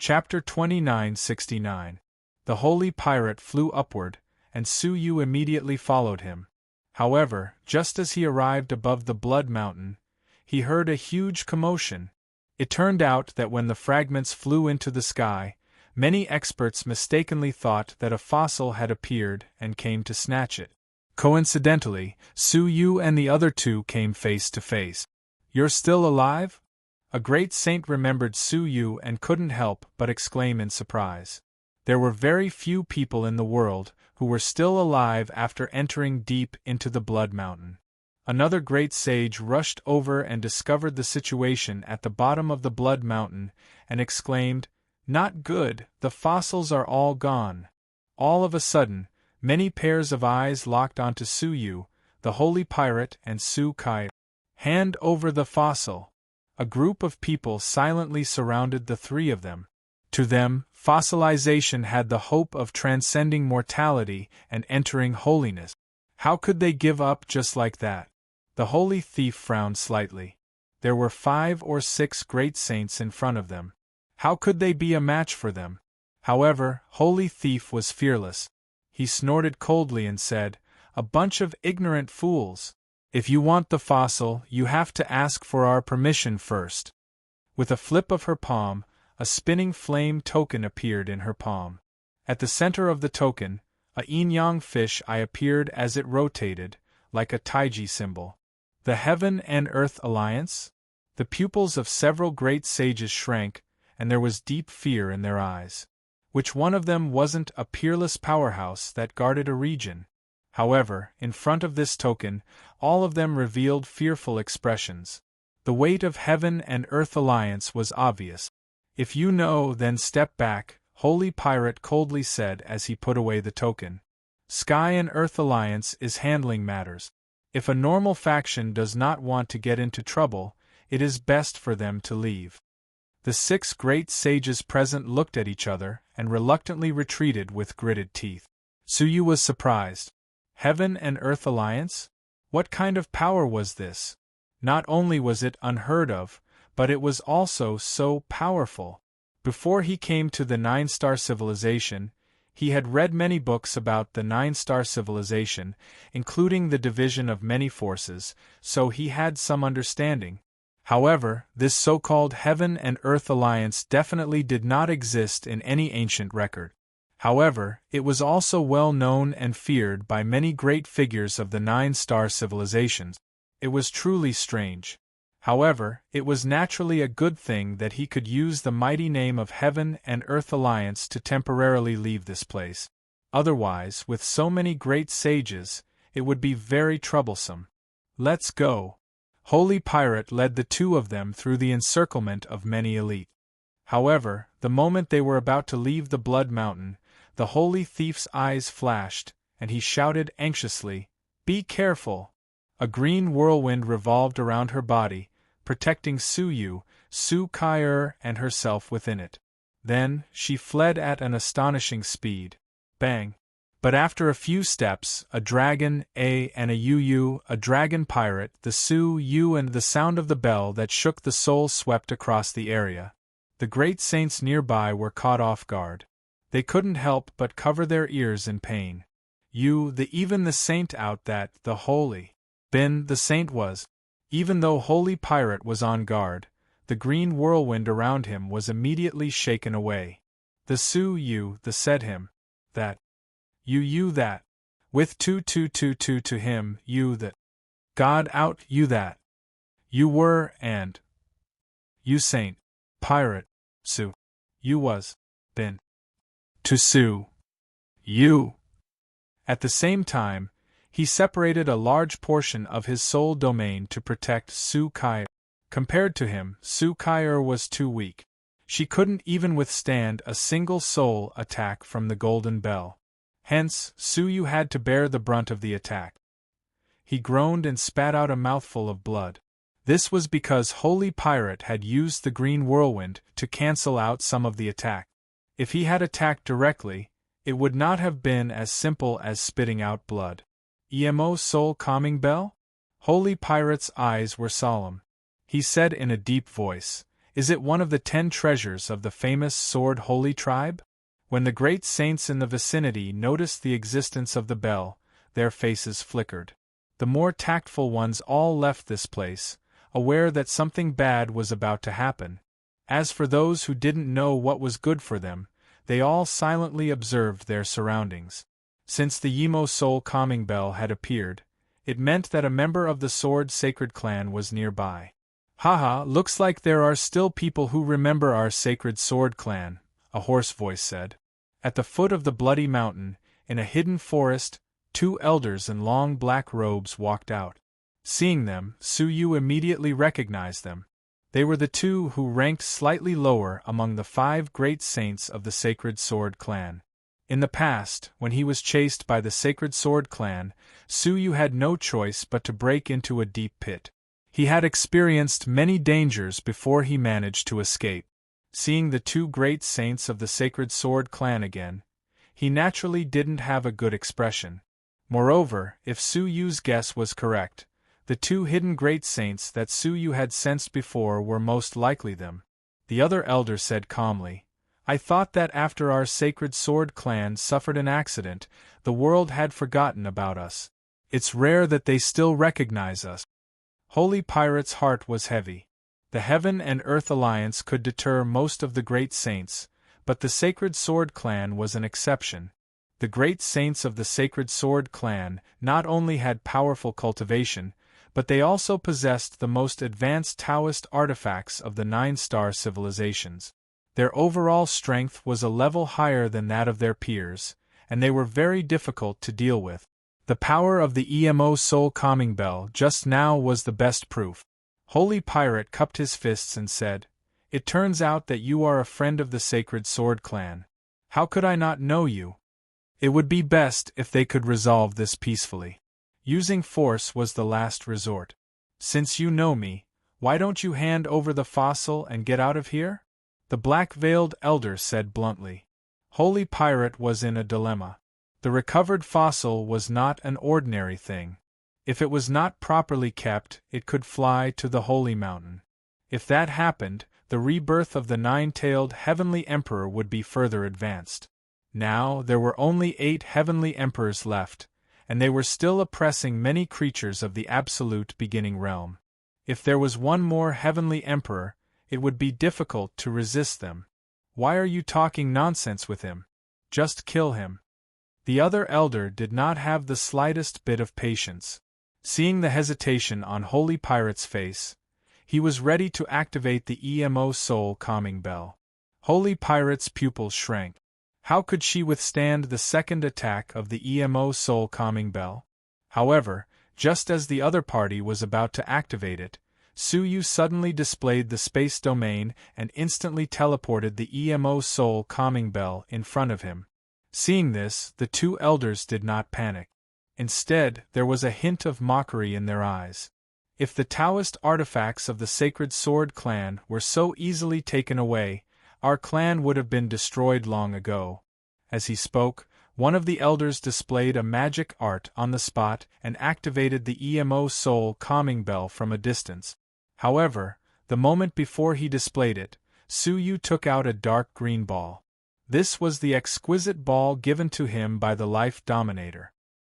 Chapter 2969. The holy pirate flew upward, and Su Yu immediately followed him. However, just as he arrived above the Blood Mountain, he heard a huge commotion. It turned out that when the fragments flew into the sky, many experts mistakenly thought that a fossil had appeared and came to snatch it. Coincidentally, Su Yu and the other two came face to face. "You're still alive?" A great saint remembered Su Yu and couldn't help but exclaim in surprise. There were very few people in the world who were still alive after entering deep into the Blood Mountain. Another great sage rushed over and discovered the situation at the bottom of the Blood Mountain and exclaimed, "Not good, the fossils are all gone." All of a sudden, many pairs of eyes locked onto Su Yu, the holy pirate, and Su Kai. "Hand over the fossil." A group of people silently surrounded the three of them. To them, fossilization had the hope of transcending mortality and entering holiness. How could they give up just like that? The holy thief frowned slightly. There were 5 or 6 great saints in front of them. How could they be a match for them? However, holy thief was fearless. He snorted coldly and said, "A bunch of ignorant fools. If you want the fossil, you have to ask for our permission first." With a flip of her palm, a spinning flame token appeared in her palm. At the center of the token, a yin-yang fish eye appeared as it rotated, like a taiji symbol. The Heaven and Earth Alliance? The pupils of several great sages shrank, and there was deep fear in their eyes. Which one of them wasn't a peerless powerhouse that guarded a region? However, in front of this token, all of them revealed fearful expressions. The weight of Heaven and Earth Alliance was obvious. "If you know, then step back," Holy Pirate coldly said as he put away the token. "Sky and Earth Alliance is handling matters. If a normal faction does not want to get into trouble, it is best for them to leave." The 6 great sages present looked at each other and reluctantly retreated with gritted teeth. Su Yu was surprised. Heaven and Earth Alliance? What kind of power was this? Not only was it unheard of, but it was also so powerful. Before he came to the 9-star civilization, he had read many books about the 9-star civilization, including the division of many forces, so he had some understanding. However, this so-called Heaven and Earth Alliance definitely did not exist in any ancient record. However, it was also well known and feared by many great figures of the 9-star civilizations. It was truly strange. However, it was naturally a good thing that he could use the mighty name of Heaven and Earth Alliance to temporarily leave this place. Otherwise, with so many great sages, it would be very troublesome. "Let's go." Holy Pirate led the 2 of them through the encirclement of many elite. However, the moment they were about to leave the Blood Mountain, the holy thief's eyes flashed, and he shouted anxiously, "Be careful!" A green whirlwind revolved around her body, protecting Su Yu, Su Kai and herself within it. Then, she fled at an astonishing speed. Bang! But after a few steps, a dragon, and a Yu, a dragon pirate, the Su Yu and the sound of the bell that shook the soul swept across the area. The great saints nearby were caught off guard. They couldn't help but cover their ears in pain. Even the saint out that, the holy the saint was. Even though Holy Pirate was on guard, the green whirlwind around him was immediately shaken away. The Su Yu said him, "That. You that. With to him, you that. God out you that. You were and. You saint. Pirate. Su. You was. Been. To Su. You." At the same time, he separated a large portion of his soul domain to protect Su Kai. Compared to him, Su Kai was too weak. She couldn't even withstand a single soul attack from the Golden Bell. Hence, Su Yu had to bear the brunt of the attack. He groaned and spat out a mouthful of blood. This was because Holy Pirate had used the green whirlwind to cancel out some of the attack. If he had attacked directly, it would not have been as simple as spitting out blood. "Emo soul calming bell?" Holy Pirate's eyes were solemn. He said in a deep voice, Is it one of the 10 treasures of the famous Sword Holy tribe? When the great saints in the vicinity noticed the existence of the bell, their faces flickered. The more tactful ones all left this place, aware that something bad was about to happen. As for those who didn't know what was good for them, they all silently observed their surroundings. Since the Yimo Soul calming bell had appeared, it meant that a member of the Sword Sacred clan was nearby. "Haha, looks like there are still people who remember our Sacred Sword clan," a hoarse voice said. At the foot of the Bloody Mountain, in a hidden forest, 2 elders in long black robes walked out. Seeing them, Su Yu immediately recognized them. They were the 2 who ranked slightly lower among the 5 great saints of the Sacred Sword clan. In the past, when he was chased by the Sacred Sword clan, Su Yu had no choice but to break into a deep pit. He had experienced many dangers before he managed to escape. Seeing the 2 great saints of the Sacred Sword clan again, he naturally didn't have a good expression. Moreover, if Su Yu's guess was correct, the 2 hidden great saints that Su Yu had sensed before were most likely them. The other elder said calmly, "I thought that after our Sacred Sword clan suffered an accident, the world had forgotten about us. It's rare that they still recognize us." Holy Pirate's heart was heavy. The Heaven and Earth Alliance could deter most of the great saints, but the Sacred Sword clan was an exception. The great saints of the Sacred Sword clan not only had powerful cultivation, but they also possessed the most advanced Taoist artifacts of the 9-star civilizations. Their overall strength was a level higher than that of their peers, and they were very difficult to deal with. The power of the EMO Soul Calming Bell just now was the best proof. Holy Pirate cupped his fists and said, "It turns out that you are a friend of the Sacred Sword clan. How could I not know you? It would be best if they could resolve this peacefully. Using force was the last resort. Since you know me, why don't you hand over the fossil and get out of here?" The black-veiled elder said bluntly. Holy Pirate was in a dilemma. The recovered fossil was not an ordinary thing. If it was not properly kept, it could fly to the Holy Mountain. If that happened, the rebirth of the 9-tailed Heavenly Emperor would be further advanced. Now there were only 8 Heavenly Emperors left, and they were still oppressing many creatures of the Absolute Beginning Realm. If there was one more Heavenly Emperor, it would be difficult to resist them. "Why are you talking nonsense with him? Just kill him." The other elder did not have the slightest bit of patience. Seeing the hesitation on Holy Pirate's face, he was ready to activate the EMO Soul Calming Bell. Holy Pirate's pupils shrank. How could she withstand the second attack of the EMO Soul Calming Bell? However, just as the other party was about to activate it, Su Yu suddenly displayed the space domain and instantly teleported the EMO Soul Calming Bell in front of him. Seeing this, the 2 elders did not panic. Instead, there was a hint of mockery in their eyes. If the Taoist artifacts of the Sacred Sword clan were so easily taken away, our clan would have been destroyed long ago. As he spoke, one of the elders displayed a magic art on the spot and activated the EMO Soul Calming Bell from a distance. However, the moment before he displayed it, Su Yu took out a dark green ball. This was the exquisite ball given to him by the Life Dominator.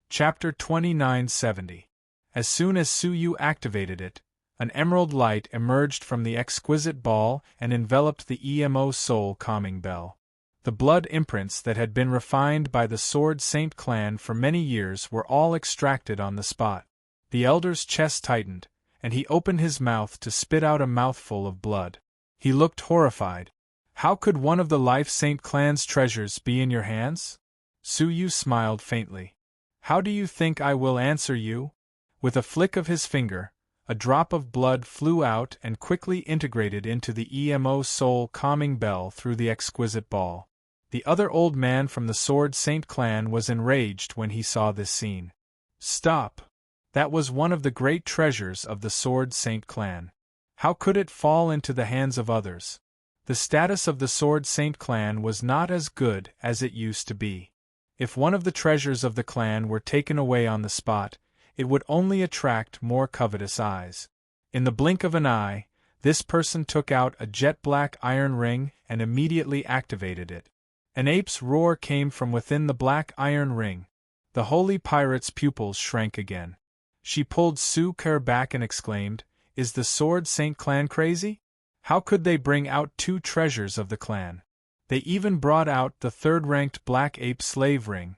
Chapter 2970. As soon as Su Yu activated it, an emerald light emerged from the exquisite ball and enveloped the EMO Soul Calming Bell. The blood imprints that had been refined by the Sword Saint clan for many years were all extracted on the spot. The elder's chest tightened, and he opened his mouth to spit out a mouthful of blood. He looked horrified. "How could one of the Life Saint clan's treasures be in your hands?" Su Yu smiled faintly. "How do you think I will answer you?" With a flick of his finger, a drop of blood flew out and quickly integrated into the EMO Soul Calming Bell through the exquisite ball. The other old man from the Sword Saint clan was enraged when he saw this scene. "Stop! That was one of the great treasures of the Sword Saint clan. How could it fall into the hands of others?" The status of the Sword Saint clan was not as good as it used to be. If one of the treasures of the clan were taken away on the spot, it would only attract more covetous eyes. In the blink of an eye, This person took out a jet-black iron ring and immediately activated it. An ape's roar came from within the black iron ring. The holy pirate's pupils shrank again. She pulled Su Ker back and exclaimed, "Is the Sword Saint clan crazy? How could they bring out 2 treasures of the clan? They even brought out the 3rd-ranked black ape slave ring."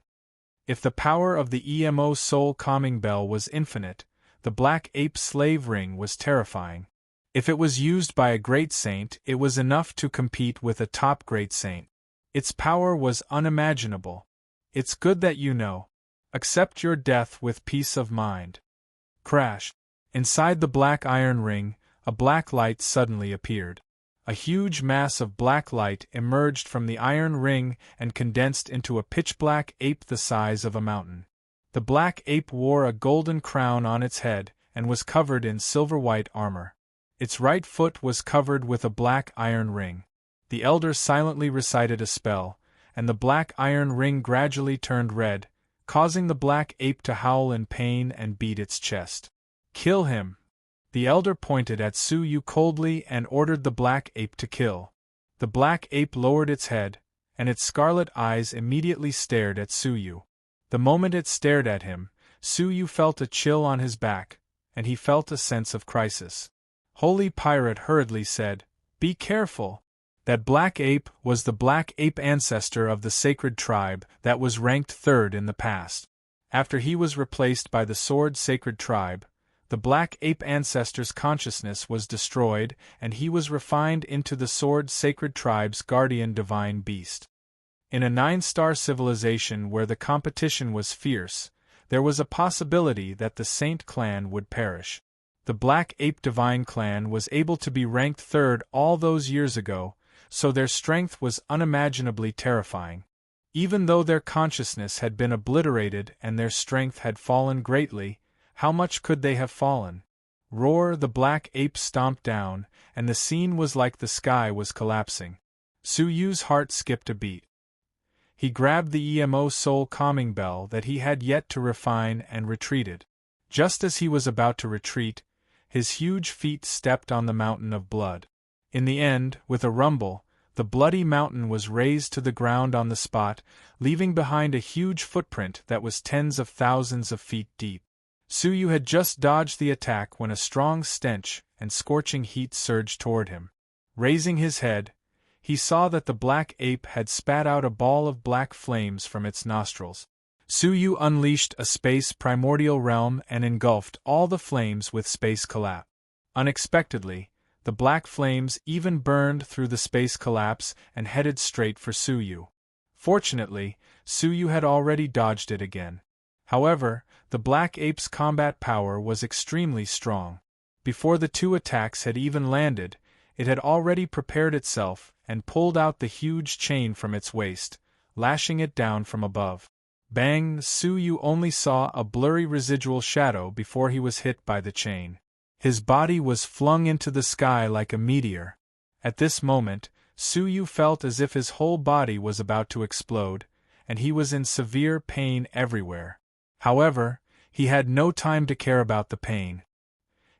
If the power of the EMO soul calming bell was infinite, the black ape slave ring was terrifying. If it was used by a great saint, it was enough to compete with a top great saint. Its power was unimaginable. It's good that you know. Accept your death with peace of mind. Crash. Inside the black iron ring, a black light suddenly appeared. A huge mass of black light emerged from the iron ring and condensed into a pitch-black ape the size of a mountain. The black ape wore a golden crown on its head and was covered in silver-white armor. Its right foot was covered with a black iron ring. The elder silently recited a spell, and the black iron ring gradually turned red, causing the black ape to howl in pain and beat its chest. "Kill him!" The elder pointed at Su Yu coldly and ordered the black ape to kill. The black ape lowered its head, and its scarlet eyes immediately stared at Su Yu. The moment it stared at him, Su Yu felt a chill on his back, and he felt a sense of crisis. Holy Pirate hurriedly said, "Be careful!" That black ape was the black ape ancestor of the sacred tribe that was ranked 3rd in the past. After he was replaced by the sword sacred tribe, the black ape ancestor's consciousness was destroyed and he was refined into the sword sacred tribe's guardian divine beast. In a 9-star civilization where the competition was fierce, there was a possibility that the Saint clan would perish. The Black Ape Divine clan was able to be ranked 3rd all those years ago, so their strength was unimaginably terrifying. Even though their consciousness had been obliterated and their strength had fallen greatly, how much could they have fallen? Roar! The black ape stomped down, and the scene was like the sky was collapsing. Su Yu's heart skipped a beat. He grabbed the EMO soul calming bell that he had yet to refine and retreated. Just as he was about to retreat, his huge feet stepped on the mountain of blood. In the end, with a rumble, the bloody mountain was razed to the ground on the spot, leaving behind a huge footprint that was tens of thousands of feet deep. Su Yu had just dodged the attack when a strong stench and scorching heat surged toward him. Raising his head, he saw that the black ape had spat out a ball of black flames from its nostrils. Su Yu unleashed a space primordial realm and engulfed all the flames with space collapse. Unexpectedly, the black flames even burned through the space collapse and headed straight for Su Yu. Fortunately, Su Yu had already dodged it again. However, the black ape's combat power was extremely strong. Before the two attacks had even landed, it had already prepared itself and pulled out the huge chain from its waist, lashing it down from above. Bang! Su Yu only saw a blurry residual shadow before he was hit by the chain. His body was flung into the sky like a meteor. At this moment, Su Yu felt as if his whole body was about to explode, and he was in severe pain everywhere. However, he had no time to care about the pain.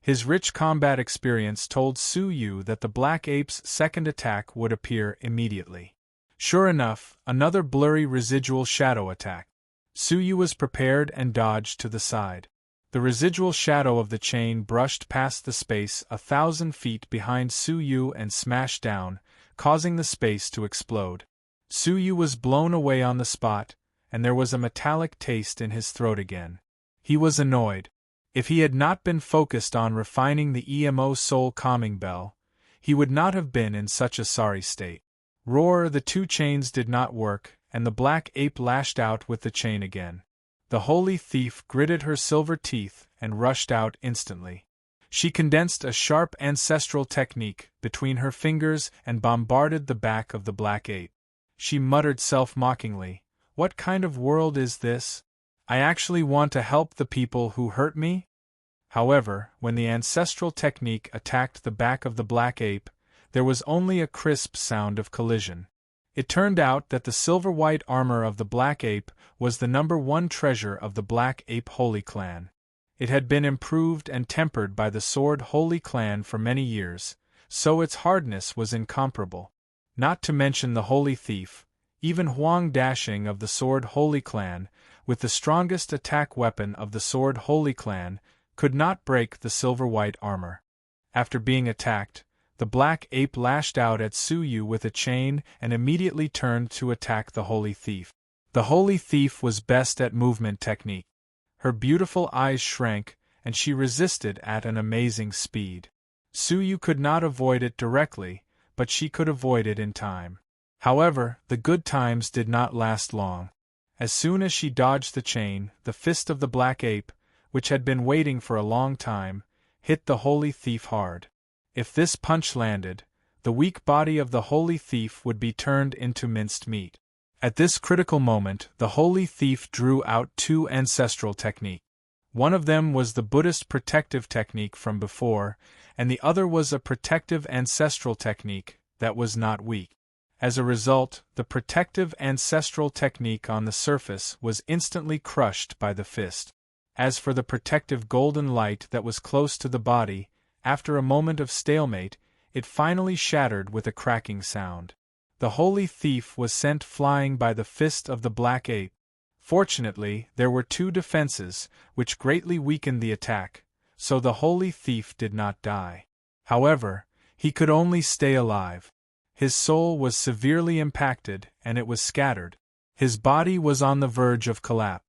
His rich combat experience told Su Yu that the black ape's second attack would appear immediately. Sure enough, another blurry residual shadow attack. Su Yu was prepared and dodged to the side. The residual shadow of the chain brushed past the space 1,000 feet behind Su Yu and smashed down, causing the space to explode. Su Yu was blown away on the spot, and there was a metallic taste in his throat again. He was annoyed. If he had not been focused on refining the EMO soul calming bell, he would not have been in such a sorry state. Roar! The two chains did not work, and the black ape lashed out with the chain again. The holy thief gritted her silver teeth and rushed out instantly. She condensed a sharp ancestral technique between her fingers and bombarded the back of the black ape. She muttered self-mockingly, "What kind of world is this? I actually want to help the people who hurt me?" However, when the ancestral technique attacked the back of the black ape, there was only a crisp sound of collision. It turned out that the silver-white armor of the black ape was the #1 treasure of the Black Ape Holy Clan. It had been improved and tempered by the Sword Holy Clan for many years, so its hardness was incomparable. Not to mention the holy thief, even Huang Dashing of the Sword Holy Clan, with the strongest attack weapon of the Sword Holy Clan, could not break the silver-white armor. After being attacked, the black ape lashed out at Su Yu with a chain and immediately turned to attack the holy thief. The holy thief was best at movement technique. Her beautiful eyes shrank, and she resisted at an amazing speed. Su Yu could not avoid it directly, but she could avoid it in time. However, the good times did not last long. As soon as she dodged the chain, the fist of the black ape, which had been waiting for a long time, hit the holy thief hard. If this punch landed, the weak body of the holy thief would be turned into minced meat. At this critical moment, the holy thief drew out two ancestral techniques. One of them was the Buddhist protective technique from before, and the other was a protective ancestral technique that was not weak. As a result, the protective ancestral technique on the surface was instantly crushed by the fist. As for the protective golden light that was close to the body, after a moment of stalemate, it finally shattered with a cracking sound. The holy thief was sent flying by the fist of the black ape. Fortunately, there were two defenses, which greatly weakened the attack, so the holy thief did not die. However, he could only stay alive. His soul was severely impacted, and it was scattered. His body was on the verge of collapse.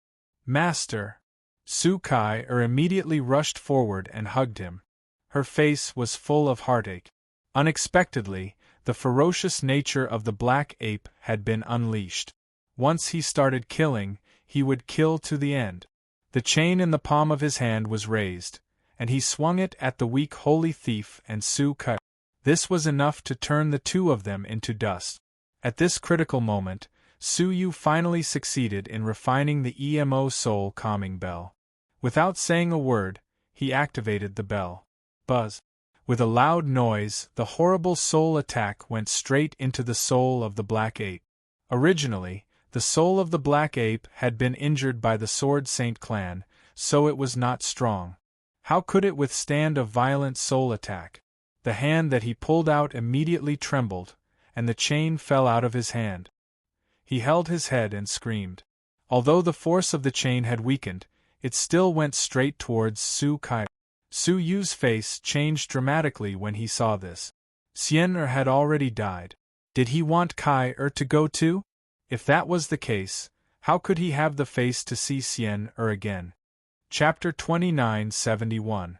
"Master!" Su Kai-er immediately rushed forward and hugged him. Her face was full of heartache. Unexpectedly, the ferocious nature of the black ape had been unleashed. Once he started killing, he would kill to the end. The chain in the palm of his hand was raised, and he swung it at the weak holy thief and Su Kai. This was enough to turn the two of them into dust. At this critical moment, Su Yu finally succeeded in refining the EMO soul calming bell. Without saying a word, he activated the bell. Buzz. With a loud noise, the horrible soul attack went straight into the soul of the black ape. Originally, the soul of the black ape had been injured by the Sword Saint clan, so it was not strong. How could it withstand a violent soul attack? The hand that he pulled out immediately trembled, and the chain fell out of his hand. He held his head and screamed. Although the force of the chain had weakened, it still went straight towards Su Kai. Su Yu's face changed dramatically when he saw this. Xian-er had already died. Did he want Kai-er to go too? If that was the case, how could he have the face to see Xian-er again? Chapter 2971.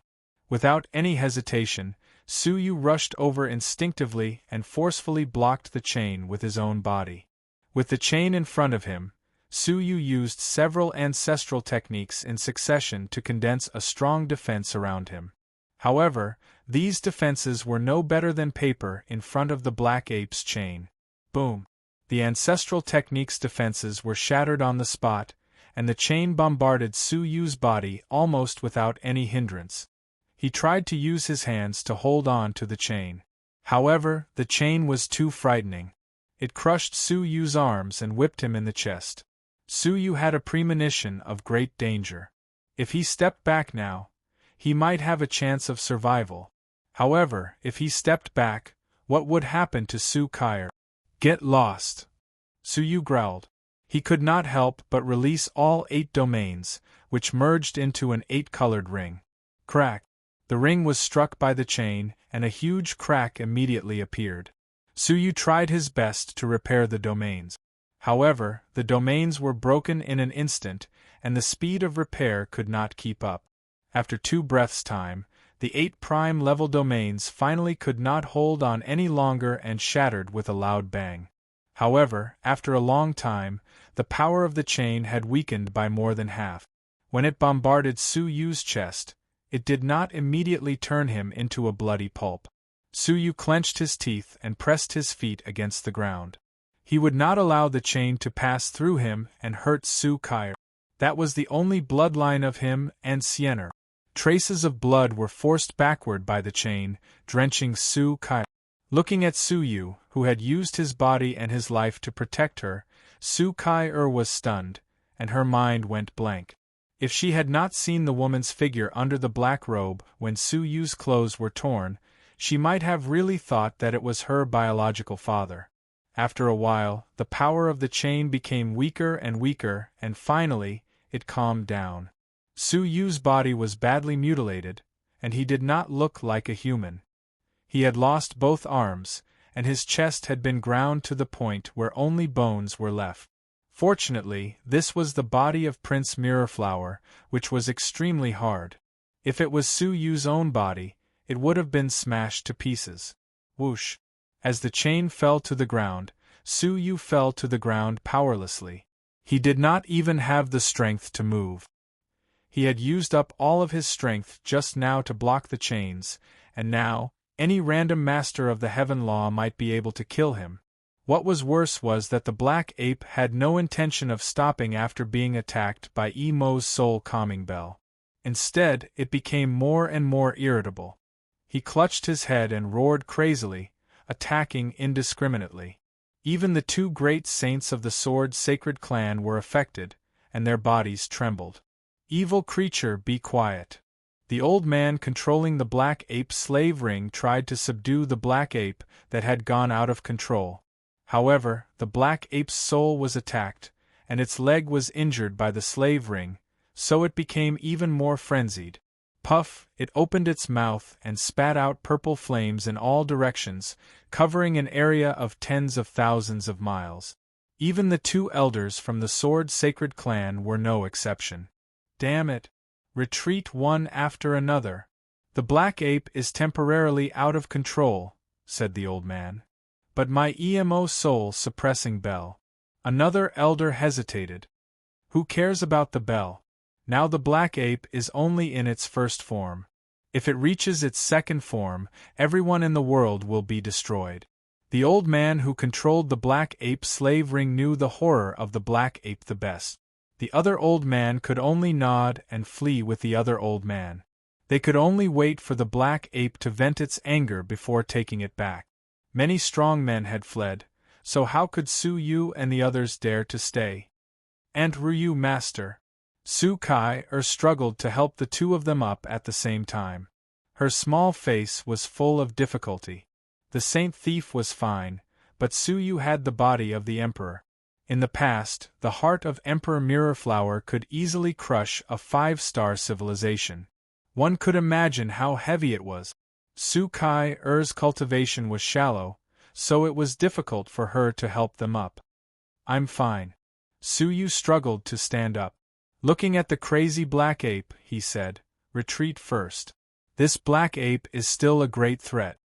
Without any hesitation, Su Yu rushed over instinctively and forcefully blocked the chain with his own body. With the chain in front of him, Su Yu used several ancestral techniques in succession to condense a strong defense around him. However, these defenses were no better than paper in front of the black ape's chain. Boom! The ancestral technique's defenses were shattered on the spot, and the chain bombarded Su Yu's body almost without any hindrance. He tried to use his hands to hold on to the chain. However, the chain was too frightening. It crushed Su Yu's arms and whipped him in the chest. Su Yu had a premonition of great danger. If he stepped back now, he might have a chance of survival. However, if he stepped back, what would happen to Su Kai-er? "Get lost!" Su Yu growled. He could not help but release all 8 domains, which merged into an 8-colored ring. Crack! The ring was struck by the chain, and a huge crack immediately appeared. Su Yu tried his best to repair the domains. However, the domains were broken in an instant, and the speed of repair could not keep up. After 2 breaths' time, the 8 prime-level domains finally could not hold on any longer and shattered with a loud bang. However, after a long time, the power of the chain had weakened by more than half. When it bombarded Su Yu's chest, it did not immediately turn him into a bloody pulp. Su Yu clenched his teeth and pressed his feet against the ground. He would not allow the chain to pass through him and hurt Su Kai-er. That was the only bloodline of him and Xian-er. Traces of blood were forced backward by the chain, drenching Su Kai-er. Looking at Su Yu, who had used his body and his life to protect her, Su Kai-er was stunned, and her mind went blank. If she had not seen the woman's figure under the black robe when Su Yu's clothes were torn, She might have really thought that it was her biological father. After a while, the power of the chain became weaker and weaker, and finally, it calmed down. Su Yu's body was badly mutilated, and he did not look like a human. He had lost both arms, and his chest had been ground to the point where only bones were left. Fortunately, this was the body of Prince Mirrorflower, which was extremely hard. If it was Su Yu's own body, it would have been smashed to pieces. Whoosh! As the chain fell to the ground, Su Yu fell to the ground powerlessly. He did not even have the strength to move. He had used up all of his strength just now to block the chains, and now, any random master of the Heaven Law might be able to kill him. What was worse was that the black ape had no intention of stopping after being attacked by Emo's soul calming bell. Instead, it became more and more irritable. He clutched his head and roared crazily, attacking indiscriminately. Even the two great saints of the Sword Sacred clan were affected, and their bodies trembled. Evil creature, be quiet. The old man controlling the black ape's slave ring tried to subdue the black ape that had gone out of control. However, the black ape's soul was attacked, and its leg was injured by the slave ring, so it became even more frenzied. Puff! It opened its mouth and spat out purple flames in all directions, covering an area of tens of thousands of miles. Even the two elders from the Sword Sacred clan were no exception. Damn it! Retreat one after another. The black ape is temporarily out of control, said the old man. But my EMO soul suppressing bell. Another elder hesitated. Who cares about the bell? Now the black ape is only in its first form. If it reaches its second form, everyone in the world will be destroyed. The old man who controlled the black ape slave ring knew the horror of the black ape the best. The other old man could only nod and flee with the other old man. They could only wait for the black ape to vent its anger before taking it back. Many strong men had fled, so how could Su Yu and the others dare to stay? "Aunt Ryu, master." Su Kai struggled to help the two of them up at the same time. Her small face was full of difficulty. The saint thief was fine, but Su Yu had the body of the emperor. In the past, the heart of Emperor Mirrorflower could easily crush a 5-star civilization. One could imagine how heavy it was. Su Kai's cultivation was shallow, so it was difficult for her to help them up. "I'm fine." Su Yu struggled to stand up. Looking at the crazy black ape, he said, "Retreat first. This black ape is still a great threat."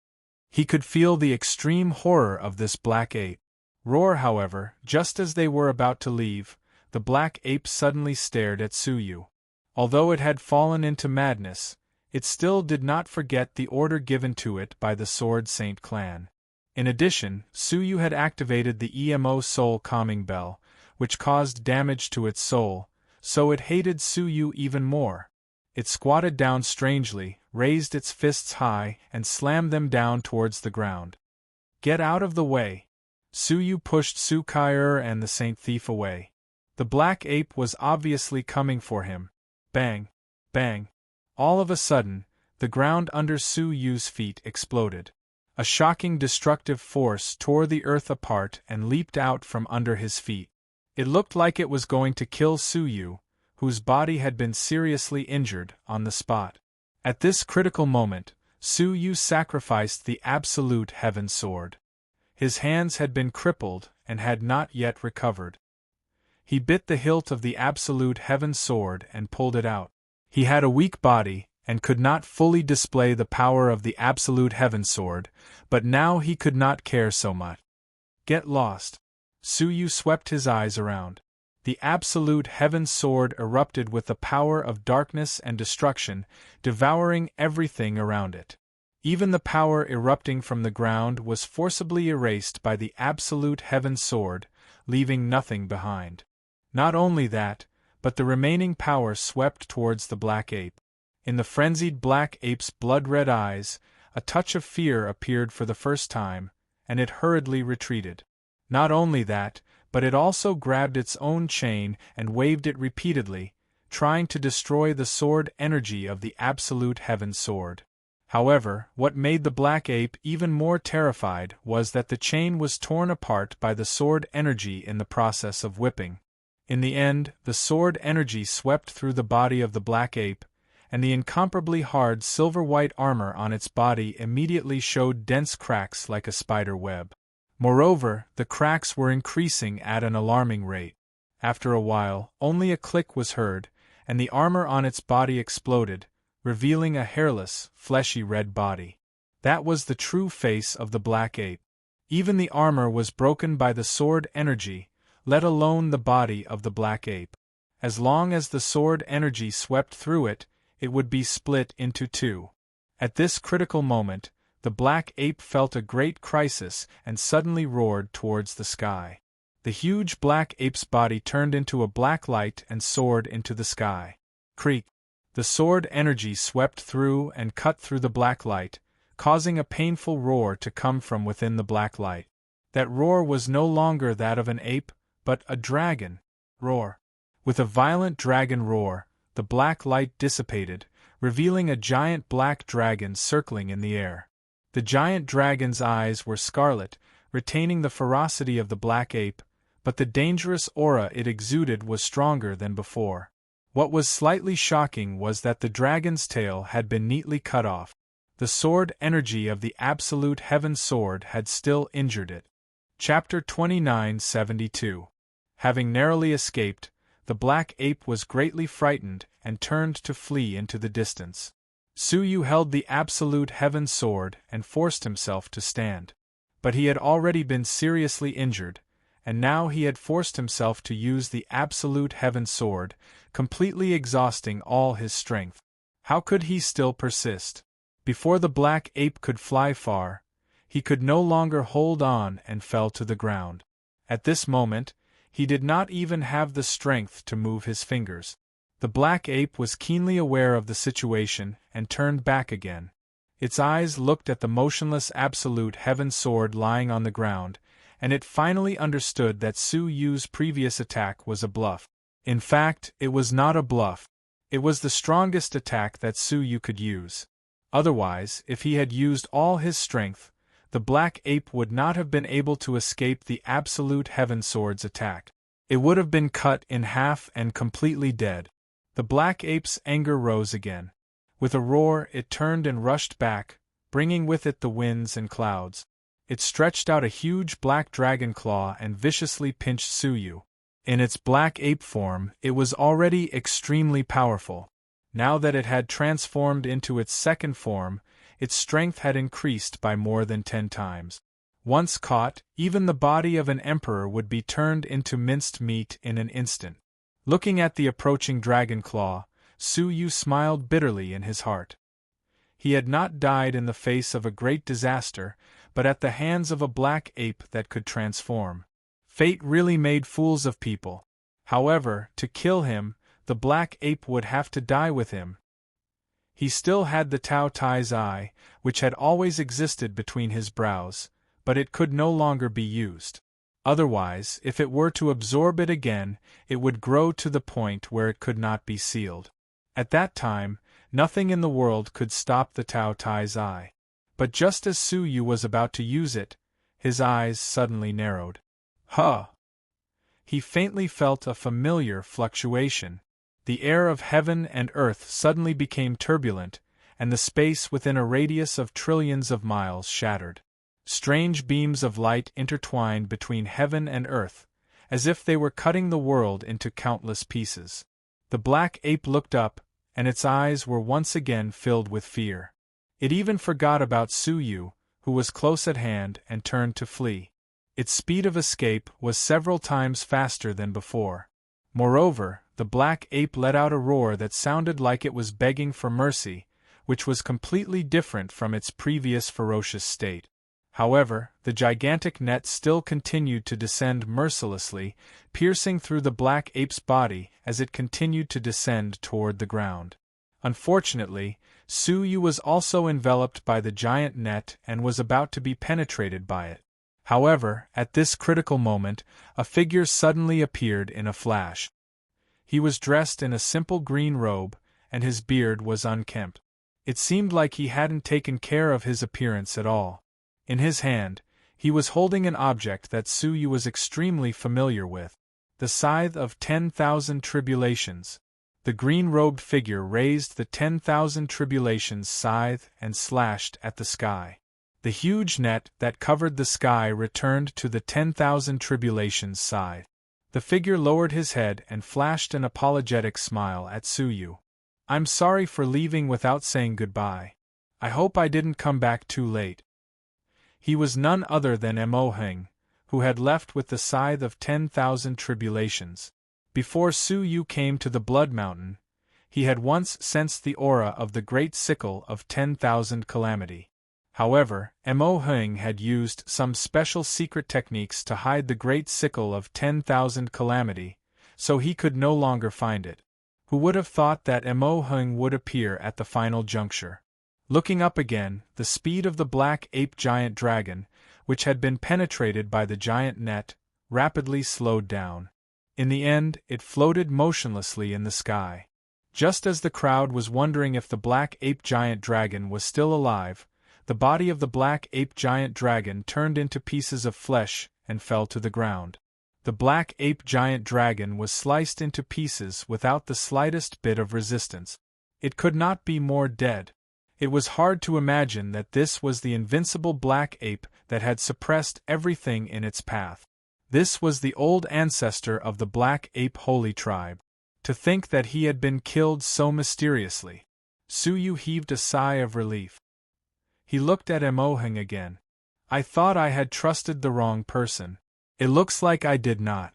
He could feel the extreme horror of this black ape. Roar, however, just as they were about to leave, the black ape suddenly stared at Su Yu. Although it had fallen into madness, it still did not forget the order given to it by the Sword Saint clan. In addition, Su Yu had activated the EMO soul calming bell, which caused damage to its soul, so it hated Su Yu even more. It squatted down strangely, raised its fists high, and slammed them down towards the ground. "Get out of the way!" Su Yu pushed Su Kai and the saint thief away. The black ape was obviously coming for him. Bang! Bang! All of a sudden, the ground under Su Yu's feet exploded. A shocking destructive force tore the earth apart and leaped out from under his feet. It looked like it was going to kill Su Yu, whose body had been seriously injured, on the spot. At this critical moment, Su Yu sacrificed the Absolute Heaven Sword. His hands had been crippled and had not yet recovered. He bit the hilt of the Absolute Heaven Sword and pulled it out. He had a weak body, and could not fully display the power of the Absolute Heaven Sword, but now he could not care so much. "Get lost." Su Yu swept his eyes around. The Absolute Heaven Sword erupted with the power of darkness and destruction, devouring everything around it. Even the power erupting from the ground was forcibly erased by the Absolute Heaven Sword, leaving nothing behind. Not only that, but the remaining power swept towards the black ape. In the frenzied black ape's blood-red eyes, a touch of fear appeared for the first time, and it hurriedly retreated. Not only that, but it also grabbed its own chain and waved it repeatedly, trying to destroy the sword energy of the Absolute Heaven Sword. However, what made the black ape even more terrified was that the chain was torn apart by the sword energy in the process of whipping. In the end, the sword energy swept through the body of the black ape, and the incomparably hard silver-white armor on its body immediately showed dense cracks like a spider web. Moreover, the cracks were increasing at an alarming rate. After a while, only a click was heard, and the armor on its body exploded, revealing a hairless, fleshy red body. That was the true face of the black ape. Even the armor was broken by the sword energy, let alone the body of the black ape. As long as the sword energy swept through it, it would be split into two. At this critical moment, the black ape felt a great crisis and suddenly roared towards the sky. The huge black ape's body turned into a black light and soared into the sky. Creak! The sword energy swept through and cut through the black light, causing a painful roar to come from within the black light. That roar was no longer that of an ape, but a dragon roar. With a violent dragon roar, the black light dissipated, revealing a giant black dragon circling in the air. The giant dragon's eyes were scarlet, retaining the ferocity of the black ape, but the dangerous aura it exuded was stronger than before. What was slightly shocking was that the dragon's tail had been neatly cut off. The sword energy of the absolute heaven sword had still injured it. Chapter 2972. Having narrowly escaped, the black ape was greatly frightened and turned to flee into the distance. Suyu held the absolute heaven sword and forced himself to stand. But he had already been seriously injured, and now he had forced himself to use the absolute heaven sword, completely exhausting all his strength. How could he still persist? Before the black ape could fly far, he could no longer hold on and fell to the ground. At this moment, he did not even have the strength to move his fingers. The black ape was keenly aware of the situation and turned back again. Its eyes looked at the motionless absolute heaven sword lying on the ground, and it finally understood that Su Yu's previous attack was a bluff. In fact, it was not a bluff. It was the strongest attack that Su Yu could use. Otherwise, if he had used all his strength, the black ape would not have been able to escape the absolute heaven sword's attack. It would have been cut in half and completely dead. The black ape's anger rose again. With a roar, it turned and rushed back, bringing with it the winds and clouds. It stretched out a huge black dragon claw and viciously pinched Suyu. In its black ape form, it was already extremely powerful. Now that it had transformed into its second form, its strength had increased by more than 10 times. Once caught, even the body of an emperor would be turned into minced meat in an instant. Looking at the approaching dragon claw, Suyu smiled bitterly in his heart. He had not died in the face of a great disaster, but at the hands of a black ape that could transform. Fate really made fools of people. However, to kill him, the black ape would have to die with him. He still had the Tao Tai's eye, which had always existed between his brows, but it could no longer be used. Otherwise, if it were to absorb it again, it would grow to the point where it could not be sealed. At that time, nothing in the world could stop the Tao Tai's eye. But just as Suyu was about to use it, his eyes suddenly narrowed. Huh! He faintly felt a familiar fluctuation. The air of heaven and earth suddenly became turbulent, and the space within a radius of trillions of miles shattered. Strange beams of light intertwined between heaven and earth, as if they were cutting the world into countless pieces. The black ape looked up, and its eyes were once again filled with fear. It even forgot about Suyu, who was close at hand, and turned to flee. Its speed of escape was several times faster than before. Moreover, the black ape let out a roar that sounded like it was begging for mercy, which was completely different from its previous ferocious state. However, the gigantic net still continued to descend mercilessly, piercing through the black ape's body as it continued to descend toward the ground. Unfortunately, Suyu was also enveloped by the giant net and was about to be penetrated by it. However, at this critical moment, a figure suddenly appeared in a flash. He was dressed in a simple green robe, and his beard was unkempt. It seemed like he hadn't taken care of his appearance at all. In his hand, he was holding an object that Su Yu was extremely familiar with. The scythe of 10,000 tribulations. The green-robed figure raised the 10,000 tribulations scythe and slashed at the sky. The huge net that covered the sky returned to the 10,000 tribulations scythe. The figure lowered his head and flashed an apologetic smile at Su Yu. "I'm sorry for leaving without saying goodbye. I hope I didn't come back too late." He was none other than Mo Heng, who had left with the scythe of 10,000 tribulations. Before Su Yu came to the Blood Mountain, he had once sensed the aura of the great sickle of 10,000 calamity. However, Mo Heng had used some special secret techniques to hide the great sickle of 10,000 calamity, so he could no longer find it. Who would have thought that Mo Heng would appear at the final juncture? Looking up again, the speed of the black ape giant dragon, which had been penetrated by the giant net, rapidly slowed down. In the end, it floated motionlessly in the sky. Just as the crowd was wondering if the black ape giant dragon was still alive, the body of the black ape giant dragon turned into pieces of flesh and fell to the ground. The black ape giant dragon was sliced into pieces without the slightest bit of resistance. It could not be more dead. It was hard to imagine that this was the invincible black ape that had suppressed everything in its path. This was the old ancestor of the black ape holy tribe. To think that he had been killed so mysteriously. Su Yu heaved a sigh of relief. He looked at Mo Heng again. "I thought I had trusted the wrong person. It looks like I did not."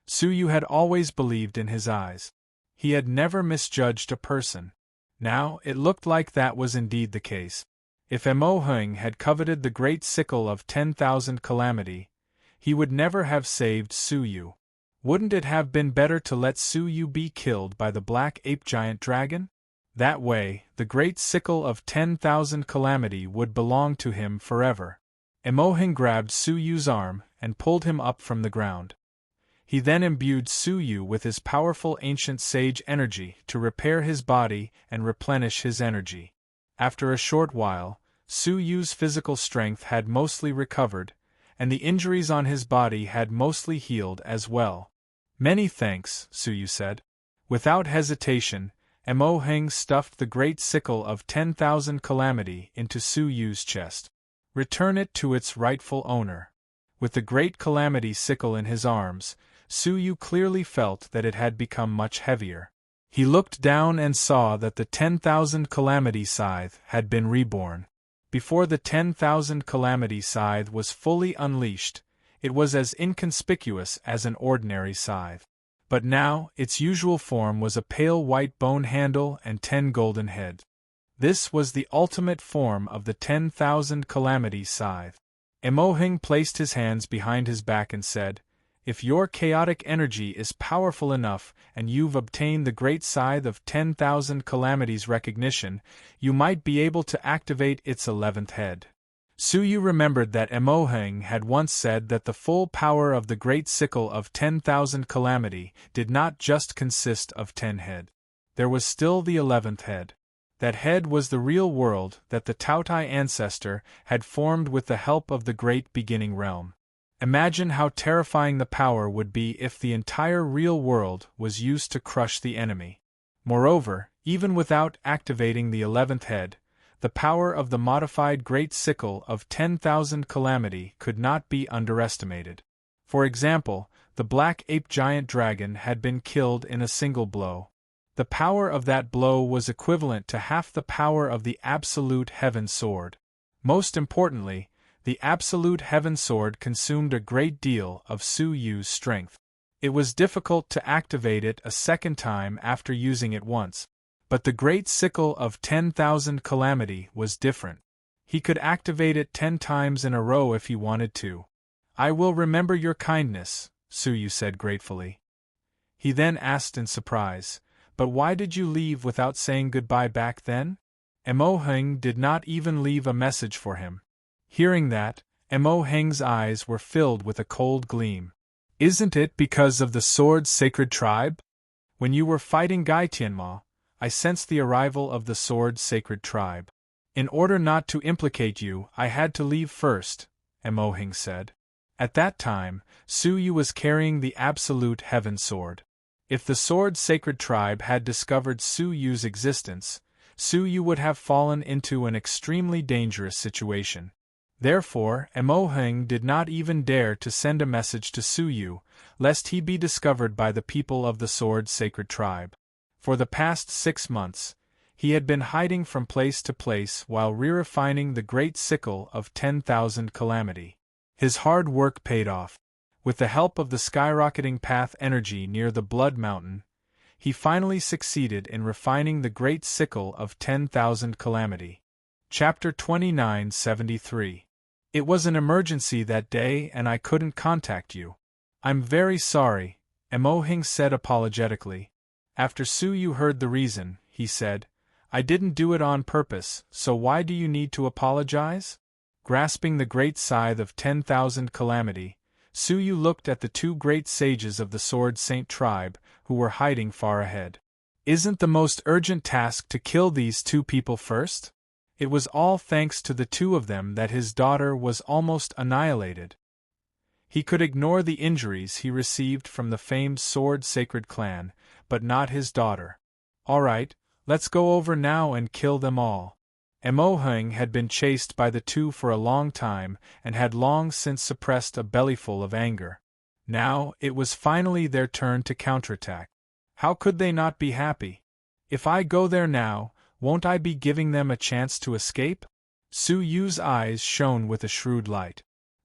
Su Yu had always believed in his eyes. He had never misjudged a person. Now, it looked like that was indeed the case. If Mo Heng had coveted the great sickle of 10,000 calamity, he would never have saved Su Yu. Wouldn't it have been better to let Su Yu be killed by the black ape giant dragon? That way, the great sickle of 10,000 calamity would belong to him forever. Mo Heng grabbed Su Yu's arm and pulled him up from the ground. He then imbued Su Yu with his powerful ancient sage energy to repair his body and replenish his energy. After a short while, Su Yu's physical strength had mostly recovered, and the injuries on his body had mostly healed as well. "Many thanks," Su Yu said. Without hesitation, Mo Heng stuffed the great sickle of 10,000 calamity into Su Yu's chest. "Return it to its rightful owner." With the great calamity sickle in his arms, Su Yu clearly felt that it had become much heavier. He looked down and saw that the 10,000 calamity scythe had been reborn. Before the 10,000 calamity scythe was fully unleashed, it was as inconspicuous as an ordinary scythe. But now, its usual form was a pale white bone handle and 10 golden heads. This was the ultimate form of the 10,000 calamity scythe. Mo Heng placed his hands behind his back and said, "If your chaotic energy is powerful enough and you've obtained the great scythe of 10,000 calamities recognition, you might be able to activate its 11th head." Su Yu remembered that Mo Heng had once said that the full power of the great sickle of 10,000 calamity did not just consist of 10 head. There was still the 11th head. That head was the real world that the Taotai ancestor had formed with the help of the great beginning realm. Imagine how terrifying the power would be if the entire real world was used to crush the enemy. Moreover, even without activating the 11th head, the power of the modified great sickle of 10,000 calamity could not be underestimated. For example, the black ape giant dragon had been killed in a single blow. The power of that blow was equivalent to half the power of the Absolute Heaven Sword. Most importantly, the Absolute Heaven Sword consumed a great deal of Su Yu's strength. It was difficult to activate it a second time after using it once. But the great sickle of 10,000 calamity was different. He could activate it 10 times in a row if he wanted to. "I will remember your kindness," Su Yu said gratefully. He then asked in surprise, "But why did you leave without saying goodbye back then?" Mo Heng did not even leave a message for him. Hearing that, Mo Heng's eyes were filled with a cold gleam. "Isn't it because of the sword's sacred tribe? When you were fighting Gai Tianma, I sense the arrival of the Sword Sacred Tribe. In order not to implicate you, I had to leave first, Emohing said. At that time, Su Yu was carrying the Absolute Heaven Sword. If the Sword Sacred Tribe had discovered Su Yu's existence, Su Yu would have fallen into an extremely dangerous situation. Therefore, Emoheng did not even dare to send a message to Su Yu, lest he be discovered by the people of the Sword Sacred Tribe. For the past 6 months, he had been hiding from place to place while re-refining the great sickle of 10,000 calamity. His hard work paid off. With the help of the skyrocketing path energy near the Blood Mountain, he finally succeeded in refining the great sickle of 10,000 calamity. Chapter 2973. It was an emergency that day and I couldn't contact you. I'm very sorry, Emohing said apologetically. After Su Yu heard the reason, he said, I didn't do it on purpose, so why do you need to apologize? Grasping the great scythe of 10,000 calamity, Su Yu looked at the 2 great sages of the Sword Saint tribe, who were hiding far ahead. Isn't the most urgent task to kill these 2 people first? It was all thanks to the 2 of them that his daughter was almost annihilated. He could ignore the injuries he received from the famed Sword Sacred clan, but not his daughter. All right, let's go over now and kill them all. Emoheng had been chased by the 2 for a long time and had long since suppressed a bellyful of anger. Now, it was finally their turn to counterattack. How could they not be happy? If I go there now, won't I be giving them a chance to escape? Su Yu's eyes shone with a shrewd light.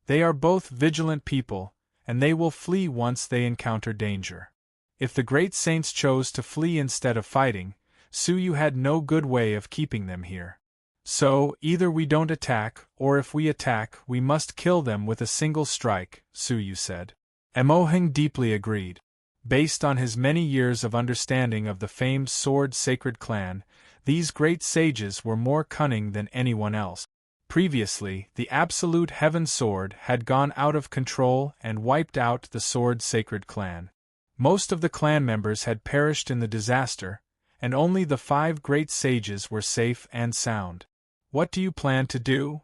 They are both vigilant people, and they will flee once they encounter danger. If the great saints chose to flee instead of fighting, Su Yu had no good way of keeping them here. So, either we don't attack, or if we attack, we must kill them with a single strike, Su Yu said. Emoheng deeply agreed. Based on his many years of understanding of the famed Sword Sacred clan, these great sages were more cunning than anyone else. Previously, the Absolute Heaven Sword had gone out of control and wiped out the Sword Sacred clan. Most of the clan members had perished in the disaster, and only the 5 great sages were safe and sound. What do you plan to do?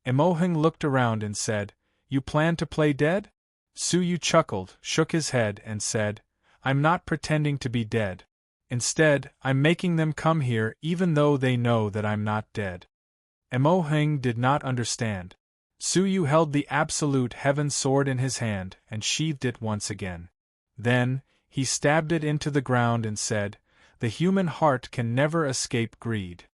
Emoheng looked around and said, You plan to play dead? Su Yu chuckled, shook his head and said, I'm not pretending to be dead. Instead, I'm making them come here even though they know that I'm not dead. Emoheng did not understand. Su Yu held the Absolute Heaven Sword in his hand and sheathed it once again. Then, he stabbed it into the ground and said, The human heart can never escape greed.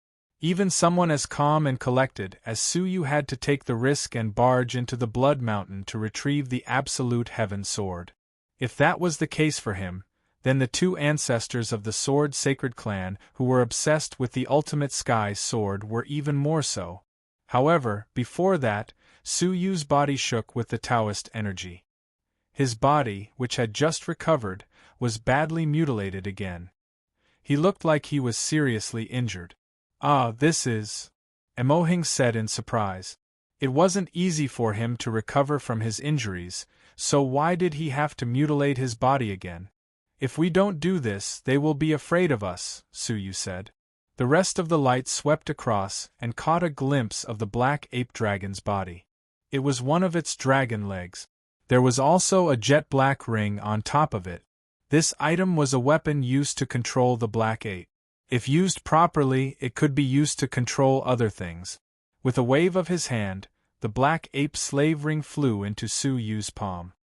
Even someone as calm and collected as Su Yu had to take the risk and barge into the Blood Mountain to retrieve the Absolute Heaven Sword. If that was the case for him, then the 2 ancestors of the Sword Sacred clan who were obsessed with the ultimate sky sword were even more so. However, before that, Su Yu's body shook with the Taoist energy. His body, which had just recovered, was badly mutilated again. He looked like he was seriously injured. Ah, this is... Emoheng said in surprise. It wasn't easy for him to recover from his injuries, so why did he have to mutilate his body again? If we don't do this, they will be afraid of us, Su Yu said. The rest of the light swept across and caught a glimpse of the black ape dragon's body. It was one of its dragon legs. There was also a jet black ring on top of it. This item was a weapon used to control the black ape. If used properly, it could be used to control other things. With a wave of his hand, the black ape slave ring flew into Su Yu's palm.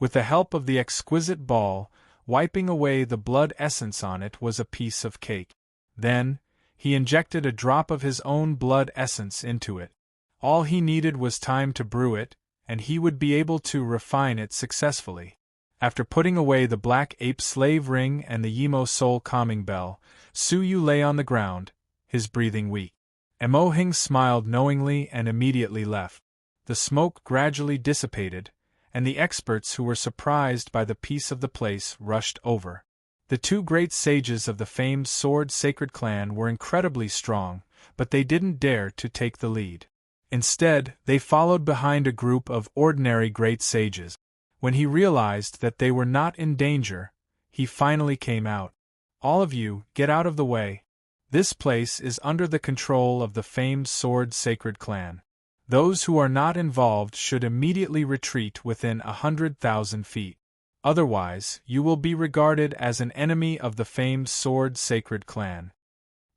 With the help of the exquisite ball, wiping away the blood essence on it was a piece of cake. Then, he injected a drop of his own blood essence into it. All he needed was time to brew it, and he would be able to refine it successfully. After putting away the black ape slave ring and the Yimo soul calming bell, Su Yu lay on the ground, his breathing weak. Emoheng smiled knowingly and immediately left. The smoke gradually dissipated, and the experts who were surprised by the peace of the place rushed over. The 2 great sages of the famed Sword Sacred clan were incredibly strong, but they didn't dare to take the lead. Instead, they followed behind a group of ordinary great sages. When he realized that they were not in danger, he finally came out. All of you, get out of the way, This place is under the control of the famed Sword Sacred Clan. Those who are not involved should immediately retreat within 100,000 feet. Otherwise, you will be regarded as an enemy of the famed Sword Sacred Clan.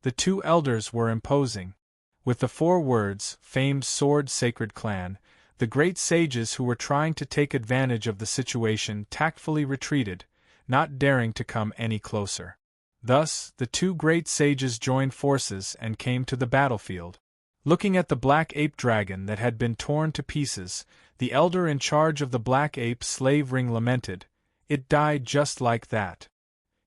The two elders were imposing. With the 4 words, famed Sword Sacred Clan, the great sages who were trying to take advantage of the situation tactfully retreated, not daring to come any closer. Thus, the 2 great sages joined forces and came to the battlefield. Looking at the black ape dragon that had been torn to pieces, the elder in charge of the black ape slave ring lamented, "It died just like that."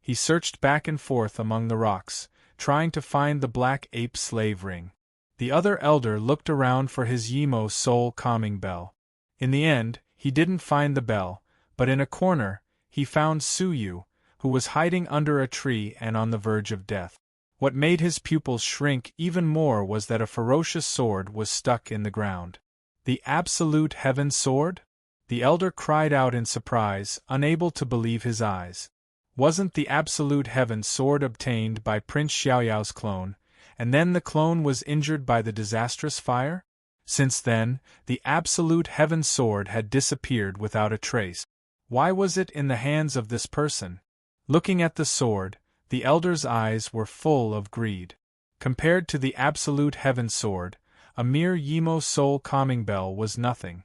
He searched back and forth among the rocks, trying to find the black ape slave ring. The other elder looked around for his Yimo soul calming bell. In the end, he didn't find the bell, but in a corner, he found Suyu, who was hiding under a tree and on the verge of death. What made his pupils shrink even more was that a ferocious sword was stuck in the ground. The Absolute Heaven Sword? The elder cried out in surprise, unable to believe his eyes. Wasn't the Absolute Heaven Sword obtained by Prince Xiaoyao's clone, and then the clone was injured by the disastrous fire? Since then, the Absolute Heaven Sword had disappeared without a trace. Why was it in the hands of this person? Looking at the sword, the elder's eyes were full of greed. Compared to the Absolute Heaven Sword, a mere Yimo soul calming bell was nothing.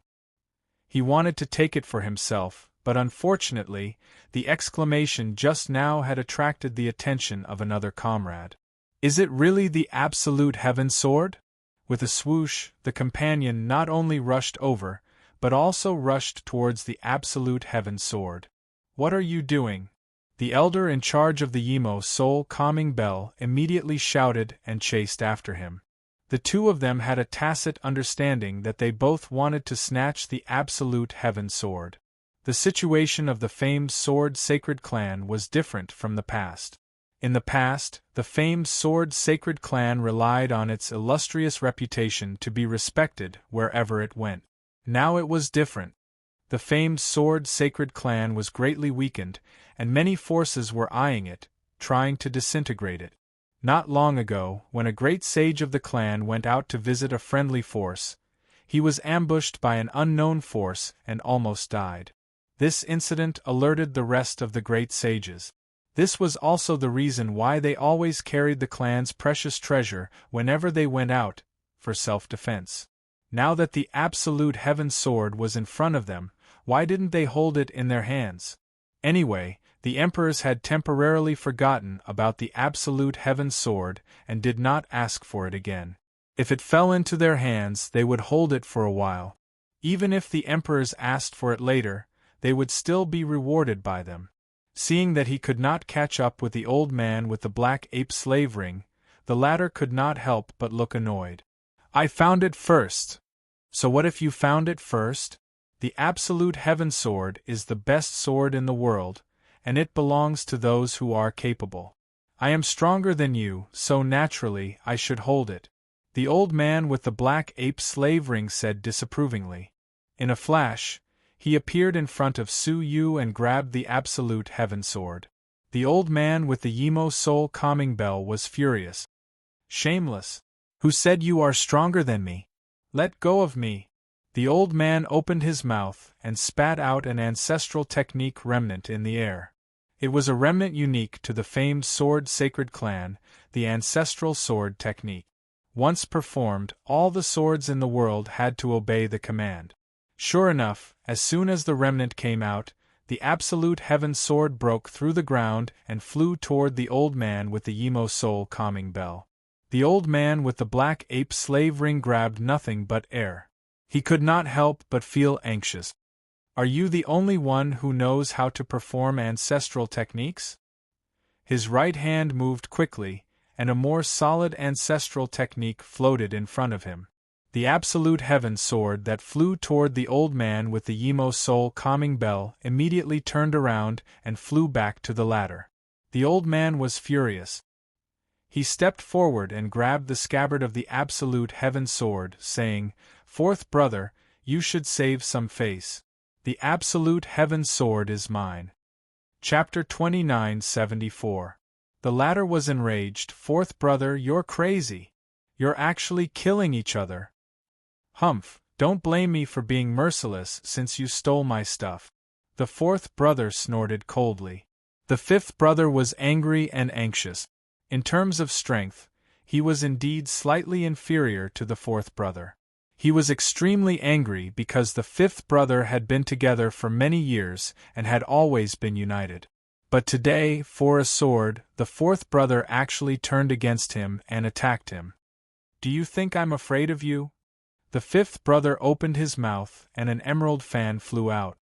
He wanted to take it for himself, but unfortunately, the exclamation just now had attracted the attention of another comrade. "Is it really the Absolute Heaven Sword?" With a swoosh, the companion not only rushed over, but also rushed towards the Absolute Heaven Sword. "What are you doing?" The elder in charge of the Yimo soul calming bell immediately shouted and chased after him. The 2 of them had a tacit understanding that they both wanted to snatch the Absolute Heaven Sword. The situation of the famed Sword Sacred Clan was different from the past. In the past, the famed Sword Sacred Clan relied on its illustrious reputation to be respected wherever it went. Now it was different. The famed Sword Sacred Clan was greatly weakened, and many forces were eyeing it, trying to disintegrate it. Not long ago, when a great sage of the clan went out to visit a friendly force, he was ambushed by an unknown force and almost died. This incident alerted the rest of the great sages. This was also the reason why they always carried the clan's precious treasure whenever they went out, for self-defense. Now that the Absolute Heaven Sword was in front of them, why didn't they hold it in their hands? Anyway, the emperors had temporarily forgotten about the Absolute Heaven Sword and did not ask for it again. If it fell into their hands, they would hold it for a while. Even if the emperors asked for it later, they would still be rewarded by them. Seeing that he could not catch up with the old man with the black ape slave ring, the latter could not help but look annoyed. "I found it first." "So what if you found it first? The Absolute Heaven Sword is the best sword in the world, and it belongs to those who are capable. I am stronger than you, so naturally I should hold it," the old man with the black ape slave ring said disapprovingly. In a flash, he appeared in front of Su Yu and grabbed the Absolute Heaven Sword. The old man with the Yimo soul calming bell was furious. "Shameless! Who said you are stronger than me? Let go of me!" The old man opened his mouth and spat out an ancestral technique remnant in the air. It was a remnant unique to the famed Sword Sacred Clan, the ancestral sword technique. Once performed, all the swords in the world had to obey the command. Sure enough, as soon as the remnant came out, the Absolute Heaven Sword broke through the ground and flew toward the old man with the Yimo soul calming bell. The old man with the black ape slave ring grabbed nothing but air. He could not help but feel anxious. "Are you the only one who knows how to perform ancestral techniques?" His right hand moved quickly, and a more solid ancestral technique floated in front of him. The Absolute Heaven Sword that flew toward the old man with the Yimo soul calming bell immediately turned around and flew back to the latter. The old man was furious. He stepped forward and grabbed the scabbard of the Absolute Heaven Sword, saying, "Fourth brother, you should save some face. The Absolute Heaven Sword is mine." Chapter 2974. The latter was enraged. "Fourth brother, you're crazy. You're actually killing each other." "Humph, don't blame me for being merciless since you stole my stuff," the fourth brother snorted coldly. The fifth brother was angry and anxious. In terms of strength, he was indeed slightly inferior to the fourth brother. He was extremely angry because the fifth brother had been together for many years and had always been united. But today, for a sword, the fourth brother actually turned against him and attacked him. "Do you think I'm afraid of you?" The fifth brother opened his mouth and an emerald fan flew out.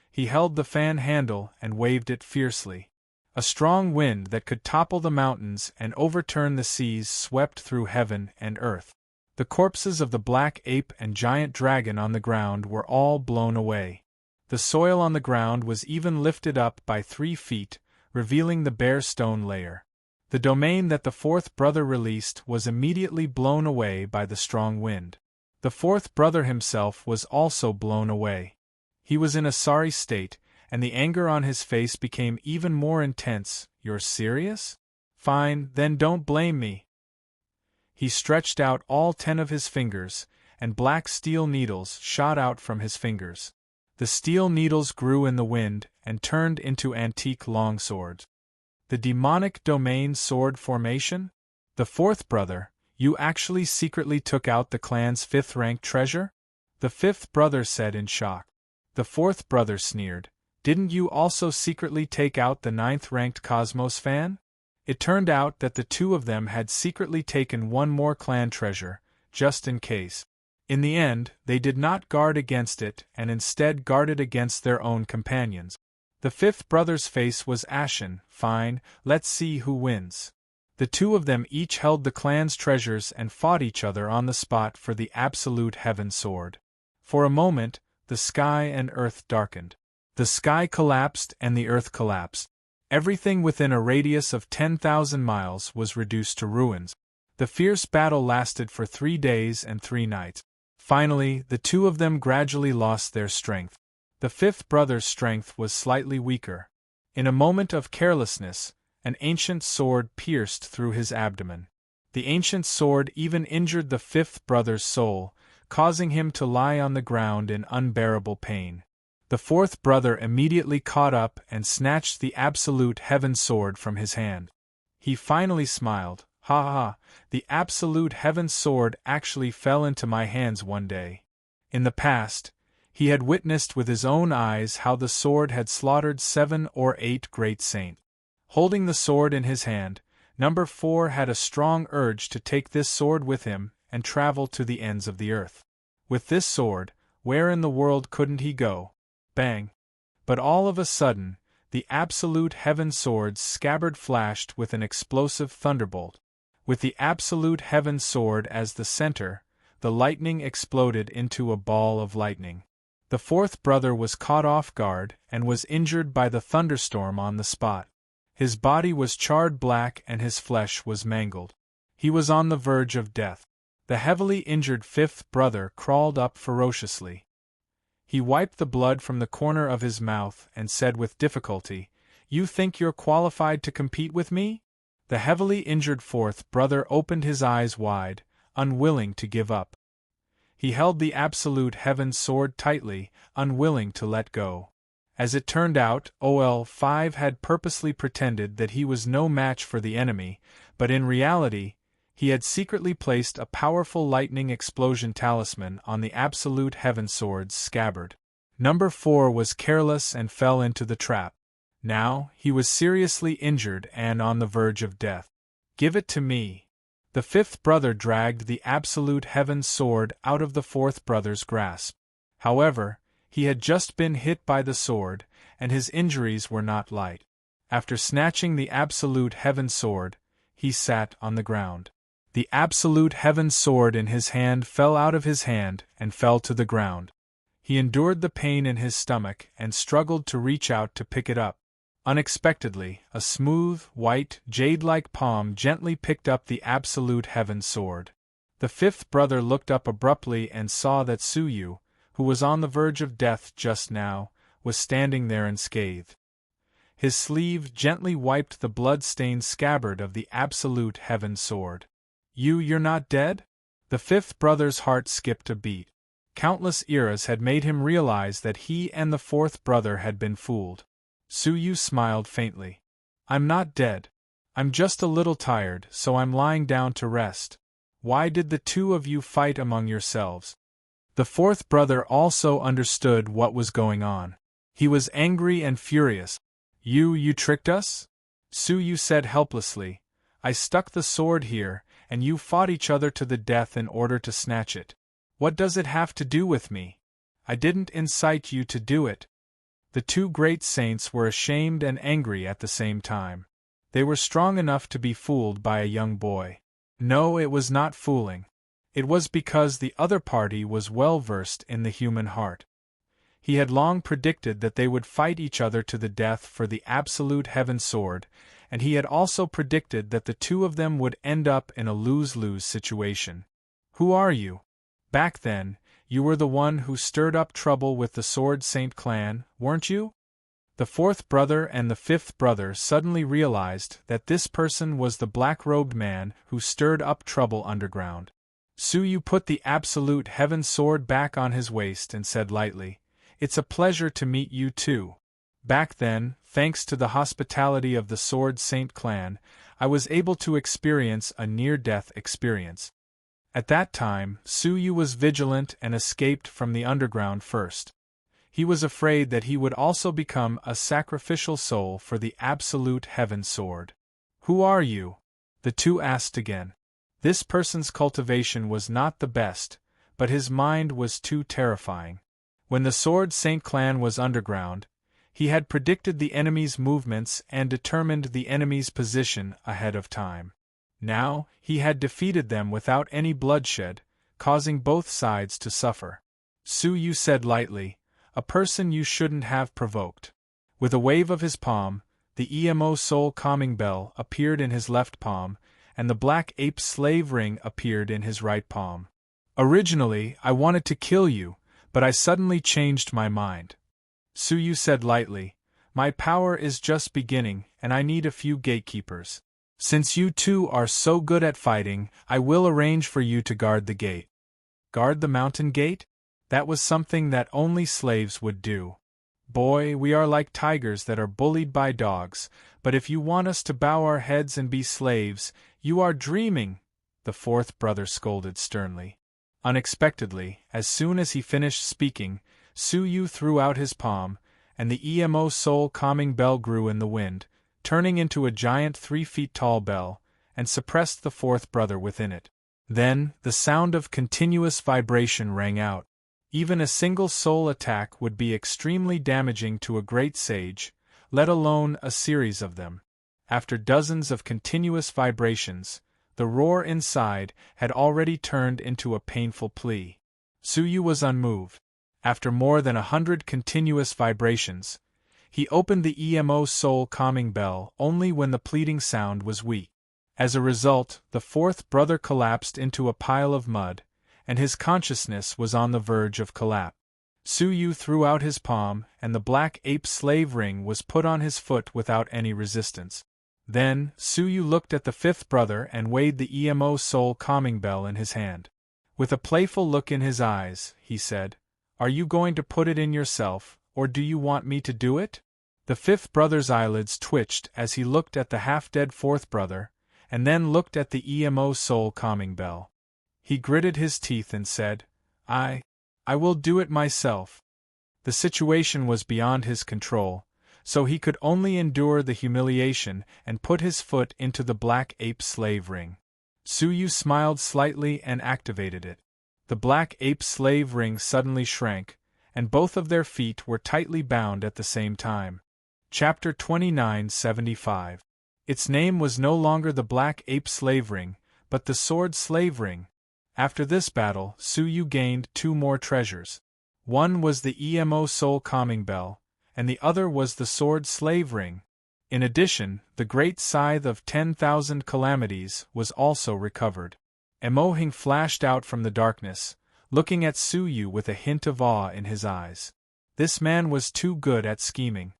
He held the fan handle and waved it fiercely. A strong wind that could topple the mountains and overturn the seas swept through heaven and earth. The corpses of the black ape and giant dragon on the ground were all blown away. The soil on the ground was even lifted up by 3 feet, revealing the bare stone layer. The domain that the fourth brother released was immediately blown away by the strong wind. The fourth brother himself was also blown away. He was in a sorry state, and the anger on his face became even more intense. "You're serious? Fine, then don't blame me." He stretched out all 10 of his fingers, and black steel needles shot out from his fingers. The steel needles grew in the wind and turned into antique longswords. The demonic domain sword formation? The fourth brother, you actually secretly took out the clan's 5th-ranked treasure? The fifth brother said in shock. The fourth brother sneered. Didn't you also secretly take out the 9th-ranked Cosmos fan? It turned out that the 2 of them had secretly taken one more clan treasure, just in case. In the end, they did not guard against it and instead guarded against their own companions. The fifth brother's face was ashen. "Fine, let's see who wins." The 2 of them each held the clan's treasures and fought each other on the spot for the absolute heaven sword. For a moment, the sky and earth darkened. The sky collapsed and the earth collapsed. Everything within a radius of 10,000 miles was reduced to ruins. The fierce battle lasted for 3 days and 3 nights. Finally, the 2 of them gradually lost their strength. The fifth brother's strength was slightly weaker. In a moment of carelessness, an ancient sword pierced through his abdomen. The ancient sword even injured the fifth brother's soul, causing him to lie on the ground in unbearable pain. The fourth brother immediately caught up and snatched the absolute heaven sword from his hand. He finally smiled. "Ha ha, the absolute heaven sword actually fell into my hands one day." In the past, he had witnessed with his own eyes how the sword had slaughtered 7 or 8 great saints. Holding the sword in his hand, Number 4 had a strong urge to take this sword with him and travel to the ends of the earth. With this sword, where in the world couldn't he go? Bang! But all of a sudden, the absolute heaven sword's scabbard flashed with an explosive thunderbolt. With the absolute heaven sword as the center, the lightning exploded into a ball of lightning. The fourth brother was caught off guard and was injured by the thunderstorm on the spot. His body was charred black and his flesh was mangled. He was on the verge of death. The heavily injured fifth brother crawled up ferociously. He wiped the blood from the corner of his mouth and said with difficulty, "You think you're qualified to compete with me?" The heavily injured fourth brother opened his eyes wide, unwilling to give up. He held the absolute heaven sword tightly, unwilling to let go. As it turned out, OL-5 had purposely pretended that he was no match for the enemy, but in reality, he had secretly placed a powerful lightning explosion talisman on the absolute heaven sword's scabbard. Number 4 was careless and fell into the trap. Now, he was seriously injured and on the verge of death. "Give it to me." The fifth brother dragged the absolute heaven sword out of the fourth brother's grasp. However, he had just been hit by the sword, and his injuries were not light. After snatching the absolute heaven sword, he sat on the ground. The absolute heaven sword in his hand fell out of his hand and fell to the ground. He endured the pain in his stomach and struggled to reach out to pick it up. Unexpectedly, a smooth, white, jade-like palm gently picked up the absolute heaven sword. The fifth brother looked up abruptly and saw that Suyu, who was on the verge of death just now, was standing there unscathed. His sleeve gently wiped the blood-stained scabbard of the absolute heaven sword. You're not dead? The fifth brother's heart skipped a beat. Countless eras had made him realize that he and the fourth brother had been fooled. Suyu smiled faintly. I'm not dead. I'm just a little tired, so I'm lying down to rest. Why did the two of you fight among yourselves? The fourth brother also understood what was going on. He was angry and furious. You tricked us? Suyu said helplessly. I stuck the sword here, and you fought each other to the death in order to snatch it. What does it have to do with me? I didn't incite you to do it. The two great saints were ashamed and angry at the same time. They were strong enough to be fooled by a young boy. No, it was not fooling. It was because the other party was well versed in the human heart. He had long predicted that they would fight each other to the death for the absolute heaven sword, and he had also predicted that the two of them would end up in a lose-lose situation. Who are you? Back then, you were the one who stirred up trouble with the Sword Saint clan, weren't you? The fourth brother and the fifth brother suddenly realized that this person was the black-robed man who stirred up trouble underground. Suyu put the absolute heaven sword back on his waist and said lightly, It's a pleasure to meet you too. Back then, thanks to the hospitality of the Sword Saint clan, I was able to experience a near-death experience. At that time, Suyu was vigilant and escaped from the underground first. He was afraid that he would also become a sacrificial soul for the absolute heaven sword. Who are you? The two asked again. This person's cultivation was not the best, but his mind was too terrifying. When the Sword Saint clan was underground, he had predicted the enemy's movements and determined the enemy's position ahead of time. Now, he had defeated them without any bloodshed, causing both sides to suffer. Suyu said lightly, A person you shouldn't have provoked. With a wave of his palm, the EMO soul calming bell appeared in his left palm, and the black ape slave ring appeared in his right palm. Originally, I wanted to kill you, but I suddenly changed my mind. Suyu said lightly, My power is just beginning, and I need a few gatekeepers. Since you two are so good at fighting, I will arrange for you to guard the gate. Guard the mountain gate? That was something that only slaves would do. Boy, we are like tigers that are bullied by dogs, but if you want us to bow our heads and be slaves, you are dreaming, the fourth brother scolded sternly. Unexpectedly, as soon as he finished speaking, Suyu threw out his palm, and the EMO soul calming bell grew in the wind, turning into a giant 3 feet tall bell, and suppressed the fourth brother within it. Then, the sound of continuous vibration rang out. Even a single soul attack would be extremely damaging to a great sage, let alone a series of them. After dozens of continuous vibrations, the roar inside had already turned into a painful plea. Suyu was unmoved. After more than 100 continuous vibrations, he opened the EMO soul calming bell only when the pleading sound was weak. As a result, the fourth brother collapsed into a pile of mud, and his consciousness was on the verge of collapse. Suyu threw out his palm, and the black ape slave ring was put on his foot without any resistance. Then, Suyu looked at the fifth brother and weighed the EMO soul calming bell in his hand. With a playful look in his eyes, he said, Are you going to put it in yourself, or do you want me to do it? The fifth brother's eyelids twitched as he looked at the half-dead fourth brother, and then looked at the EMO soul calming bell. He gritted his teeth and said, I will do it myself. The situation was beyond his control, so he could only endure the humiliation and put his foot into the black ape slave ring. Suyu smiled slightly and activated it. The black ape slave ring suddenly shrank, and both of their feet were tightly bound at the same time. Chapter 2975. Its name was no longer the Black Ape Slave Ring, but the Sword Slave Ring. After this battle, Suyu gained 2 more treasures. One was the EMO Soul Calming Bell, and the other was the Sword Slave Ring. In addition, the Great Scythe of 10,000 Calamities was also recovered. Emohing flashed out from the darkness, looking at Suyu with a hint of awe in his eyes. This man was too good at scheming.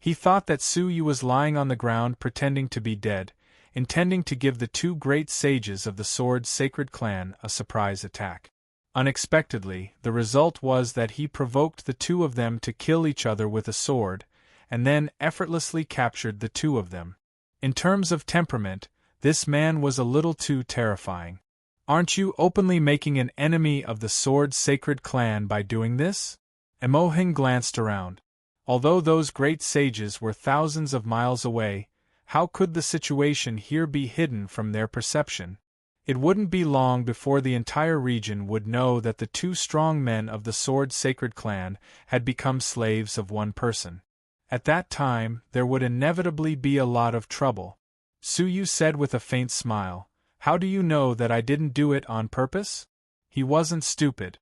He thought that Su Yu was lying on the ground pretending to be dead, intending to give the two great sages of the Sword Sacred Clan a surprise attack. Unexpectedly, the result was that he provoked the two of them to kill each other with a sword, and then effortlessly captured the two of them. In terms of temperament, this man was a little too terrifying. Aren't you openly making an enemy of the Sword Sacred Clan by doing this? Emohin glanced around. Although those great sages were thousands of miles away, how could the situation here be hidden from their perception? It wouldn't be long before the entire region would know that the two strong men of the Sword Sacred Clan had become slaves of one person. At that time, there would inevitably be a lot of trouble. Su Yu said with a faint smile, "How do you know that I didn't do it on purpose?" He wasn't stupid.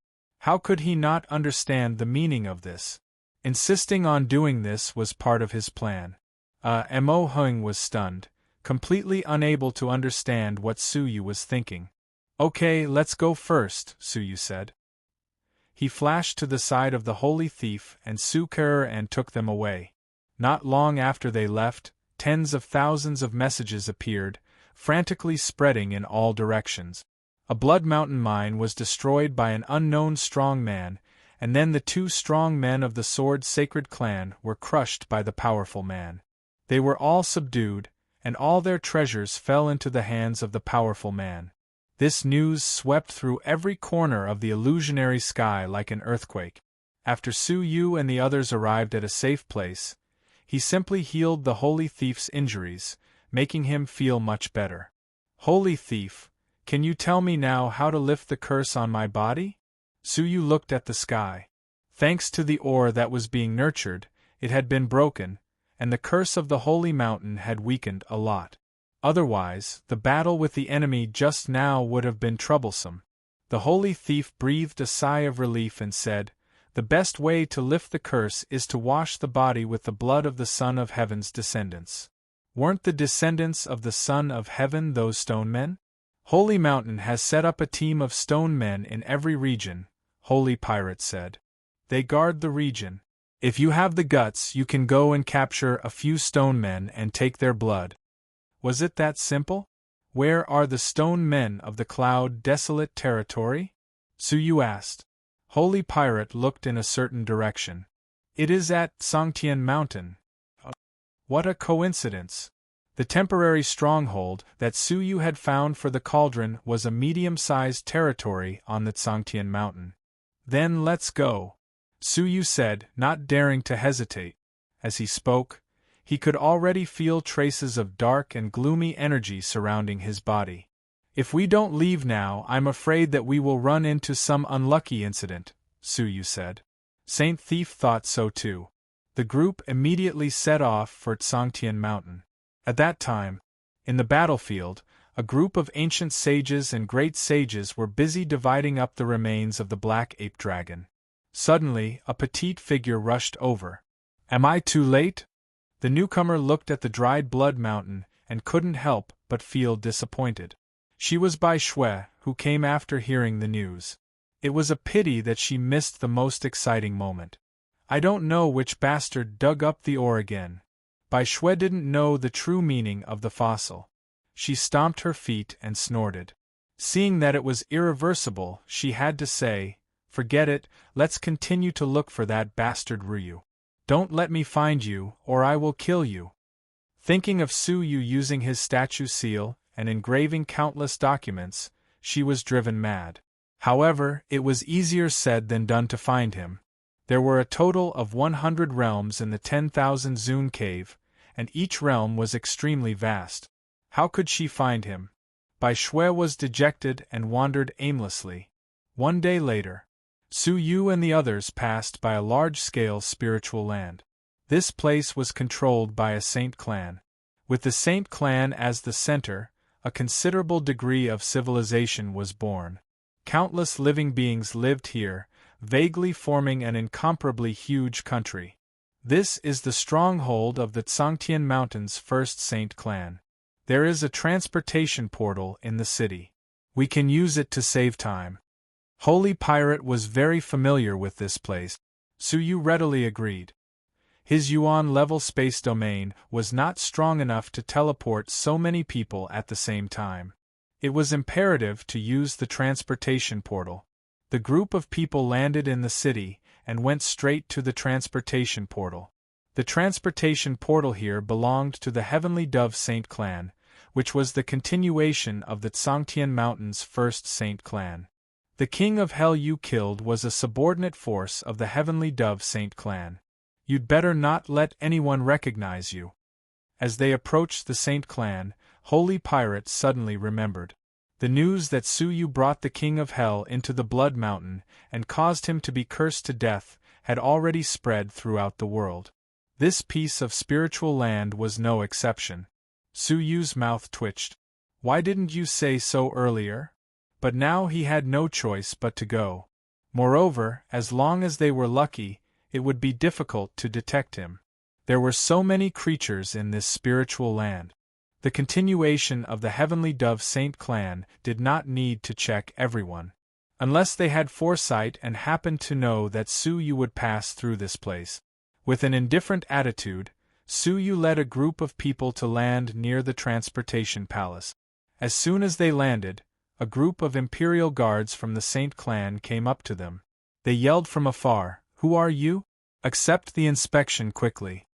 How could he not understand the meaning of this? Insisting on doing this was part of his plan. Mo Hung was stunned, completely unable to understand what Su Yu was thinking. "Okay, let's go first," Su Yu said. He flashed to the side of the holy thief and Su Ker and took them away. Not long after they left, tens of thousands of messages appeared, frantically spreading in all directions. A Blood Mountain mine was destroyed by an unknown strong man, and then the two strong men of the Sword Sacred Clan were crushed by the powerful man. They were all subdued, and all their treasures fell into the hands of the powerful man. This news swept through every corner of the illusionary sky like an earthquake. After Su Yu and the others arrived at a safe place, he simply healed the holy thief's injuries, making him feel much better. "Holy thief, can you tell me now how to lift the curse on my body?" Su Yu looked at the sky. Thanks to the ore that was being nurtured, it had been broken, and the curse of the holy mountain had weakened a lot. Otherwise, the battle with the enemy just now would have been troublesome. The holy thief breathed a sigh of relief and said, "The best way to lift the curse is to wash the body with the blood of the Son of Heaven's descendants." Weren't the descendants of the Son of Heaven those stone men? "Holy Mountain has set up a team of stone men in every region," Holy Pirate said. "They guard the region. If you have the guts, you can go and capture a few stone men and take their blood." Was it that simple? Where are the stone men of the Cloud Desolate Territory? Su Yu asked. Holy Pirate looked in a certain direction. "It is at Songtian Mountain." What a coincidence! The temporary stronghold that Su Yu had found for the Cauldron was a medium-sized territory on the Songtian Mountain. "Then let's go," Su Yu said, not daring to hesitate. As he spoke, he could already feel traces of dark and gloomy energy surrounding his body. "If we don't leave now, I'm afraid that we will run into some unlucky incident," Su Yu said. Saint Thief thought so too. The group immediately set off for Songtian Mountain. At that time, in the battlefield, a group of ancient sages and great sages were busy dividing up the remains of the black ape dragon. Suddenly, a petite figure rushed over. "Am I too late?" The newcomer looked at the dried blood mountain and couldn't help but feel disappointed. She was Bai Shui, who came after hearing the news. It was a pity that she missed the most exciting moment. "I don't know which bastard dug up the ore again." Bai Shui didn't know the true meaning of the fossil. She stomped her feet and snorted. Seeing that it was irreversible, she had to say, "Forget it, let's continue to look for that bastard Ryu. Don't let me find you, or I will kill you." Thinking of Su Yu using his statue seal and engraving countless documents, she was driven mad. However, it was easier said than done to find him. There were a total of 100 realms in the 10,000 Zun cave, and each realm was extremely vast. How could she find him? Bai Shui was dejected and wandered aimlessly. One day later, Su Yu and the others passed by a large-scale spiritual land. This place was controlled by a saint clan. With the saint clan as the center, a considerable degree of civilization was born. Countless living beings lived here, vaguely forming an incomparably huge country. This is the stronghold of the Songtian Mountain's first saint clan. There is a transportation portal in the city. We can use it to save time. Holy Pirate was very familiar with this place. Su Yu readily agreed. His yuan-level space domain was not strong enough to teleport so many people at the same time. It was imperative to use the transportation portal. The group of people landed in the city and went straight to the transportation portal. The transportation portal here belonged to the Heavenly Dove Saint clan, which was the continuation of the Tsangtian Mountain's first Saint clan. The King of Hell you killed was a subordinate force of the Heavenly Dove Saint clan. You'd better not let anyone recognize you. As they approached the Saint clan, Holy Pirate suddenly remembered. The news that Su Yu brought the King of Hell into the Blood Mountain and caused him to be cursed to death had already spread throughout the world. This piece of spiritual land was no exception. Su Yu's mouth twitched. Why didn't you say so earlier? But now he had no choice but to go. Moreover, as long as they were lucky, it would be difficult to detect him. There were so many creatures in this spiritual land. The continuation of the Heavenly Dove Saint clan did not need to check everyone. Unless they had foresight and happened to know that Su Yu would pass through this place. With an indifferent attitude, Su Yu led a group of people to land near the transportation palace. As soon as they landed, a group of Imperial guards from the Saint clan came up to them. They yelled from afar, "Who are you? Accept the inspection quickly."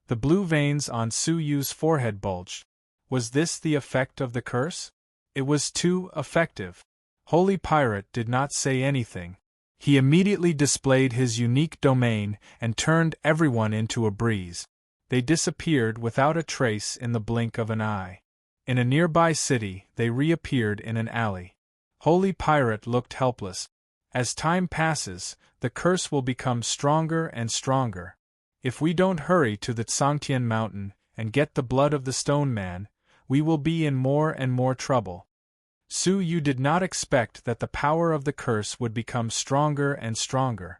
The blue veins on Su Yu's forehead bulged. Was this the effect of the curse? It was too effective. Holy Pirate did not say anything. He immediately displayed his unique domain and turned everyone into a breeze. They disappeared without a trace in the blink of an eye. In a nearby city, they reappeared in an alley. Holy Pirate looked helpless. As time passes, the curse will become stronger and stronger. If we don't hurry to the Tsangtian Mountain and get the blood of the Stone Man, we will be in more and more trouble. Su Yu did not expect that the power of the curse would become stronger and stronger.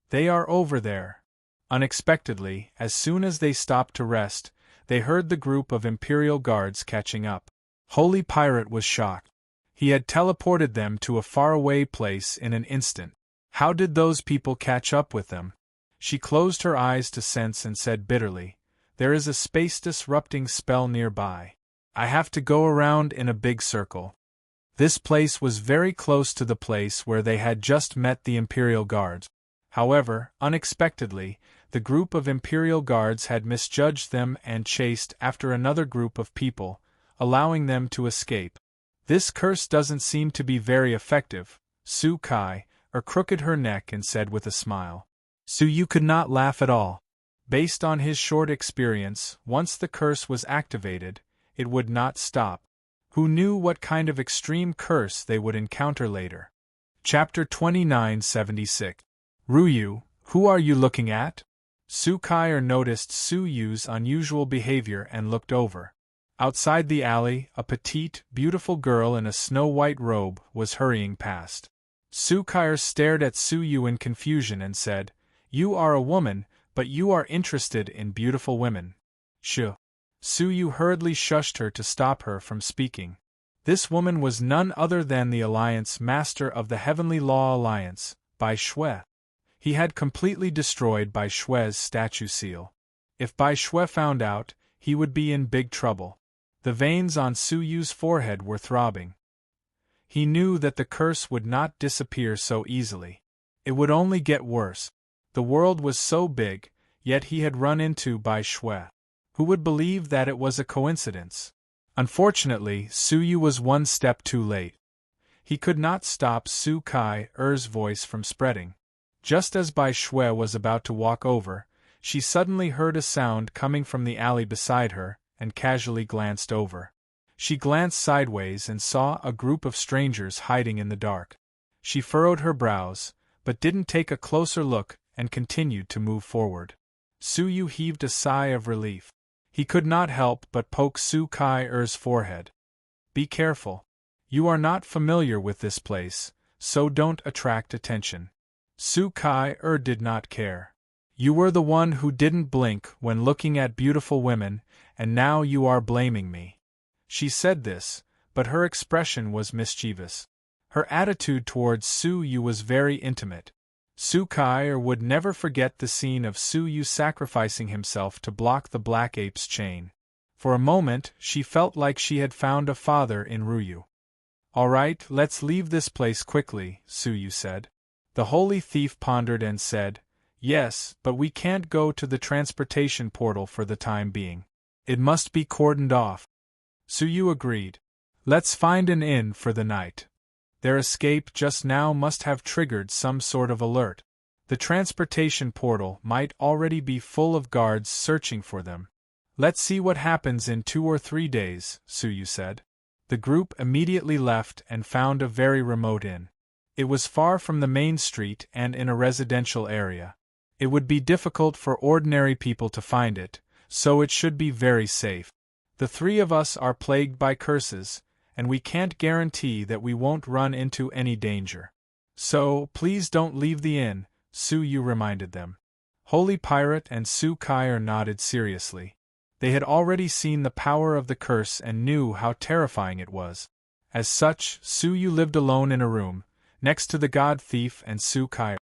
They are over there. Unexpectedly, as soon as they stopped to rest, they heard the group of Imperial guards catching up. Holy Pirate was shocked. He had teleported them to a faraway place in an instant. How did those people catch up with them? She closed her eyes to sense and said bitterly, "There is a space-disrupting spell nearby. I have to go around in a big circle." This place was very close to the place where they had just met the Imperial guards. However, unexpectedly, the group of Imperial guards had misjudged them and chased after another group of people, allowing them to escape. "This curse doesn't seem to be very effective," Su Kai crooked her neck and said with a smile. Su Yu could not laugh at all. Based on his short experience, once the curse was activated, it would not stop. Who knew what kind of extreme curse they would encounter later? Chapter 2976. Ruyu, who are you looking at? Su Kai noticed Su Yu's unusual behavior and looked over. Outside the alley, a petite, beautiful girl in a snow-white robe was hurrying past. Su Kai stared at Su Yu in confusion and said, "You are a woman, but you are interested in beautiful women." Shh. Su Yu hurriedly shushed her to stop her from speaking. This woman was none other than the Alliance Master of the Heavenly Law Alliance, Bai Shui. He had completely destroyed Bai Shui's statue seal. If Bai Shui found out, he would be in big trouble. The veins on Su Yu's forehead were throbbing. He knew that the curse would not disappear so easily. It would only get worse. The world was so big, yet he had run into Bai Shui. Who would believe that it was a coincidence? Unfortunately, Su Yu was one step too late. He could not stop Su Kai's voice from spreading. Just as Bai Shui was about to walk over, she suddenly heard a sound coming from the alley beside her, and casually glanced over. She glanced sideways and saw a group of strangers hiding in the dark. She furrowed her brows, but didn't take a closer look and continued to move forward. Su Yu heaved a sigh of relief. He could not help but poke Su Kai's forehead. "Be careful. You are not familiar with this place, so don't attract attention." Su Kai did not care. "You were the one who didn't blink when looking at beautiful women, and now you are blaming me." She said this, but her expression was mischievous. Her attitude towards Su Yu was very intimate. Su-kai would never forget the scene of Su-yu sacrificing himself to block the black ape's chain. For a moment, she felt like she had found a father in Ryu. "All right, let's leave this place quickly," Su-yu said. The holy thief pondered and said, "Yes, but we can't go to the transportation portal for the time being. It must be cordoned off." Su-yu agreed. "Let's find an inn for the night." Their escape just now must have triggered some sort of alert. The transportation portal might already be full of guards searching for them. "Let's see what happens in 2 or 3 days," Su-yu said. The group immediately left and found a very remote inn. It was far from the main street and in a residential area. It would be difficult for ordinary people to find it, so it should be very safe. "The 3 of us are plagued by curses, and we can't guarantee that we won't run into any danger. So, please don't leave the inn," Su-yu reminded them. Holy Pirate and Su-kai nodded seriously. They had already seen the power of the curse and knew how terrifying it was. As such, Su-yu lived alone in a room, next to the god thief and Su-kai.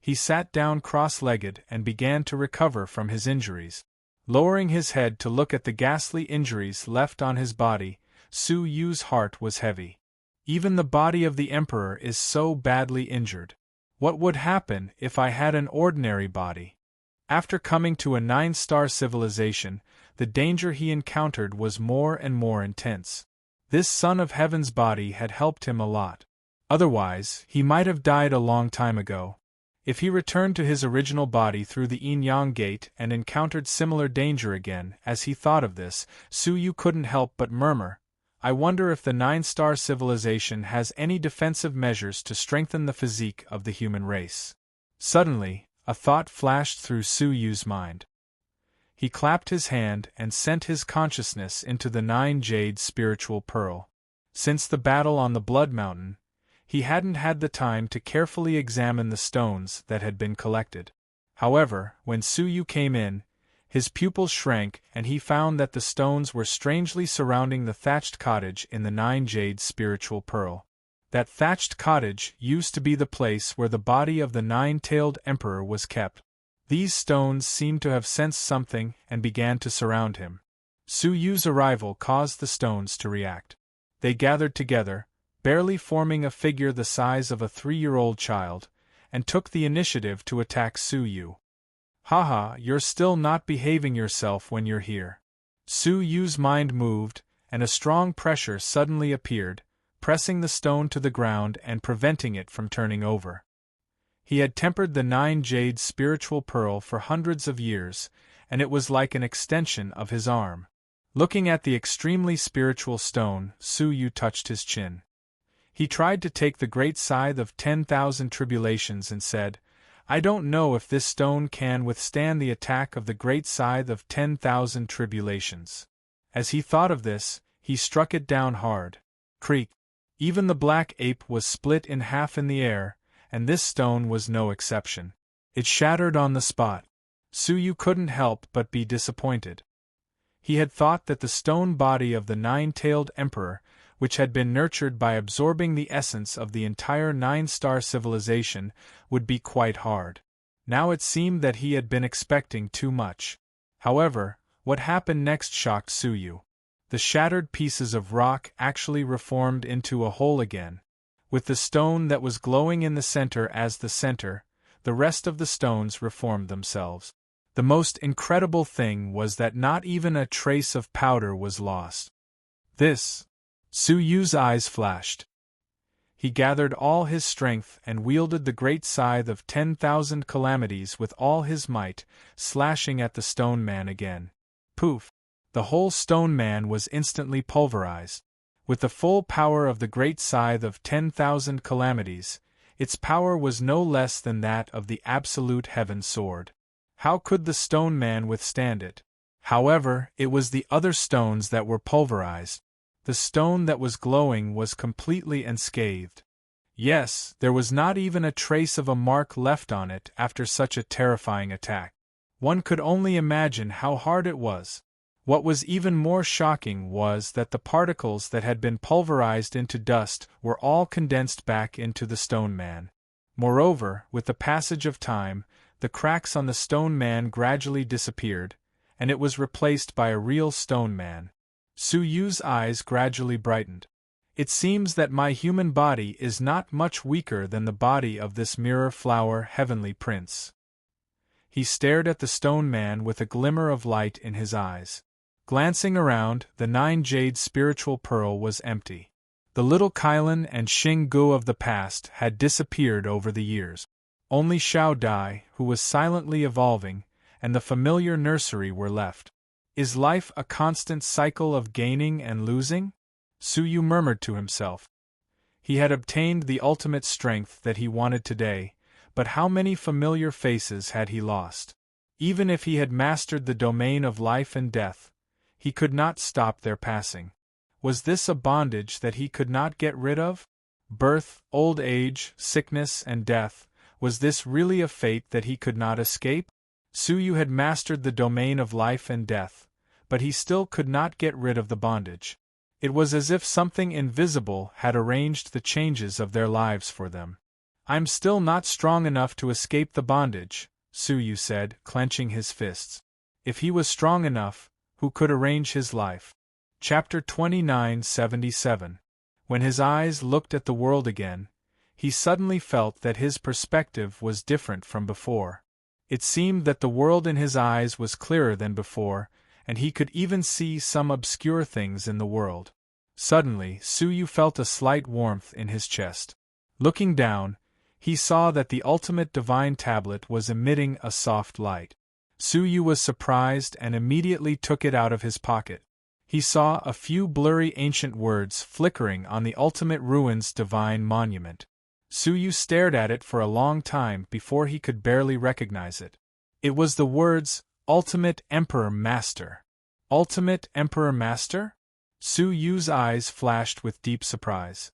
He sat down cross-legged and began to recover from his injuries. Lowering his head to look at the ghastly injuries left on his body, Su-yu's heart was heavy. Even the body of the Emperor is so badly injured. What would happen if I had an ordinary body? After coming to a 9-star civilization, the danger he encountered was more and more intense. This Son of Heaven's body had helped him a lot. Otherwise, he might have died a long time ago. If he returned to his original body through the Yin-Yang Gate and encountered similar danger again, as he thought of this, Su-yu couldn't help but murmur, "I wonder if the 9-star civilization has any defensive measures to strengthen the physique of the human race." Suddenly, a thought flashed through Su-yu's mind. He clapped his hand and sent his consciousness into the 9-jade spiritual pearl. Since the battle on the Blood Mountain, he hadn't had the time to carefully examine the stones that had been collected. However, when Su-yu came in, his pupils shrank and he found that the stones were strangely surrounding the thatched cottage in the 9-jade spiritual pearl. That thatched cottage used to be the place where the body of the 9-tailed emperor was kept. These stones seemed to have sensed something and began to surround him. Su-yu's arrival caused the stones to react. They gathered together, barely forming a figure the size of a 3-year-old child, and took the initiative to attack Su-yu. "Haha, you're still not behaving yourself when you're here." Su-yu's mind moved, and a strong pressure suddenly appeared, pressing the stone to the ground and preventing it from turning over. He had tempered the 9-jade spiritual pearl for hundreds of years, and it was like an extension of his arm. Looking at the extremely spiritual stone, Su-yu touched his chin. He tried to take the great scythe of 10,000 tribulations and said, "I don't know if this stone can withstand the attack of the great scythe of 10,000 tribulations." As he thought of this, he struck it down hard. Creak! Even the black ape was split in half in the air, and this stone was no exception. It shattered on the spot. Su-yu couldn't help but be disappointed. He had thought that the stone body of the 9-tailed emperor, which had been nurtured by absorbing the essence of the entire 9-star civilization, would be quite hard. Now it seemed that he had been expecting too much. However, what happened next shocked Su-yu. The shattered pieces of rock actually reformed into a whole again. With the stone that was glowing in the center as the center, the rest of the stones reformed themselves. The most incredible thing was that not even a trace of powder was lost. This. Su-yu's eyes flashed. He gathered all his strength and wielded the great scythe of 10,000 calamities with all his might, slashing at the stone man again. Poof! The whole stone man was instantly pulverized. With the full power of the great scythe of 10,000 calamities, its power was no less than that of the absolute heaven sword. How could the stone man withstand it? However, it was the other stones that were pulverized. The stone that was glowing was completely unscathed. Yes, there was not even a trace of a mark left on it after such a terrifying attack. One could only imagine how hard it was. What was even more shocking was that the particles that had been pulverized into dust were all condensed back into the stone man. Moreover, with the passage of time, the cracks on the stone man gradually disappeared, and it was replaced by a real stone man. Su Yu's eyes gradually brightened. It seems that my human body is not much weaker than the body of this mirror flower heavenly prince. He stared at the stone man with a glimmer of light in his eyes. Glancing around, the 9-jade spiritual pearl was empty. The little Kylan and Xing Gu of the past had disappeared over the years. Only Xiao Dai, who was silently evolving, and the familiar nursery were left. Is life a constant cycle of gaining and losing? Su Yu murmured to himself. He had obtained the ultimate strength that he wanted today, but how many familiar faces had he lost? Even if he had mastered the domain of life and death, he could not stop their passing. Was this a bondage that he could not get rid of? Birth, old age, sickness, and death, was this really a fate that he could not escape? Su Yu had mastered the domain of life and death, but he still could not get rid of the bondage. It was as if something invisible had arranged the changes of their lives for them. I'm still not strong enough to escape the bondage, Su Yu said, clenching his fists. If he was strong enough, who could arrange his life? Chapter 2977. When his eyes looked at the world again, he suddenly felt that his perspective was different from before. It seemed that the world in his eyes was clearer than before, and he could even see some obscure things in the world. Suddenly, Su Yu felt a slight warmth in his chest. Looking down, he saw that the ultimate divine tablet was emitting a soft light. Su Yu was surprised and immediately took it out of his pocket. He saw a few blurry ancient words flickering on the ultimate ruins divine monument. Su Yu stared at it for a long time before he could barely recognize it. It was the words, Ultimate Emperor Master. Ultimate Emperor Master? Su Yu's eyes flashed with deep surprise.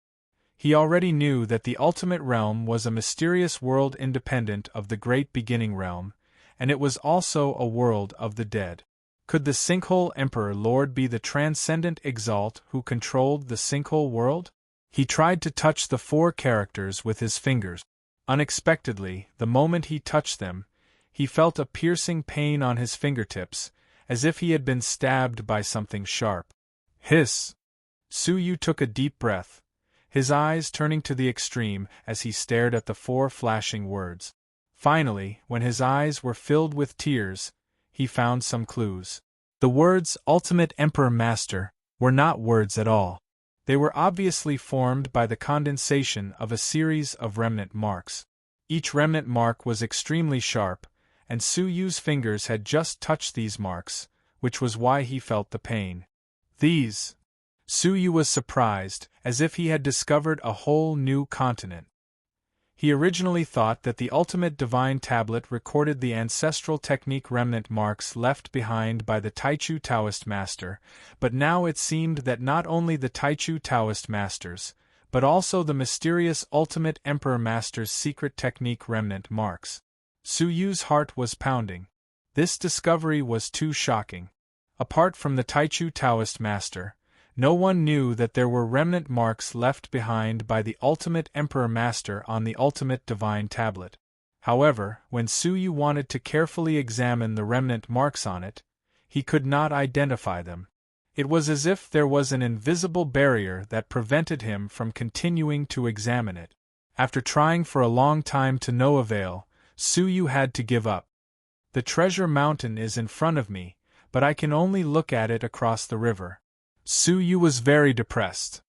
He already knew that the ultimate realm was a mysterious world independent of the great beginning realm, and it was also a world of the dead. Could the Sinkhole Emperor Lord be the transcendent exalt who controlled the Sinkhole world? He tried to touch the 4 characters with his fingers. Unexpectedly, the moment he touched them, he felt a piercing pain on his fingertips, as if he had been stabbed by something sharp. Hiss! Su Yu took a deep breath, his eyes turning to the extreme as he stared at the 4 flashing words. Finally, when his eyes were filled with tears, he found some clues. The words Ultimate Emperor Master were not words at all. They were obviously formed by the condensation of a series of remnant marks. Each remnant mark was extremely sharp, and Su Yu's fingers had just touched these marks, which was why he felt the pain. These. Su Yu was surprised, as if he had discovered a whole new continent. He originally thought that the ultimate divine tablet recorded the ancestral technique remnant marks left behind by the Taichu Taoist master, but now it seemed that not only the Taichu Taoist masters, but also the mysterious ultimate emperor master's secret technique remnant marks. Su Yu's heart was pounding. This discovery was too shocking. Apart from the Taichu Taoist master, no one knew that there were remnant marks left behind by the ultimate Emperor Master on the ultimate divine tablet. However, when Su Yu wanted to carefully examine the remnant marks on it, he could not identify them. It was as if there was an invisible barrier that prevented him from continuing to examine it. After trying for a long time to no avail, Su Yu had to give up. The treasure mountain is in front of me, but I can only look at it across the river. Su Yu was very depressed.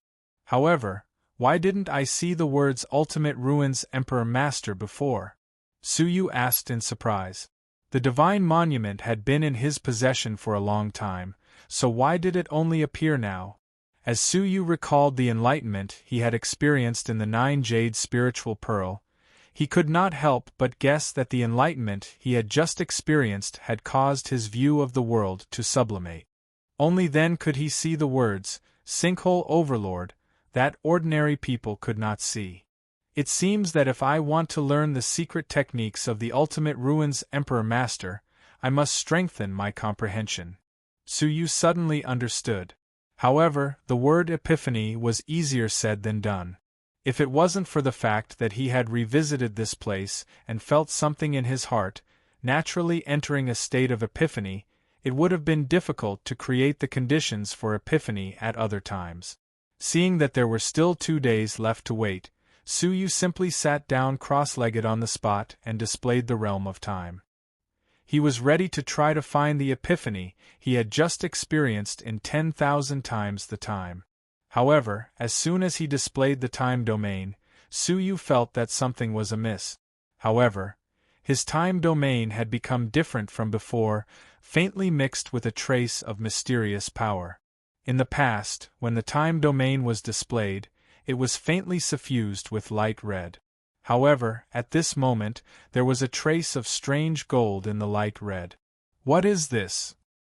However, why didn't I see the words Ultimate Ruins Emperor Master before? Su Yu asked in surprise. The divine monument had been in his possession for a long time, so why did it only appear now? As Su Yu recalled the enlightenment he had experienced in the 9-jade spiritual pearl, he could not help but guess that the enlightenment he had just experienced had caused his view of the world to sublimate. Only then could he see the words, Sinkhole Overlord, that ordinary people could not see. It seems that if I want to learn the secret techniques of the Ultimate Ruins Emperor Master, I must strengthen my comprehension. Su Yu suddenly understood. However, the word epiphany was easier said than done. If it wasn't for the fact that he had revisited this place and felt something in his heart, naturally entering a state of epiphany, it would have been difficult to create the conditions for epiphany at other times. Seeing that there were still 2 days left to wait, Suyu simply sat down cross-legged on the spot and displayed the realm of time. He was ready to try to find the epiphany he had just experienced in 10,000 times the time. However, as soon as he displayed the time domain, Suyu felt that something was amiss. However, his time domain had become different from before, faintly mixed with a trace of mysterious power. In the past, when the time domain was displayed, it was faintly suffused with light red. However, at this moment, there was a trace of strange gold in the light red. What is this?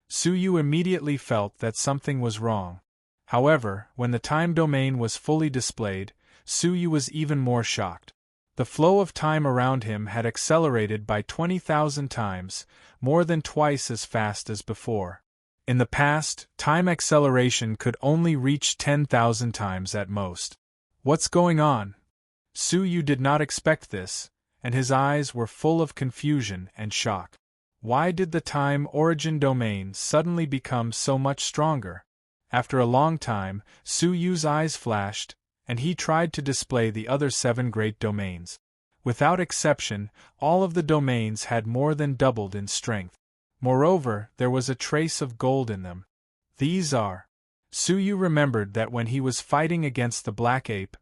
Suyu immediately felt that something was wrong. However, when the time domain was fully displayed, Suyu was even more shocked. The flow of time around him had accelerated by 20,000 times, more than twice as fast as before. In the past, time acceleration could only reach 10,000 times at most. What's going on? Suyu did not expect this, and his eyes were full of confusion and shock. Why did the time origin domain suddenly become so much stronger? After a long time, Suyu's eyes flashed, and he tried to display the other 7 great domains. Without exception, all of the domains had more than doubled in strength. Moreover, there was a trace of gold in them. These are. Suyu remembered that when he was fighting against the black ape,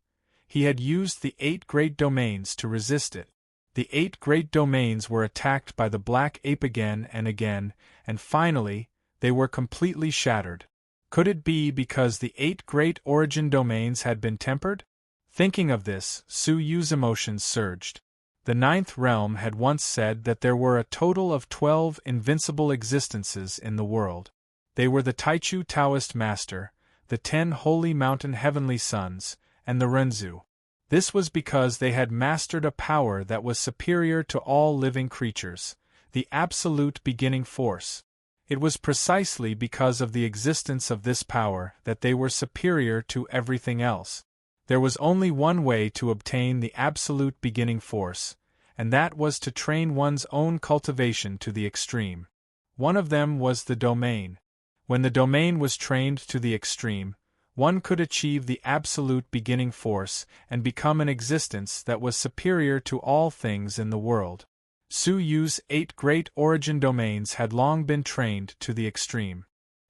he had used the 8 great domains to resist it. The 8 great domains were attacked by the black ape again, and finally, they were completely shattered. Could it be because the 8 great origin domains had been tempered? Thinking of this, Suyu's emotions surged. The 9th realm had once said that there were a total of 12 invincible existences in the world. They were the Taichu Taoist Master, the 10 Holy Mountain Heavenly Sons, and the Renzu. This was because they had mastered a power that was superior to all living creatures, the absolute beginning force. It was precisely because of the existence of this power that they were superior to everything else. There was only one way to obtain the absolute beginning force, and that was to train one's own cultivation to the extreme. One of them was the domain. When the domain was trained to the extreme, one could achieve the absolute beginning force and become an existence that was superior to all things in the world. Suyu's 8 great origin domains had long been trained to the extreme.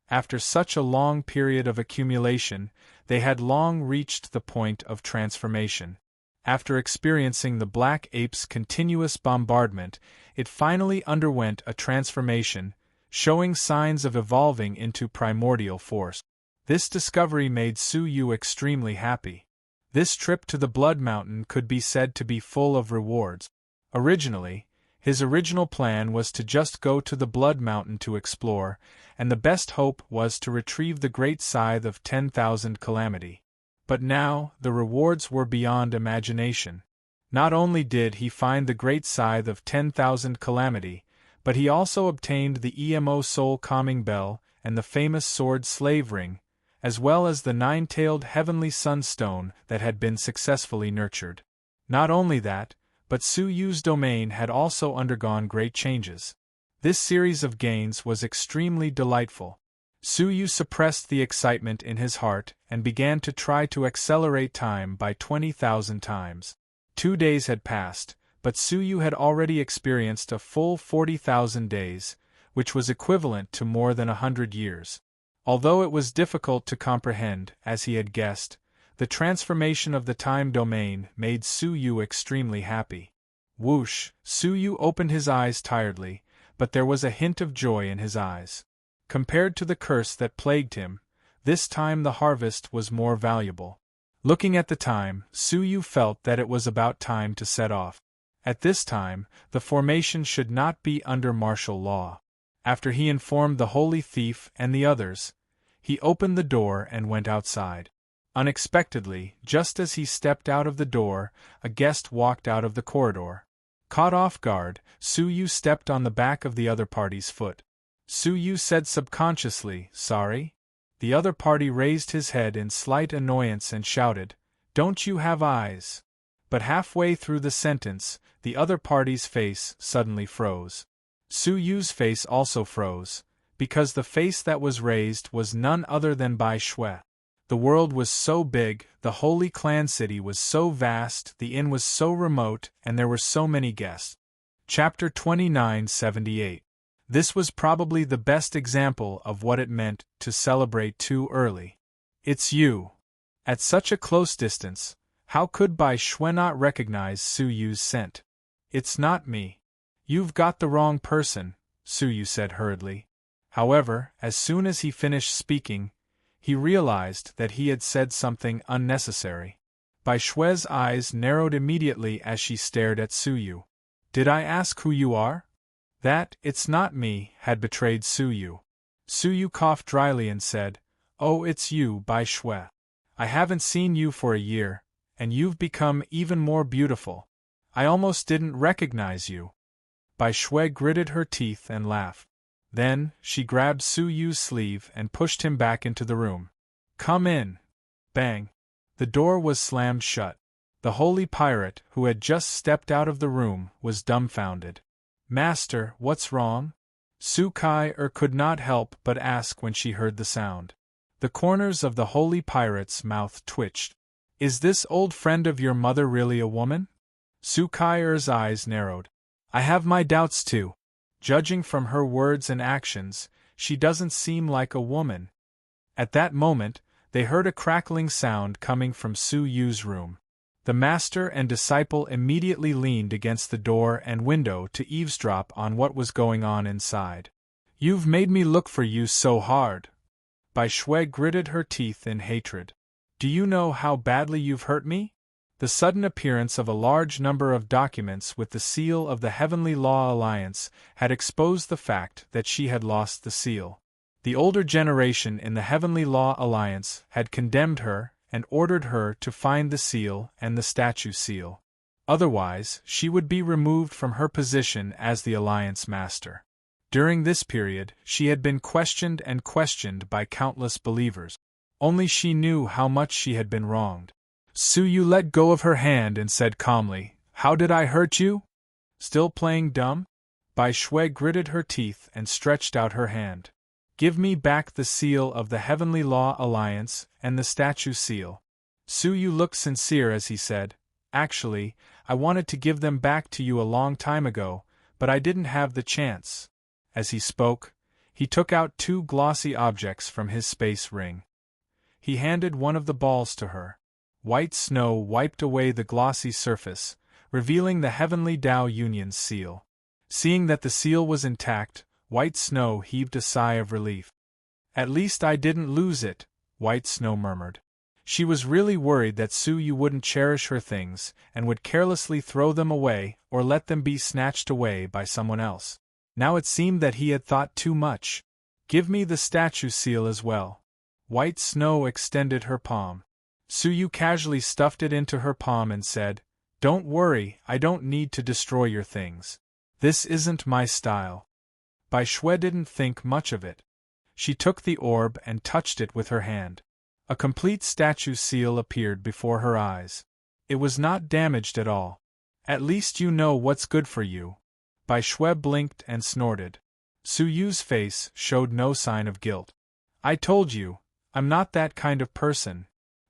After such a long period of accumulation, they had long reached the point of transformation. After experiencing the black ape's continuous bombardment, it finally underwent a transformation, showing signs of evolving into primordial force. This discovery made Suyu extremely happy. This trip to the Blood Mountain could be said to be full of rewards. Originally, his original plan was to just go to the Blood Mountain to explore, and the best hope was to retrieve the Great Scythe of 10,000 Calamity. But now, the rewards were beyond imagination. Not only did he find the Great Scythe of 10,000 Calamity, but he also obtained the EMO Soul Calming Bell and the famous Sword Slave Ring, as well as the 9-tailed Heavenly Sunstone that had been successfully nurtured. Not only that, but Suyu's domain had also undergone great changes. This series of gains was extremely delightful. Suyu suppressed the excitement in his heart and began to try to accelerate time by 20,000 times. 2 days had passed, but Suyu had already experienced a full 40,000 days, which was equivalent to more than 100 years. Although it was difficult to comprehend, as he had guessed, the transformation of the time domain made Suyu extremely happy. Whoosh! Suyu opened his eyes tiredly, but there was a hint of joy in his eyes. Compared to the curse that plagued him, this time the harvest was more valuable. Looking at the time, Suyu felt that it was about time to set off. At this time, the formation should not be under martial law. After he informed the holy thief and the others, he opened the door and went outside. Unexpectedly, just as he stepped out of the door, a guest walked out of the corridor. Caught off guard, Suyu stepped on the back of the other party's foot. Suyu said subconsciously, "Sorry?" The other party raised his head in slight annoyance and shouted, Don't you have eyes? But halfway through the sentence, the other party's face suddenly froze. Su Yu's face also froze, because the face that was raised was none other than Bai Shui. The world was so big, the Holy Clan City was so vast, the inn was so remote, and there were so many guests. Chapter 2978. This was probably the best example of what it meant to celebrate too early. It's you. At such a close distance, how could Bai Shui not recognize Su Yu's scent? It's not me. You've got the wrong person, Su Yu said hurriedly. However, as soon as he finished speaking, he realized that he had said something unnecessary. Bai Shui's eyes narrowed immediately as she stared at Su Yu. Did I ask who you are? That, it's not me, had betrayed Su Yu. Su Yu coughed dryly and said, Oh, it's you, Bai Shui. I haven't seen you for a year, and you've become even more beautiful. I almost didn't recognize you. Bai Shui gritted her teeth and laughed. Then, she grabbed Su Yu's sleeve and pushed him back into the room. Come in. Bang. The door was slammed shut. The holy pirate, who had just stepped out of the room, was dumbfounded. Master, what's wrong? Su Kai could not help but ask when she heard the sound. The corners of the holy pirate's mouth twitched. Is this old friend of your mother really a woman? Su Kai's eyes narrowed. I have my doubts too. Judging from her words and actions, she doesn't seem like a woman. At that moment, they heard a crackling sound coming from Su Yu's room. The master and disciple immediately leaned against the door and window to eavesdrop on what was going on inside. You've made me look for you so hard. Bai Shui gritted her teeth in hatred. Do you know how badly you've hurt me? The sudden appearance of a large number of documents with the seal of the Heavenly Law Alliance had exposed the fact that she had lost the seal. The older generation in the Heavenly Law Alliance had condemned her and ordered her to find the seal and the statue seal. Otherwise, she would be removed from her position as the Alliance Master. During this period, she had been questioned and questioned by countless believers. Only she knew how much she had been wronged. Su Yu let go of her hand and said calmly, How did I hurt you? Still playing dumb? Bai Shui gritted her teeth and stretched out her hand. Give me back the seal of the Heavenly Law Alliance and the statue seal. Su Yu looked sincere as he said, Actually, I wanted to give them back to you a long time ago, but I didn't have the chance. As he spoke, he took out two glossy objects from his space ring. He handed one of the balls to her. White snow wiped away the glossy surface, revealing the Heavenly Tao Union's seal. Seeing that the seal was intact, White Snow heaved a sigh of relief. At least I didn't lose it, White Snow murmured. She was really worried that Su Yu wouldn't cherish her things and would carelessly throw them away or let them be snatched away by someone else. Now it seemed that he had thought too much. Give me the statue seal as well. White Snow extended her palm. Su Yu casually stuffed it into her palm and said, Don't worry, I don't need to destroy your things. This isn't my style. Bai Shui didn't think much of it. She took the orb and touched it with her hand. A complete statue seal appeared before her eyes. It was not damaged at all. At least you know what's good for you. Bai Shui blinked and snorted. Su Yu's face showed no sign of guilt. I told you, I'm not that kind of person.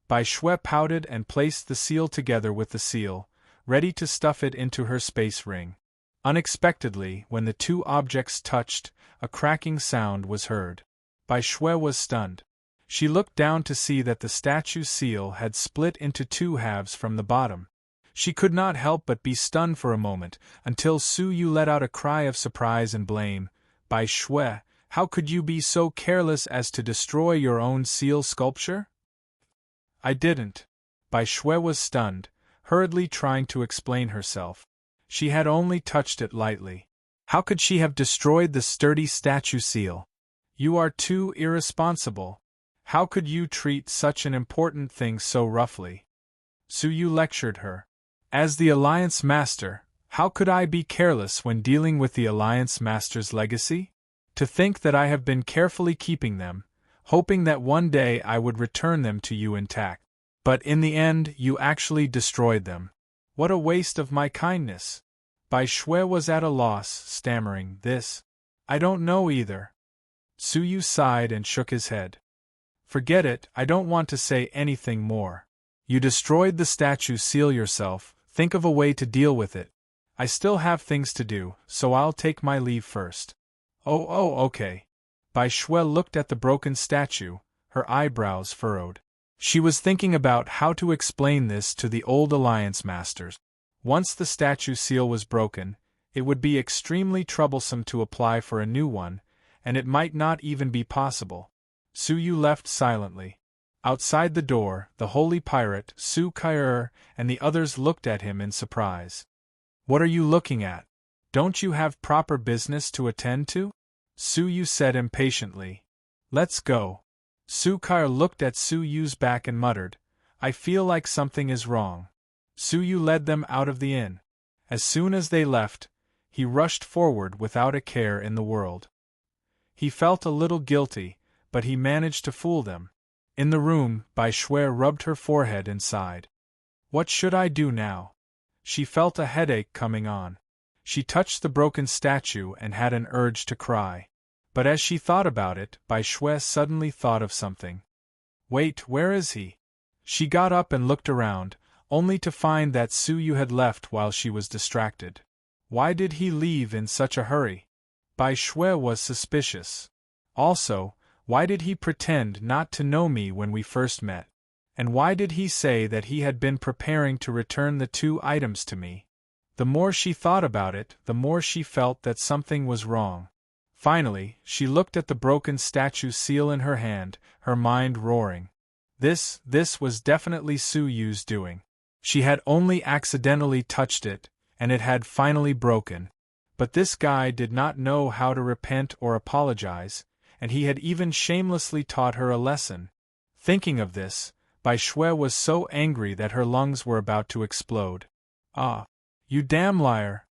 Bai Shui pouted and placed the seal together with the seal, ready to stuff it into her space ring. Unexpectedly, when the two objects touched, a cracking sound was heard. Bai Shui was stunned. She looked down to see that the statue seal had split into two halves from the bottom. She could not help but be stunned for a moment, until Su Yu let out a cry of surprise and blame. Bai Shui, how could you be so careless as to destroy your own seal sculpture? I didn't. Bai Shui was stunned, hurriedly trying to explain herself. She had only touched it lightly. How could she have destroyed the sturdy statue seal? You are too irresponsible. How could you treat such an important thing so roughly? Su Yu lectured her. As the Alliance Master, how could I be careless when dealing with the Alliance Master's legacy? To think that I have been carefully keeping them, hoping that one day I would return them to you intact. But in the end, you actually destroyed them. What a waste of my kindness. Bai Shui was at a loss, stammering, "This. I don't know either." Su Yu sighed and shook his head. "Forget it, I don't want to say anything more. You destroyed the statue seal yourself, think of a way to deal with it. I still have things to do, so I'll take my leave first." Oh, okay." Bai Shui looked at the broken statue, her eyebrows furrowed. She was thinking about how to explain this to the old Alliance masters. Once the statue seal was broken, it would be extremely troublesome to apply for a new one, and it might not even be possible. Su Yu left silently. Outside the door, the holy pirate, Su Kai and the others looked at him in surprise. "What are you looking at? Don't you have proper business to attend to?" Su Yu said impatiently. "Let's go." Su Kai looked at Su Yu's back and muttered, "I feel like something is wrong." Su Yu led them out of the inn. As soon as they left, he rushed forward without a care in the world. He felt a little guilty, but he managed to fool them. In the room, Bai Shui rubbed her forehead and sighed. "What should I do now?" She felt a headache coming on. She touched the broken statue and had an urge to cry. But as she thought about it, Bai Shui suddenly thought of something. "Wait, where is he?" She got up and looked around, only to find that Su Yu had left while she was distracted. Why did he leave in such a hurry? Bai Shui was suspicious. Also, why did he pretend not to know me when we first met? And why did he say that he had been preparing to return the 2 items to me? The more she thought about it, the more she felt that something was wrong. Finally, she looked at the broken statue seal in her hand, her mind roaring. This was definitely Su Yu's doing. She had only accidentally touched it, and it had finally broken. But this guy did not know how to repent or apologize, and he had even shamelessly taught her a lesson. Thinking of this, Bai Shui was so angry that her lungs were about to explode. "Ah! You damn liar!"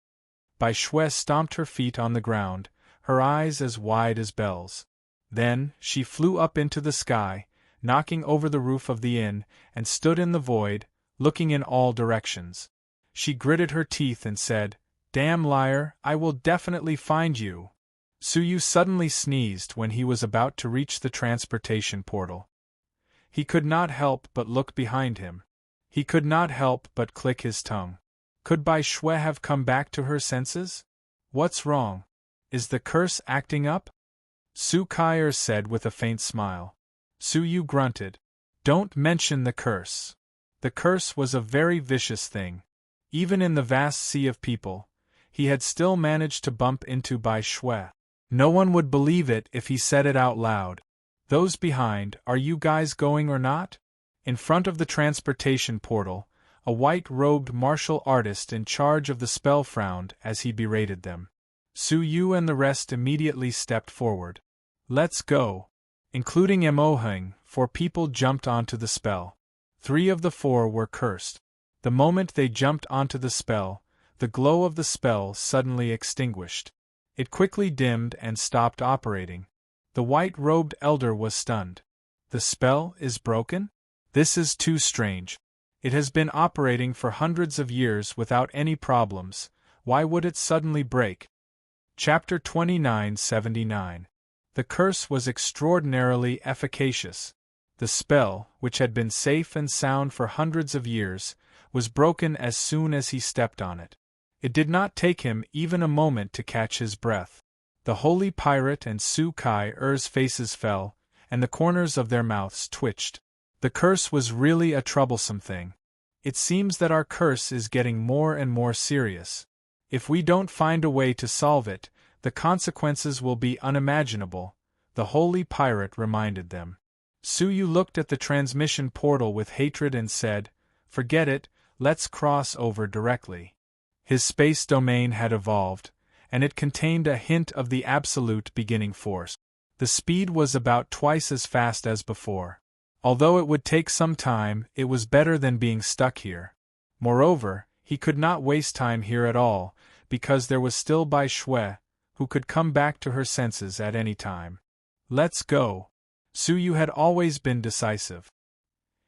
Bai Shui stomped her feet on the ground, her eyes as wide as bells. Then, she flew up into the sky, knocking over the roof of the inn, and stood in the void, looking in all directions. She gritted her teeth and said, "Damn liar, I will definitely find you." Su Yu suddenly sneezed when he was about to reach the transportation portal. He could not help but look behind him. He could not help but click his tongue. Could Bai Shui have come back to her senses? "What's wrong? Is the curse acting up?" Su Kai said with a faint smile. Su Yu grunted. "Don't mention the curse." The curse was a very vicious thing. Even in the vast sea of people, he had still managed to bump into Bai Shui. No one would believe it if he said it out loud. "Those behind, are you guys going or not?" In front of the transportation portal, a white-robed martial artist in charge of the spell frowned as he berated them. Su Yu and the rest immediately stepped forward. "Let's go." Including Emoheng, 4 people jumped onto the spell. 3 of the 4 were cursed. The moment they jumped onto the spell, the glow of the spell suddenly extinguished. It quickly dimmed and stopped operating. The white-robed elder was stunned. "The spell is broken? This is too strange. It has been operating for hundreds of years without any problems. Why would it suddenly break?" Chapter 2979. The curse was extraordinarily efficacious. The spell, which had been safe and sound for hundreds of years, was broken as soon as he stepped on it. It did not take him even a moment to catch his breath. The holy pirate and Su Kai-er's faces fell, and the corners of their mouths twitched. The curse was really a troublesome thing. It seems that our curse is getting more and more serious. If we don't find a way to solve it, the consequences will be unimaginable, the holy pirate reminded them. Su Yu looked at the transmission portal with hatred and said, "Forget it, let's cross over directly." His space domain had evolved, and it contained a hint of the absolute beginning force. The speed was about twice as fast as before. Although it would take some time, it was better than being stuck here. Moreover, he could not waste time here at all, because there was still Bai Shui, who could come back to her senses at any time. "Let's go." Su Yu had always been decisive.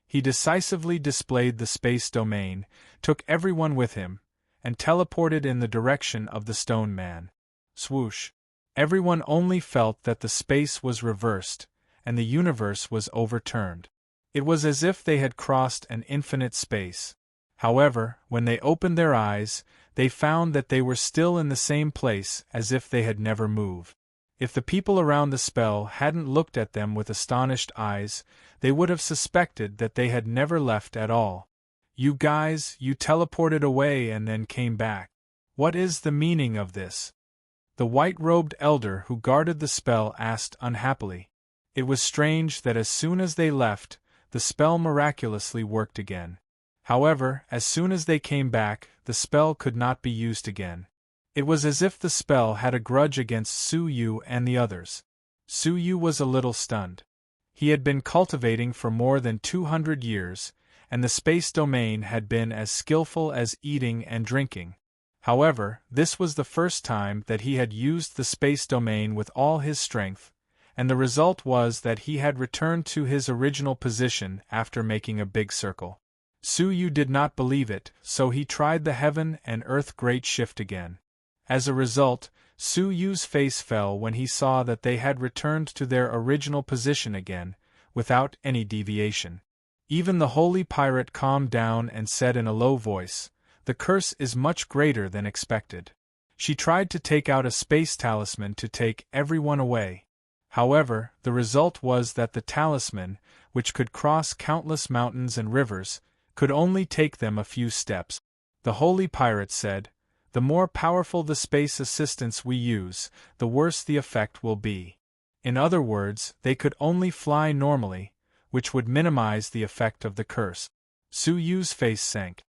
He decisively displayed the space domain, took everyone with him, and teleported in the direction of the stone man. Swoosh! Everyone only felt that the space was reversed, and the universe was overturned. It was as if they had crossed an infinite space. However, when they opened their eyes, they found that they were still in the same place as if they had never moved. If the people around the spell hadn't looked at them with astonished eyes, they would have suspected that they had never left at all. "You guys, you teleported away and then came back. What is the meaning of this?" The white-robed elder who guarded the spell asked unhappily. It was strange that as soon as they left, the spell miraculously worked again. However, as soon as they came back, the spell could not be used again. It was as if the spell had a grudge against Su Yu and the others. Su Yu was a little stunned. He had been cultivating for more than 200 years, and the space domain had been as skillful as eating and drinking. However, this was the first time that he had used the space domain with all his strength, and the result was that he had returned to his original position after making a big circle. Su Yu did not believe it, so he tried the heaven and earth great shift again. As a result, Su Yu's face fell when he saw that they had returned to their original position again, without any deviation. Even the holy pirate calmed down and said in a low voice, "The curse is much greater than expected." She tried to take out a space talisman to take everyone away. However, the result was that the talisman, which could cross countless mountains and rivers, could only take them a few steps. The holy pirate said, "The more powerful the space assistance we use, the worse the effect will be." In other words, they could only fly normally, which would minimize the effect of the curse. Su Yu's face sank.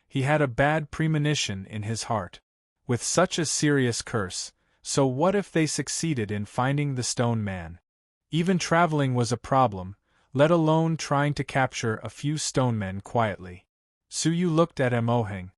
He had a bad premonition in his heart. With such a serious curse, so what if they succeeded in finding the stone man? Even traveling was a problem, let alone trying to capture a few stone men quietly. Su Yu looked at Emoheng.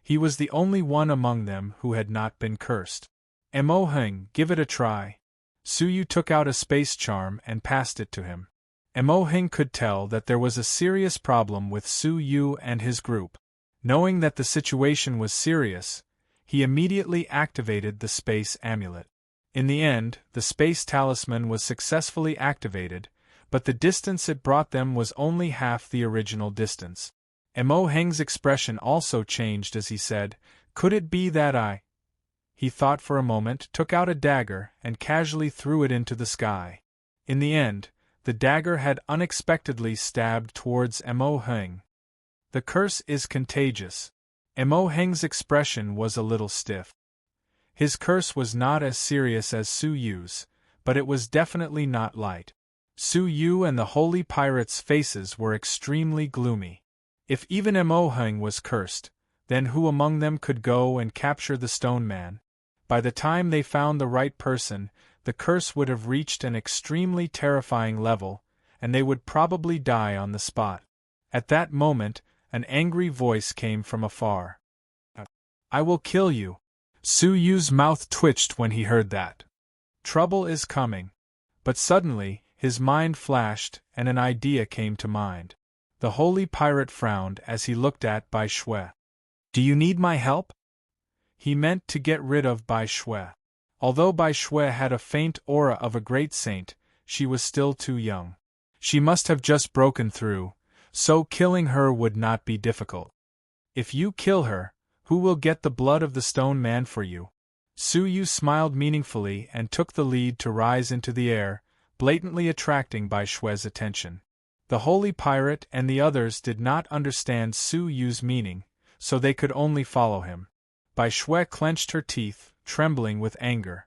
He was the only one among them who had not been cursed. "Emoheng, give it a try." Su Yu took out a space charm and passed it to him. Emoheng could tell that there was a serious problem with Su Yu and his group. Knowing that the situation was serious, he immediately activated the space amulet. In the end, the space talisman was successfully activated, but the distance it brought them was only half the original distance. Emoheng's expression also changed as he said, "Could it be that I—" He thought for a moment, took out a dagger, and casually threw it into the sky. In the end, the dagger had unexpectedly stabbed towards Emoheng. "The curse is contagious." Emoheng's expression was a little stiff. His curse was not as serious as Su Yu's, but it was definitely not light. Su Yu and the holy pirate's faces were extremely gloomy. If even Emoheng was cursed, then who among them could go and capture the stone man? By the time they found the right person, the curse would have reached an extremely terrifying level, and they would probably die on the spot. At that moment, an angry voice came from afar. "I will kill you." Su Yu's mouth twitched when he heard that. Trouble is coming. But suddenly, his mind flashed, and an idea came to mind. The holy pirate frowned as he looked at Bai Shui. "Do you need my help?" He meant to get rid of Bai Shui. Although Bai Shui had a faint aura of a great saint, she was still too young. She must have just broken through, so killing her would not be difficult. "If you kill her, who will get the blood of the stone man for you?" Su Yu smiled meaningfully and took the lead to rise into the air, blatantly attracting Bai Shui's attention. The holy pirate and the others did not understand Su Yu's meaning, so they could only follow him. Bai Shui clenched her teeth, trembling with anger.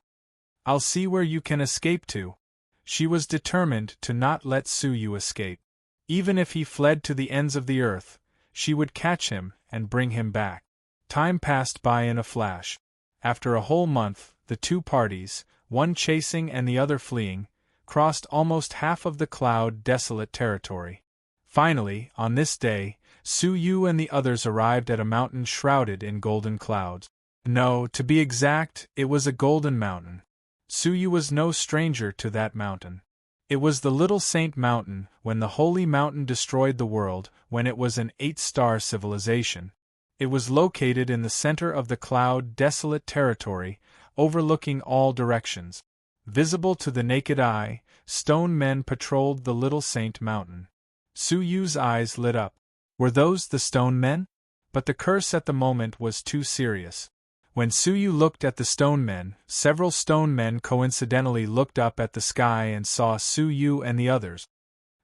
"I'll see where you can escape to." She was determined to not let Su Yu escape. Even if he fled to the ends of the earth, she would catch him and bring him back. Time passed by in a flash. After a whole month, the two parties, one chasing and the other fleeing, crossed almost half of the cloud-desolate territory. Finally, on this day, Su Yu and the others arrived at a mountain shrouded in golden clouds. No, to be exact, it was a golden mountain. Su Yu was no stranger to that mountain. It was the Little Saint Mountain, when the Holy Mountain destroyed the world, when it was an 8-star civilization. It was located in the center of the cloud-desolate territory, overlooking all directions. Visible to the naked eye, stone men patrolled the Little Saint Mountain. Su Yu's eyes lit up. Were those the stone men? But the curse at the moment was too serious. When Su Yu looked at the stone men, several stone men coincidentally looked up at the sky and saw Su Yu and the others.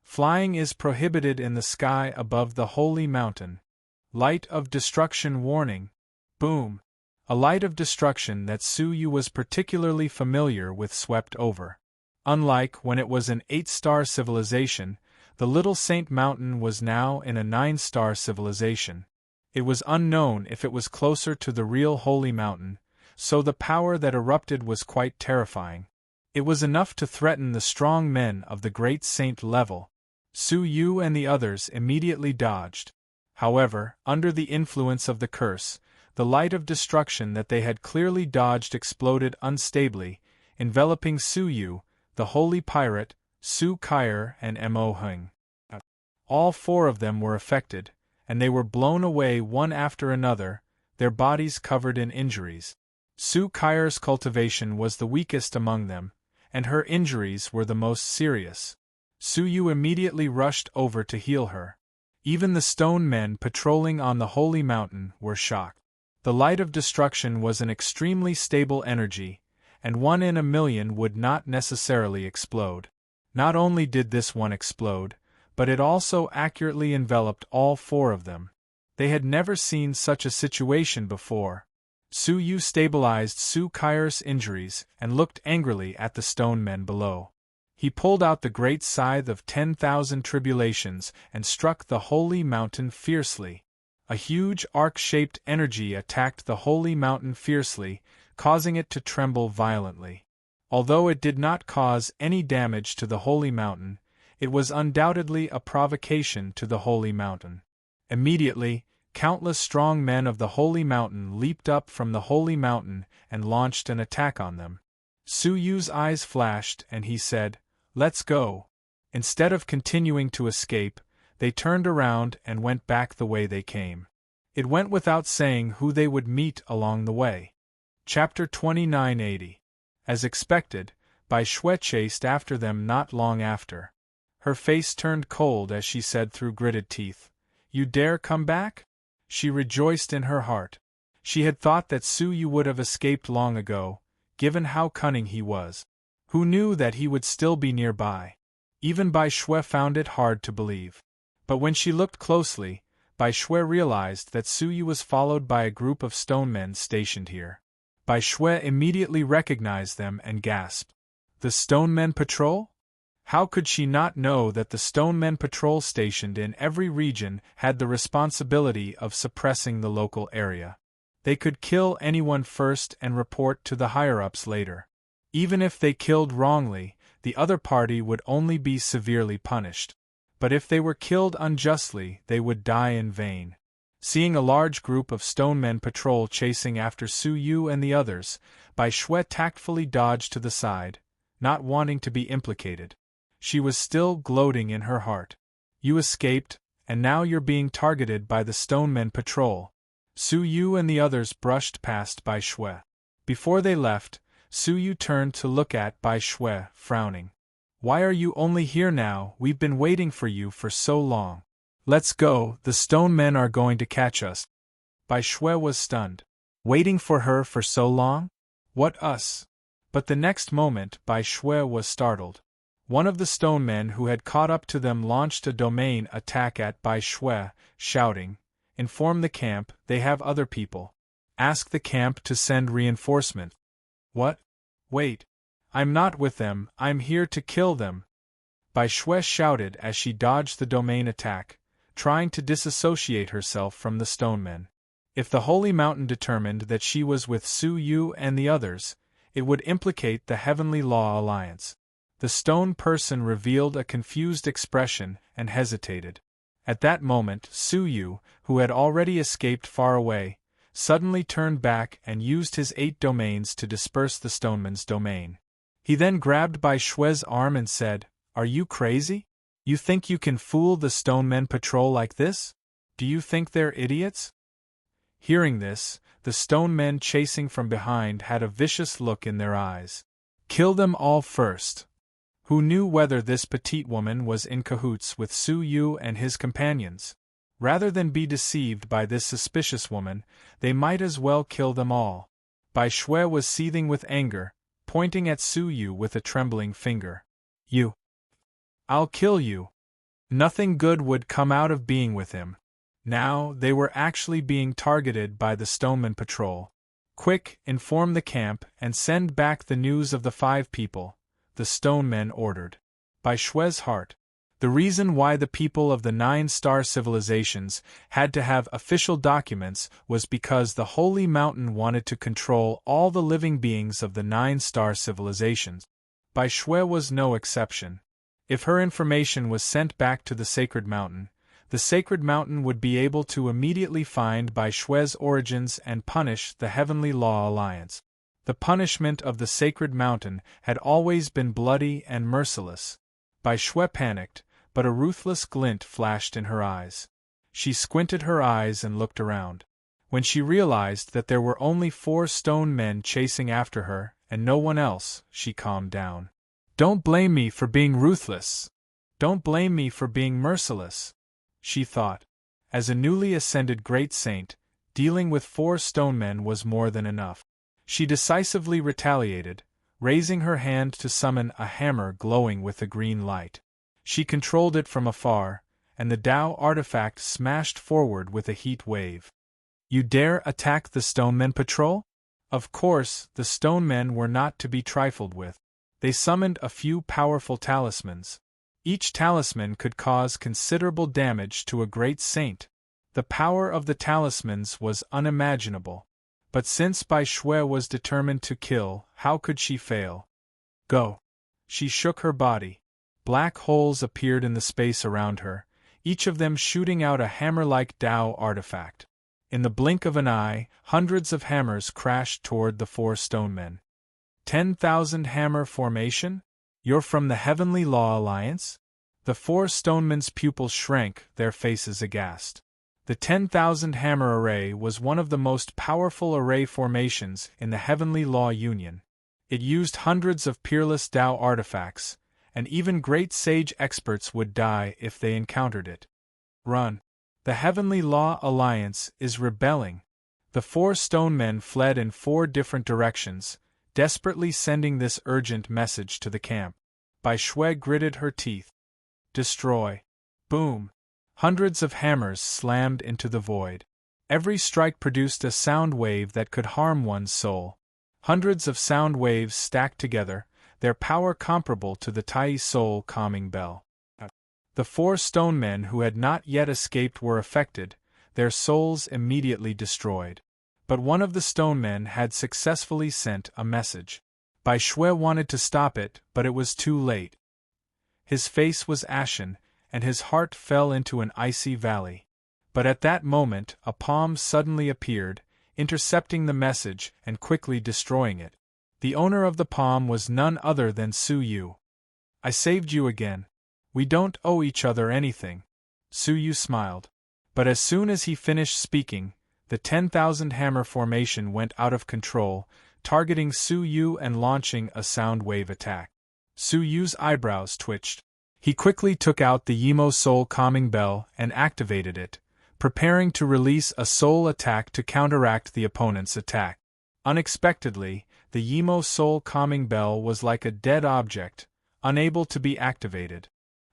Flying is prohibited in the sky above the holy mountain. Light of destruction warning. Boom. A light of destruction that Su Yu was particularly familiar with swept over. Unlike when it was an 8-star civilization, the Little Saint Mountain was now in a 9-star civilization. It was unknown if it was closer to the real Holy Mountain, so the power that erupted was quite terrifying. It was enough to threaten the strong men of the Great Saint level. Su Yu and the others immediately dodged. However, under the influence of the curse, the light of destruction that they had clearly dodged exploded unstably, enveloping Su Yu, the holy pirate, Su Kaier and Mo Hung. All 4 of them were affected, and they were blown away one after another, their bodies covered in injuries. Su Kaier's cultivation was the weakest among them, and her injuries were the most serious. Su Yu immediately rushed over to heal her. Even the stone men patrolling on the holy mountain were shocked. The light of destruction was an extremely stable energy, and 1 in a million would not necessarily explode. Not only did this one explode, but it also accurately enveloped all 4 of them. They had never seen such a situation before. Su Yu stabilized Su Kaier's injuries and looked angrily at the stone men below. He pulled out the great scythe of 10,000 tribulations and struck the holy mountain fiercely. A huge arc-shaped energy attacked the holy mountain fiercely, causing it to tremble violently. Although it did not cause any damage to the holy mountain, it was undoubtedly a provocation to the holy mountain. Immediately, countless strong men of the holy mountain leaped up from the holy mountain and launched an attack on them. Su Yu's eyes flashed and he said, "Let's go." Instead of continuing to escape, they turned around and went back the way they came. It went without saying who they would meet along the way. Chapter 2980. As expected, Bai Shui chased after them not long after. Her face turned cold as she said through gritted teeth, "You dare come back?" She rejoiced in her heart. She had thought that Su Yu would have escaped long ago, given how cunning he was. Who knew that he would still be nearby? Even Bai Shui found it hard to believe. But when she looked closely, Bai Shui realized that Su Yu was followed by a group of stone men stationed here. Bai Shui immediately recognized them and gasped. The stone men patrol? How could she not know that the stone men patrol stationed in every region had the responsibility of suppressing the local area? They could kill anyone first and report to the higher-ups later. Even if they killed wrongly, the other party would only be severely punished. But if they were killed unjustly, they would die in vain. Seeing a large group of stone men patrol chasing after Su Yu and the others, Bai Shui tactfully dodged to the side, not wanting to be implicated. She was still gloating in her heart. You escaped, and now you're being targeted by the stone men patrol. Su Yu and the others brushed past Bai Shui. Before they left, Su Yu turned to look at Bai Shui, frowning. Why are you only here now? We've been waiting for you for so long. Let's go, the stone men are going to catch us. Bai Shui was stunned. Waiting for her for so long? What us? But the next moment Bai Shui was startled. One of the stone men who had caught up to them launched a domain attack at Bai Shui, shouting, "Inform the camp, they have other people. Ask the camp to send reinforcement." What? Wait. I'm not with them, I'm here to kill them. Bai Shui shouted as she dodged the domain attack, trying to disassociate herself from the stone men. If the Holy Mountain determined that she was with Su Yu and the others, it would implicate the Heavenly Law Alliance. The stone person revealed a confused expression and hesitated. At that moment, Su Yu, who had already escaped far away, suddenly turned back and used his 8 domains to disperse the stoneman's domain. He then grabbed Bai Shui's arm and said, Are you crazy? You think you can fool the Stonemen patrol like this? Do you think they're idiots? Hearing this, the Stonemen chasing from behind had a vicious look in their eyes. Kill them all first. Who knew whether this petite woman was in cahoots with Su Yu and his companions? Rather than be deceived by this suspicious woman, they might as well kill them all. Bai Shui was seething with anger, pointing at Su Yu with a trembling finger. You! I'll kill you! Nothing good would come out of being with him. Now they were actually being targeted by the Stoneman patrol. Quick, inform the camp and send back the news of the 5 people, the Stonemen ordered. Bai Shui's heart. The reason why the people of the 9-star civilizations had to have official documents was because the Holy Mountain wanted to control all the living beings of the 9-star civilizations. Bai Shui was no exception. If her information was sent back to the Sacred Mountain, the Sacred Mountain would be able to immediately find Bai Shui's origins and punish the Heavenly Law Alliance. The punishment of the Sacred Mountain had always been bloody and merciless. Bai Shui panicked, but a ruthless glint flashed in her eyes. She squinted her eyes and looked around. When she realized that there were only 4 stone men chasing after her, and no one else, she calmed down. Don't blame me for being ruthless. Don't blame me for being merciless, she thought. As a newly ascended great saint, dealing with 4 stone men was more than enough. She decisively retaliated, raising her hand to summon a hammer glowing with a green light. She controlled it from afar, and the Tao artifact smashed forward with a heat wave. You dare attack the Stonemen patrol? Of course, the Stonemen were not to be trifled with. They summoned a few powerful talismans. Each talisman could cause considerable damage to a great saint. The power of the talismans was unimaginable. But since Bai Shui was determined to kill, how could she fail? Go! She shook her body. Black holes appeared in the space around her, each of them shooting out a hammer-like Tao artifact. In the blink of an eye, hundreds of hammers crashed toward the 4 stonemen. 10,000 hammer formation? You're from the Heavenly Law Alliance? The 4 stonemen's pupils shrank, their faces aghast. The 10,000 hammer array was one of the most powerful array formations in the Heavenly Law Union. It used hundreds of peerless Tao artifacts, and even great sage experts would die if they encountered it. Run! The Heavenly Law Alliance is rebelling. The 4 stone men fled in 4 different directions, desperately sending this urgent message to the camp. Bai Shui gritted her teeth. Destroy! Boom! Hundreds of hammers slammed into the void. Every strike produced a sound wave that could harm one's soul. Hundreds of sound waves stacked together, their power comparable to the Tai soul calming bell. The 4 stone men who had not yet escaped were affected, their souls immediately destroyed. But one of the stone men had successfully sent a message. Bai Shui wanted to stop it, but it was too late. His face was ashen, and his heart fell into an icy valley. But at that moment a palm suddenly appeared, intercepting the message and quickly destroying it. The owner of the palm was none other than Su Yu. I saved you again. We don't owe each other anything. Su Yu smiled. But as soon as he finished speaking, the 10,000 hammer formation went out of control, targeting Su Yu and launching a sound wave attack. Su Yu's eyebrows twitched. He quickly took out the Yimo Soul calming bell and activated it, preparing to release a soul attack to counteract the opponent's attack. Unexpectedly, the Yimo Soul calming bell was like a dead object, unable to be activated.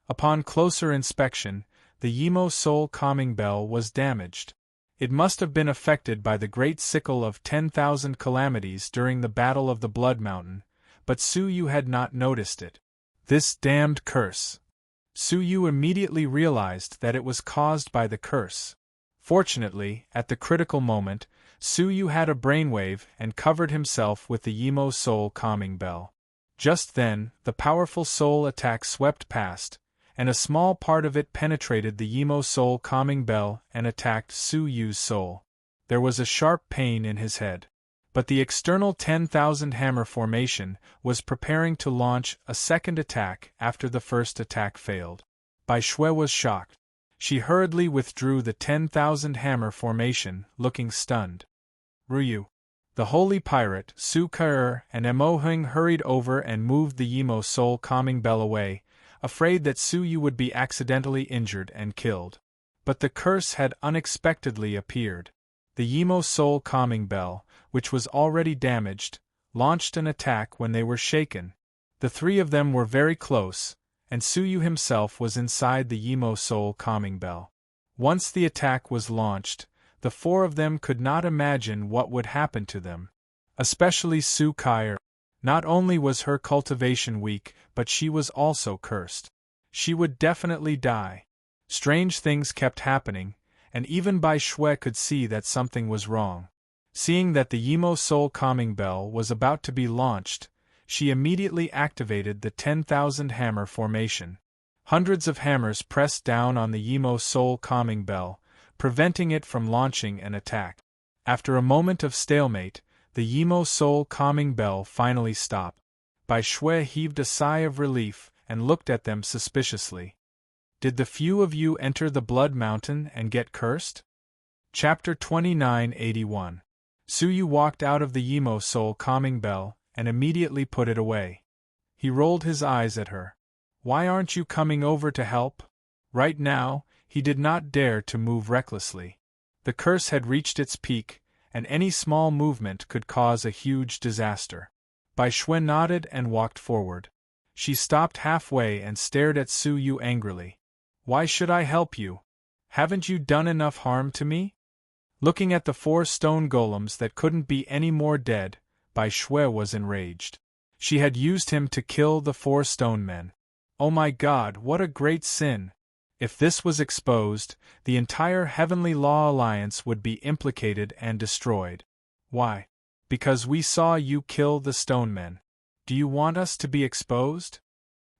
Upon closer inspection, the Yimo Soul calming bell was damaged. It must have been affected by the great sickle of 10,000 calamities during the Battle of the Blood Mountain, but Su Yu had not noticed it. This damned curse! Su Yu immediately realized that it was caused by the curse. Fortunately, at the critical moment, Su Yu had a brainwave and covered himself with the Yimo Soul calming bell. Just then, the powerful soul attack swept past, and a small part of it penetrated the Yimo Soul calming bell and attacked Su Yu's soul. There was a sharp pain in his head. But the external 10,000 hammer formation was preparing to launch a second attack after the first attack failed. Bai Shui was shocked. She hurriedly withdrew the 10,000 hammer formation, looking stunned. Ruyu, the holy pirate, Su Kai and Mo Heng hurried over and moved the Yimo soul calming bell away, afraid that Su Yu would be accidentally injured and killed. But the curse had unexpectedly appeared. The Yimo soul calming bell, which was already damaged, launched an attack when they were shaken. The three of them were very close, and Su Yu himself was inside the Yimo soul calming bell. Once the attack was launched, the four of them could not imagine what would happen to them. Especially Su Kai. Not only was her cultivation weak, but she was also cursed. She would definitely die. Strange things kept happening, and even Bai Shui could see that something was wrong. Seeing that the Yimo soul calming bell was about to be launched, she immediately activated the 10,000 hammer formation. Hundreds of hammers pressed down on the Yimo soul calming bell, preventing it from launching an attack. After a moment of stalemate, the Yimo soul calming bell finally stopped. Bai Shui heaved a sigh of relief and looked at them suspiciously. Did the few of you enter the Blood Mountain and get cursed? Chapter 2981. Su Yu walked out of the Yimo soul calming bell and immediately put it away. He rolled his eyes at her. Why aren't you coming over to help? Right now, he did not dare to move recklessly. The curse had reached its peak, and any small movement could cause a huge disaster. Bai Shui nodded and walked forward. She stopped halfway and stared at Su Yu angrily. Why should I help you? Haven't you done enough harm to me? Looking at the 4 stone golems that couldn't be any more dead, Bai Shui was enraged. She had used him to kill the 4 stone men. Oh my God, what a great sin! If this was exposed, the entire Heavenly Law Alliance would be implicated and destroyed. Why? Because we saw you kill the stone men. Do you want us to be exposed?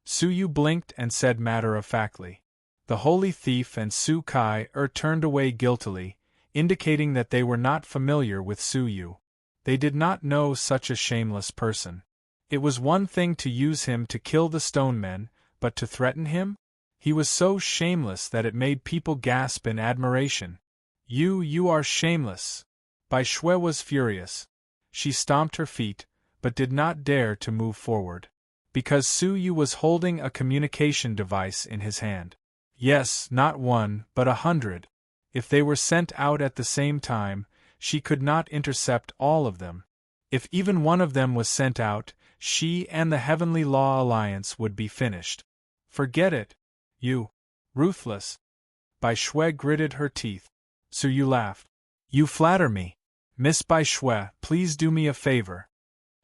Su Yu blinked and said matter-of-factly. The holy thief and Su Kai turned away guiltily, indicating that they were not familiar with Su Yu. They did not know such a shameless person. It was one thing to use him to kill the stone men, but to threaten him? He was so shameless that it made people gasp in admiration. You are shameless. Bai Shui was furious. She stomped her feet, but did not dare to move forward. Because Su Yu was holding a communication device in his hand. Yes, not 1, but 100. If they were sent out at the same time, she could not intercept all of them. If even one of them was sent out, she and the Heavenly Law Alliance would be finished. Forget it. You. Ruthless. Bai Shui gritted her teeth. Su Yu laughed. You flatter me. Miss Bai Shui, please do me a favor.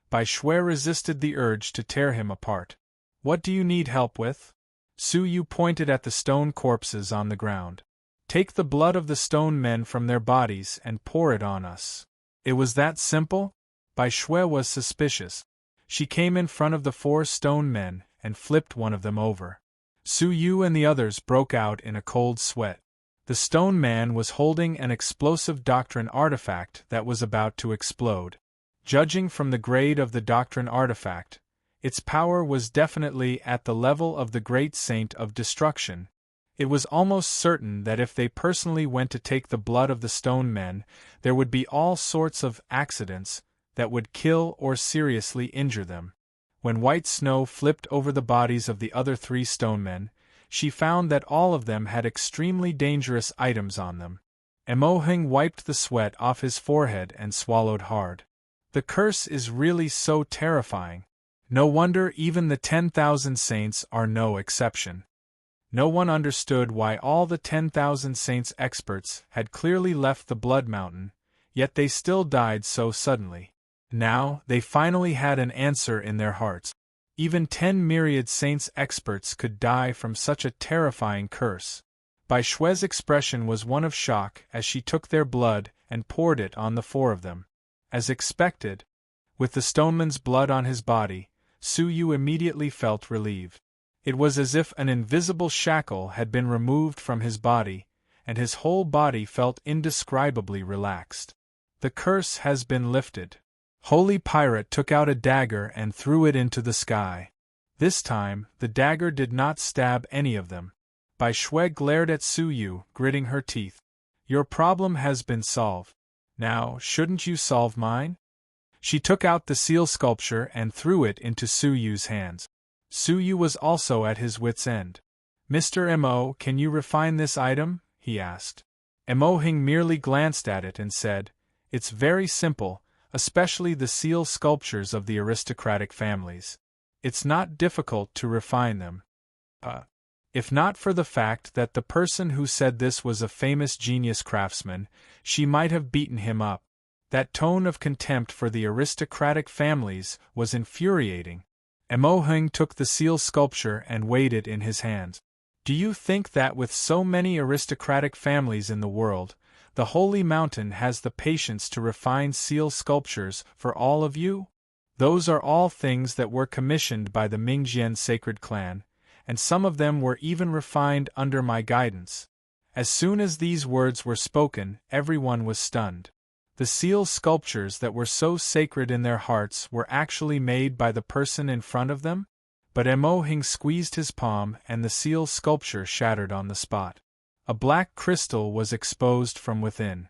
Bai Shui resisted the urge to tear him apart. What do you need help with? Su Yu pointed at the stone corpses on the ground. Take the blood of the stone men from their bodies and pour it on us. It was that simple? Bai Shui was suspicious. She came in front of the 4 stone men and flipped one of them over. Su Yu and the others broke out in a cold sweat. The stone man was holding an explosive doctrine artifact that was about to explode. Judging from the grade of the doctrine artifact, its power was definitely at the level of the great saint of destruction. It was almost certain that if they personally went to take the blood of the stone men, there would be all sorts of accidents that would kill or seriously injure them. When white snow flipped over the bodies of the other 3 stone men, she found that all of them had extremely dangerous items on them. Mo Heng wiped the sweat off his forehead and swallowed hard. The curse is really so terrifying. No wonder even the 10,000 saints are no exception. No one understood why all the 10,000 saints experts had clearly left the Blood Mountain, yet they still died so suddenly. Now, they finally had an answer in their hearts. Even 10 myriad saints experts could die from such a terrifying curse. Bai Shui's expression was one of shock as she took their blood and poured it on the 4 of them. As expected, with the stoneman's blood on his body, Su Yu immediately felt relieved. It was as if an invisible shackle had been removed from his body, and his whole body felt indescribably relaxed. The curse has been lifted. Holy Pirate took out a dagger and threw it into the sky. This time, the dagger did not stab any of them. Bai Shui glared at Su Yu, gritting her teeth. Your problem has been solved. Now, shouldn't you solve mine? She took out the seal sculpture and threw it into Su Yu's hands. Su Yu was also at his wits' end. Mr. Mo, can you refine this item? He asked. Mo Hing merely glanced at it and said, It's very simple, especially the seal sculptures of the aristocratic families. It's not difficult to refine them. If not for the fact that the person who said this was a famous genius craftsman, she might have beaten him up. That tone of contempt for the aristocratic families was infuriating. Mo Hing took the seal sculpture and weighed it in his hands. Do you think that with so many aristocratic families in the world, the Holy Mountain has the patience to refine seal sculptures for all of you? Those are all things that were commissioned by the Mingjian sacred clan, and some of them were even refined under my guidance. As soon as these words were spoken, everyone was stunned. The seal sculptures that were so sacred in their hearts were actually made by the person in front of them? But Mo Hing squeezed his palm and the seal sculpture shattered on the spot. A black crystal was exposed from within.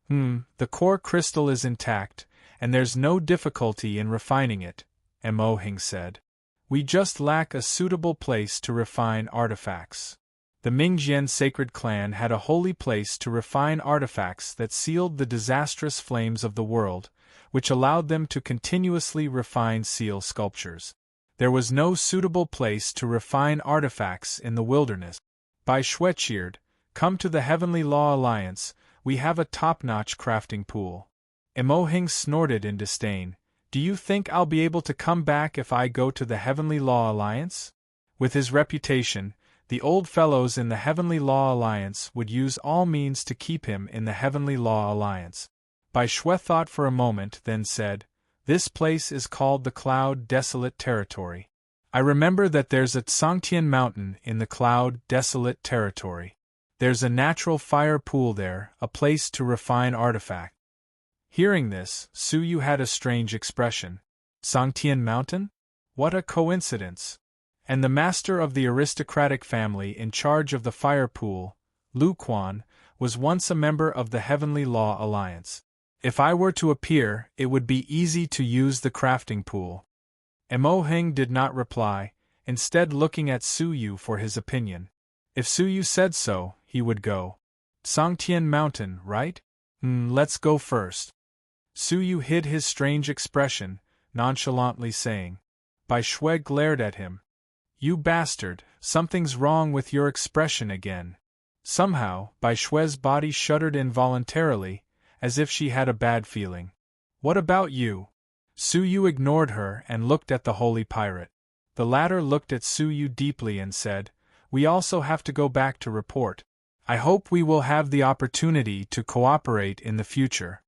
The core crystal is intact, and there's no difficulty in refining it, Mo Hing said. We just lack a suitable place to refine artifacts. The Mingjian sacred clan had a holy place to refine artifacts that sealed the disastrous flames of the world, which allowed them to continuously refine seal sculptures. There was no suitable place to refine artifacts in the wilderness. Bai Shui cheered, Come to the Heavenly Law Alliance, we have a top-notch crafting pool. Mo Hing snorted in disdain. Do you think I'll be able to come back if I go to the Heavenly Law Alliance? With his reputation, the old fellows in the Heavenly Law Alliance would use all means to keep him in the Heavenly Law Alliance. Bai Shui thought for a moment, then said, This place is called the Cloud Desolate Territory. I remember that there's a Tsangtian mountain in the Cloud Desolate Territory. There's a natural fire pool there, a place to refine artifacts. Hearing this, Su Yu had a strange expression. Tsangtian mountain? What a coincidence! And the master of the aristocratic family in charge of the fire pool, Lu Quan, was once a member of the Heavenly Law Alliance. If I were to appear, it would be easy to use the crafting pool. Mo Hing did not reply, instead looking at Su Yu for his opinion. If Su Yu said so, he would go. Tsangtian mountain, right? Let's go first. Su Yu hid his strange expression, nonchalantly saying. Bai Shui glared at him. You bastard, something's wrong with your expression again. Somehow, Bai Shui's body shuddered involuntarily, as if she had a bad feeling. What about you? Su Yu ignored her and looked at the Holy Pirate. The latter looked at Su Yu deeply and said, We also have to go back to report. I hope we will have the opportunity to cooperate in the future.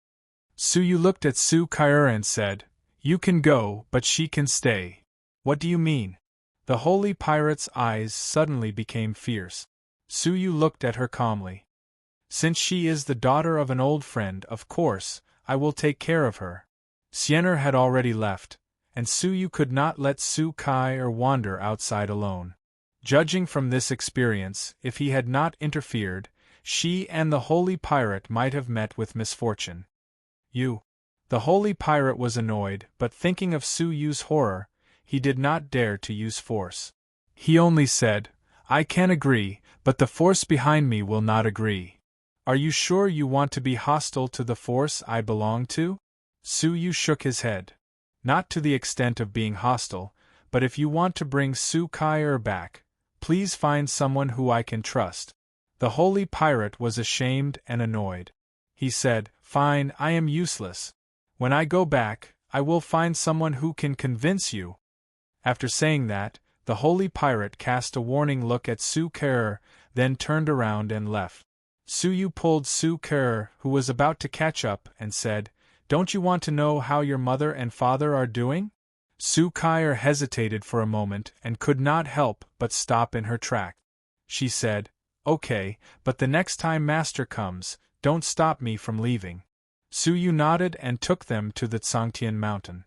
Su Yu looked at Su Kai'er and said, You can go, but she can stay. What do you mean? The Holy Pirate's eyes suddenly became fierce. Su Yu looked at her calmly. Since she is the daughter of an old friend, of course, I will take care of her. Xian'er had already left, and Su Yu could not let Su Kai'er wander outside alone. Judging from this experience, if he had not interfered, she and the Holy Pirate might have met with misfortune. The Holy Pirate was annoyed, but thinking of Su Yu's horror, he did not dare to use force. He only said, I can agree, but the force behind me will not agree. Are you sure you want to be hostile to the force I belong to? Su Yu shook his head. Not to the extent of being hostile, but if you want to bring Su Kai'er back, please find someone who I can trust. The Holy Pirate was ashamed and annoyed. He said, Fine, I am useless. When I go back, I will find someone who can convince you. After saying that, the Holy Pirate cast a warning look at Su Kai'er, then turned around and left. Su Yu pulled Su Kai'er, who was about to catch up, and said, Don't you want to know how your mother and father are doing? Su Kai'er hesitated for a moment and could not help but stop in her track. She said, Okay, but the next time Master comes, don't stop me from leaving. Su Yu nodded and took them to the Tsangtian mountain.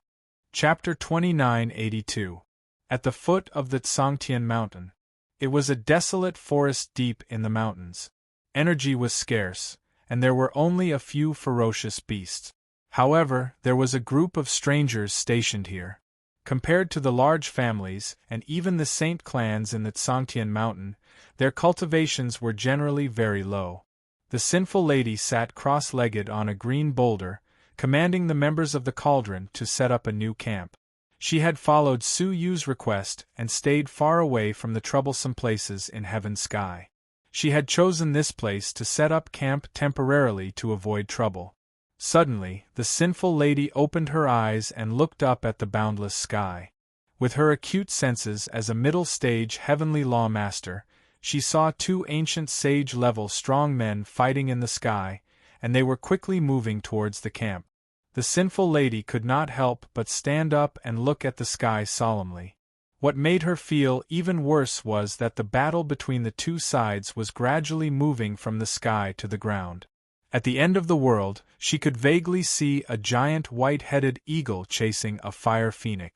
Chapter 2982. At the foot of the Tsangtian mountain. It was a desolate forest deep in the mountains. Energy was scarce, and there were only a few ferocious beasts. However, there was a group of strangers stationed here. Compared to the large families, and even the saint clans in the Tsangtian mountain, their cultivations were generally very low. The sinful lady sat cross-legged on a green boulder, commanding the members of the Cauldron to set up a new camp. She had followed Su Yu's request and stayed far away from the troublesome places in Heaven's sky. She had chosen this place to set up camp temporarily to avoid trouble. Suddenly, the sinful lady opened her eyes and looked up at the boundless sky. With her acute senses as a middle-stage heavenly lawmaster, she saw two ancient sage-level strong men fighting in the sky, and they were quickly moving towards the camp. The sinful lady could not help but stand up and look at the sky solemnly. What made her feel even worse was that the battle between the two sides was gradually moving from the sky to the ground. At the end of the world, she could vaguely see a giant white-headed eagle chasing a fire phoenix.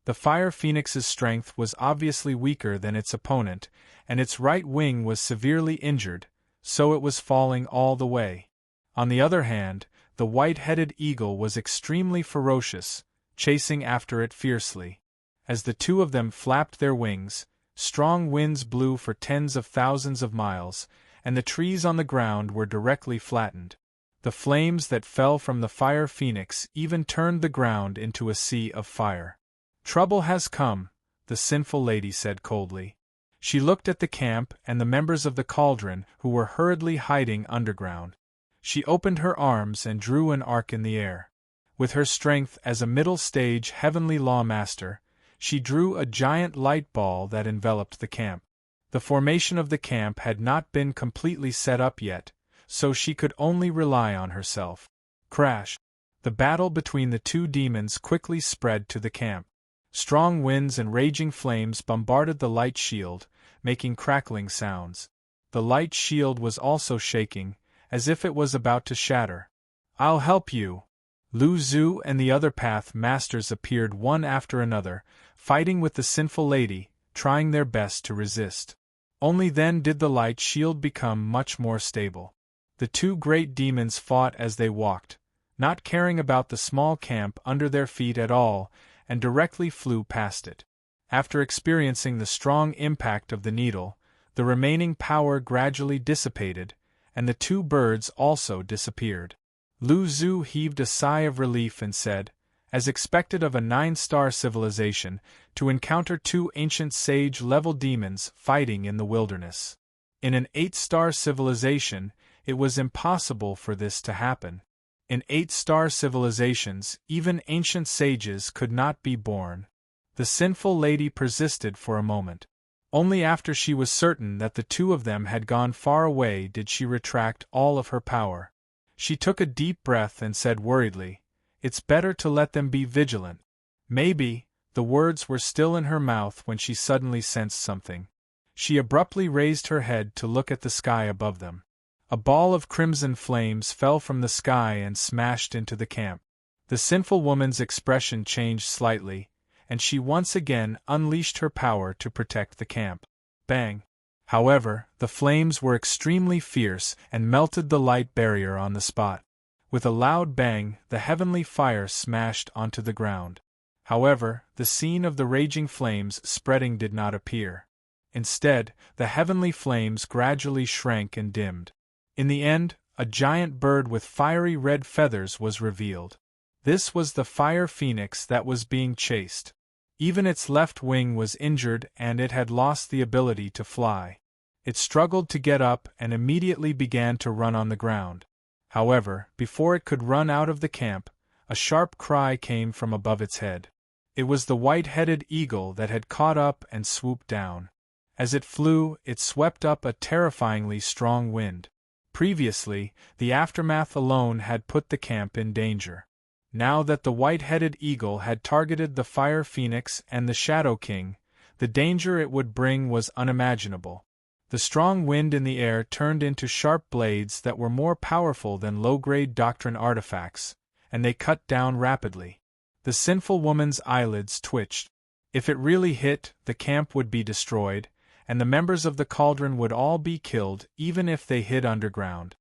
The fire phoenix's strength was obviously weaker than its opponent, and its right wing was severely injured, so it was falling all the way. On the other hand, the white-headed eagle was extremely ferocious, chasing after it fiercely. As the two of them flapped their wings, strong winds blew for tens of thousands of miles, and the trees on the ground were directly flattened. The flames that fell from the fire phoenix even turned the ground into a sea of fire. "Trouble has come," the sinful lady said coldly. She looked at the camp and the members of the Cauldron who were hurriedly hiding underground. She opened her arms and drew an arc in the air. With her strength as a middle-stage heavenly lawmaster, she drew a giant light ball that enveloped the camp. The formation of the camp had not been completely set up yet, so she could only rely on herself. Crash! The battle between the two demons quickly spread to the camp. Strong winds and raging flames bombarded the light shield, making crackling sounds. The light shield was also shaking, as if it was about to shatter. "I'll help you!" Lu Zhu and the other path masters appeared one after another, fighting with the sinful lady, trying their best to resist. Only then did the light shield become much more stable. The two great demons fought as they walked, not caring about the small camp under their feet at all, and directly flew past it. After experiencing the strong impact of the needle, the remaining power gradually dissipated, and the two birds also disappeared. Lu Zhu heaved a sigh of relief and said, as expected of a 9-star civilization, to encounter two ancient sage-level demons fighting in the wilderness. In an 8-star civilization, it was impossible for this to happen. In 8-star civilizations, even ancient sages could not be born. The sinful lady persisted for a moment. Only after she was certain that the two of them had gone far away did she retract all of her power. She took a deep breath and said worriedly, "It's better to let them be vigilant." Maybe, the words were still in her mouth when she suddenly sensed something. She abruptly raised her head to look at the sky above them. A ball of crimson flames fell from the sky and smashed into the camp. The sinful woman's expression changed slightly, and she once again unleashed her power to protect the camp. Bang! However, the flames were extremely fierce and melted the light barrier on the spot. With a loud bang, the heavenly fire smashed onto the ground. However, the scene of the raging flames spreading did not appear. Instead, the heavenly flames gradually shrank and dimmed. In the end, a giant bird with fiery red feathers was revealed. This was the fire phoenix that was being chased. Even its left wing was injured and it had lost the ability to fly. It struggled to get up and immediately began to run on the ground. However, before it could run out of the camp, a sharp cry came from above its head. It was the white-headed eagle that had caught up and swooped down. As it flew, it swept up a terrifyingly strong wind. Previously, the aftermath alone had put the camp in danger. Now that the white-headed eagle had targeted the fire phoenix and the shadow king, the danger it would bring was unimaginable. The The strong wind in the air turned into sharp blades that were more powerful than low-grade doctrine artifacts, and they cut down rapidly. The sinful woman's eyelids twitched. If it really hit, the camp would be destroyed, and the members of the Cauldron would all be killed even if they hid underground.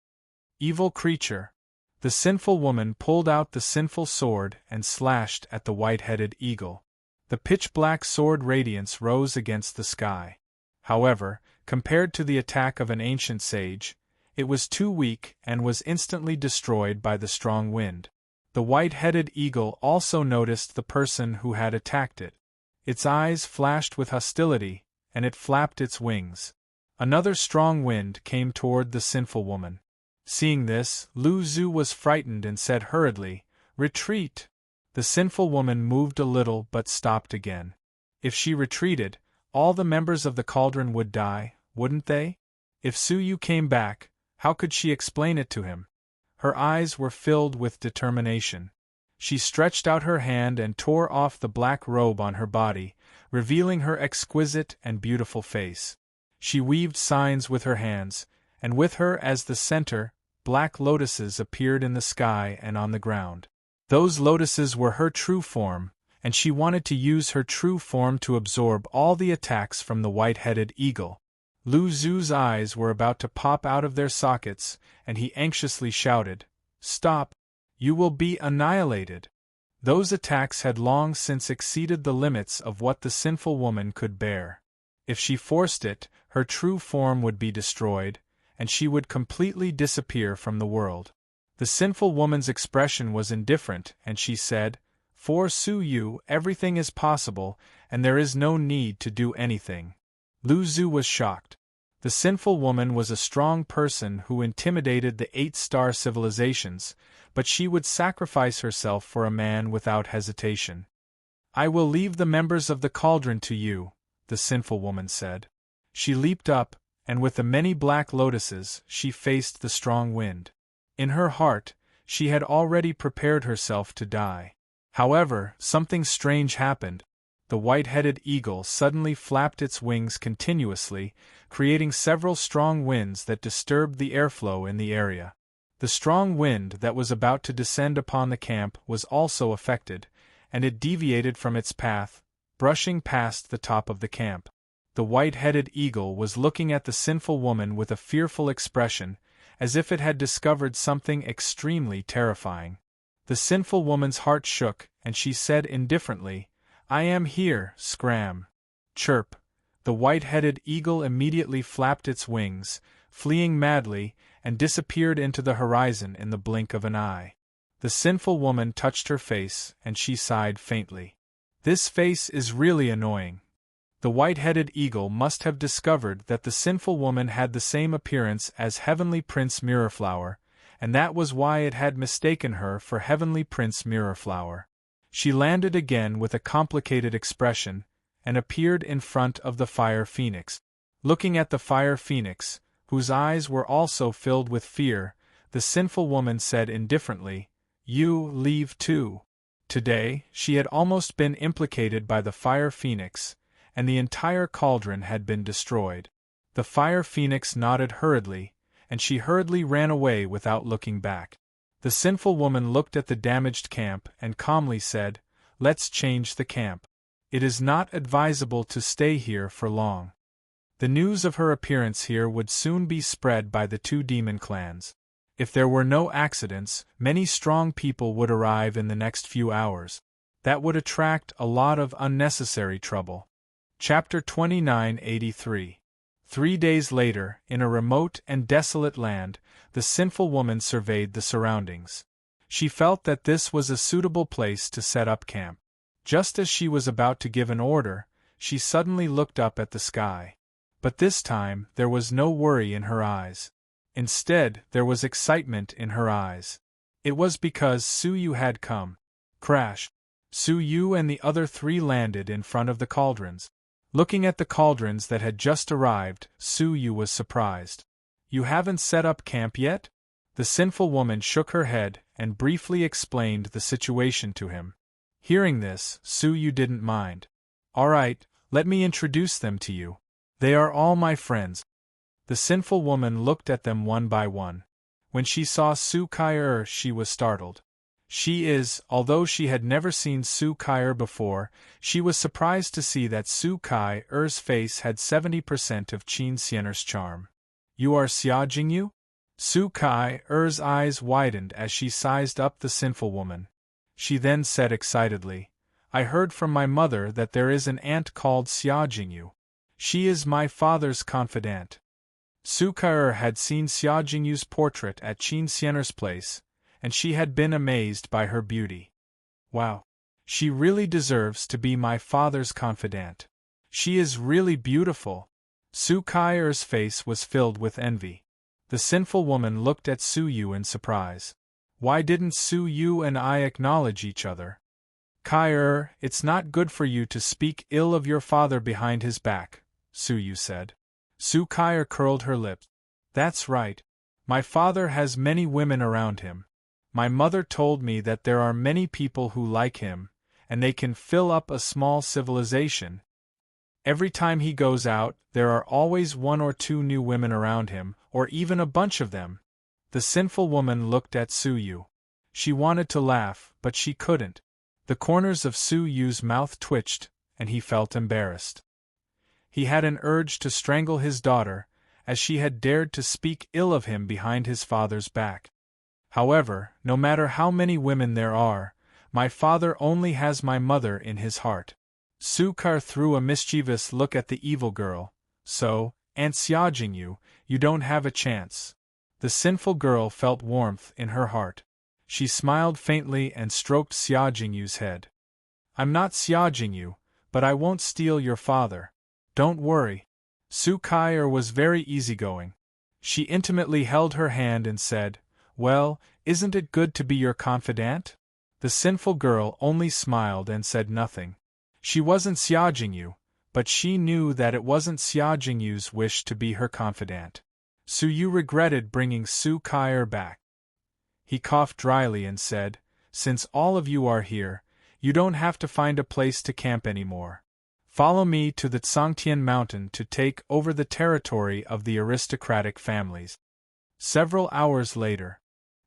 Evil creature! The sinful woman pulled out the sinful sword and slashed at the white-headed eagle. The pitch-black sword radiance rose against the sky. However, compared to the attack of an ancient sage, it was too weak and was instantly destroyed by the strong wind. The white-headed eagle also noticed the person who had attacked it. Its eyes flashed with hostility, and it flapped its wings. Another strong wind came toward the sinful woman. Seeing this, Lu Zhu was frightened and said hurriedly, "Retreat!" The sinful woman moved a little but stopped again. If she retreated, all the members of the Cauldron would die, wouldn't they? If Su Yu came back, how could she explain it to him? Her eyes were filled with determination. She stretched out her hand and tore off the black robe on her body, revealing her exquisite and beautiful face. She weaved signs with her hands, and with her as the center, black lotuses appeared in the sky and on the ground. Those lotuses were her true form, and she wanted to use her true form to absorb all the attacks from the white-headed eagle. Lu Zhu's eyes were about to pop out of their sockets, and he anxiously shouted, "Stop! You will be annihilated!" Those attacks had long since exceeded the limits of what the sinful woman could bear. If she forced it, her true form would be destroyed, and she would completely disappear from the world. The sinful woman's expression was indifferent, and she said, "For Su Yu, everything is possible, and there is no need to do anything." Lu Zhu was shocked. The sinful woman was a strong person who intimidated the 8-star civilizations, but she would sacrifice herself for a man without hesitation. "I will leave the members of the Cauldron to you," the sinful woman said. She leaped up, and with the many black lotuses, she faced the strong wind. In her heart, she had already prepared herself to die. However, something strange happened. The white-headed eagle suddenly flapped its wings continuously, creating several strong winds that disturbed the airflow in the area. The strong wind that was about to descend upon the camp was also affected, and it deviated from its path, brushing past the top of the camp. The white-headed eagle was looking at the sinful woman with a fearful expression, as if it had discovered something extremely terrifying. The sinful woman's heart shook, and she said indifferently, "I am here, Scram." Chirp! The white-headed eagle immediately flapped its wings, fleeing madly, and disappeared into the horizon in the blink of an eye. The sinful woman touched her face, and she sighed faintly. "This face is really annoying." The white-headed eagle must have discovered that the sinful woman had the same appearance as Heavenly Prince Mirrorflower, and that was why it had mistaken her for Heavenly Prince Mirrorflower. She landed again with a complicated expression, and appeared in front of the Fire Phoenix. Looking at the Fire Phoenix, whose eyes were also filled with fear, the sinful woman said indifferently, "You leave too." Today, she had almost been implicated by the Fire Phoenix, and the entire Cauldron had been destroyed. The Fire Phoenix nodded hurriedly, and she hurriedly ran away without looking back. The sinful woman looked at the damaged camp and calmly said, "Let's change the camp. It is not advisable to stay here for long." The news of her appearance here would soon be spread by the 2 demon clans. If there were no accidents, many strong people would arrive in the next few hours. That would attract a lot of unnecessary trouble. Chapter 2983. 3 days later, in a remote and desolate land, the sinful woman surveyed the surroundings. She felt that this was a suitable place to set up camp. Just as she was about to give an order, she suddenly looked up at the sky. But this time, there was no worry in her eyes. Instead, there was excitement in her eyes. It was because Su Yu had come. Crash! Su Yu and the other 3 landed in front of the cauldrons. Looking at the cauldrons that had just arrived, Su Yu was surprised. "You haven't set up camp yet?" The sinful woman shook her head and briefly explained the situation to him. Hearing this, Su Yu didn't mind. "All right, let me introduce them to you. They are all my friends." The sinful woman looked at them one by one. When she saw Su Kai she was startled. Although she had never seen Su Kai before, she was surprised to see that Su Kai-er's face had 70% of Qin Xian'er's charm. You are Xia Jingyu? Su Kai-er's eyes widened as she sized up the sinful woman. She then said excitedly, I heard from my mother that there is an aunt called Xia Jingyu. She is my father's confidant. Su Kai had seen Xia Jingyu's portrait at Qin Xian'er's place, and she had been amazed by her beauty. Wow! She really deserves to be my father's confidant. She is really beautiful. Su Kai-er's face was filled with envy. The sinful woman looked at Su Yu in surprise. Why didn't Su Yu and I acknowledge each other? Kai-er, it's not good for you to speak ill of your father behind his back, Su Yu said. Su Kai-er curled her lips. That's right. My father has many women around him. My mother told me that there are many people who like him, and they can fill up a small civilization. Every time he goes out, there are always 1 or 2 new women around him, or even a bunch of them. The sinful woman looked at Su Yu. She wanted to laugh, but she couldn't. The corners of Su Yu's mouth twitched, and he felt embarrassed. He had an urge to strangle his daughter, as she had dared to speak ill of him behind his father's back. However, no matter how many women there are, my father only has my mother in his heart. Su Kai threw a mischievous look at the evil girl. So, Aunt Xia Jingyu, you don't have a chance. The sinful girl felt warmth in her heart. She smiled faintly and stroked Xia Jingyu's head. I'm not Xia Jingyu, but I won't steal your father. Don't worry. Su Kai was very easygoing. She intimately held her hand and said, Well, isn't it good to be your confidant? The sinful girl only smiled and said nothing. She wasn't Xia Jingyu, but she knew that it wasn't Xia Jingyu's wish to be her confidant. Su Yu regretted bringing Su Kai back. He coughed dryly and said, Since all of you are here, you don't have to find a place to camp anymore. Follow me to the Tsangtian mountain to take over the territory of the aristocratic families. Several hours later,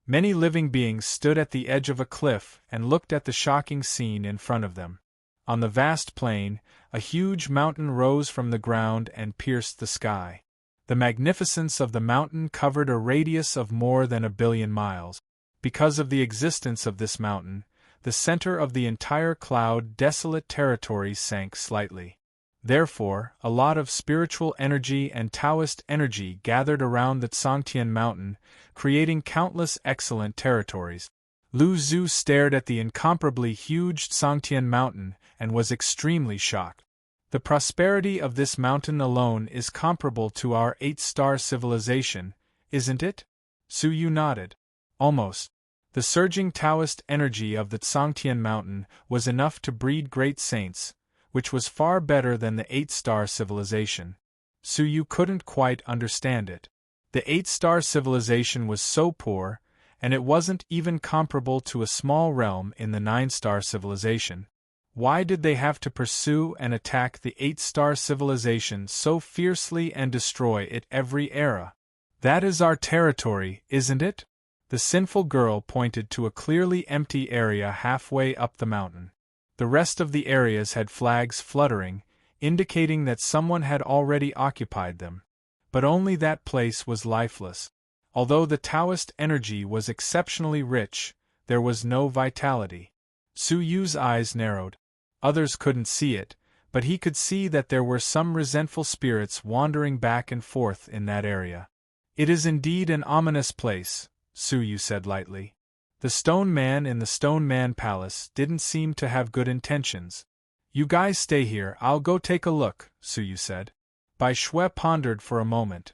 many living beings stood at the edge of a cliff and looked at the shocking scene in front of them. On the vast plain, a huge mountain rose from the ground and pierced the sky. The magnificence of the mountain covered a radius of more than 1 billion miles. Because of the existence of this mountain, the center of the entire cloud-desolate territory sank slightly. Therefore, a lot of spiritual energy and Taoist energy gathered around the Tsangtian mountain, creating countless excellent territories. Lu Zhu stared at the incomparably huge Tsangtian mountain and was extremely shocked. The prosperity of this mountain alone is comparable to our 8-star civilization, isn't it? Su Yu nodded. Almost. The surging Taoist energy of the Tsangtian mountain was enough to breed great saints, which was far better than the 8-star civilization. Su Yu couldn't quite understand it. The 8-star civilization was so poor, and it wasn't even comparable to a small realm in the 9-star civilization. Why did they have to pursue and attack the 8-star civilization so fiercely and destroy it every era? That is our territory, isn't it? The sinful girl pointed to a clearly empty area halfway up the mountain. The rest of the areas had flags fluttering, indicating that someone had already occupied them. But only that place was lifeless. Although the Taoist energy was exceptionally rich, there was no vitality. Su Yu's eyes narrowed. Others couldn't see it, but he could see that there were some resentful spirits wandering back and forth in that area. It is indeed an ominous place, Su Yu said lightly. The stone man in the stone man palace didn't seem to have good intentions. You guys stay here, I'll go take a look, Su Yu said. Bai Shui pondered for a moment.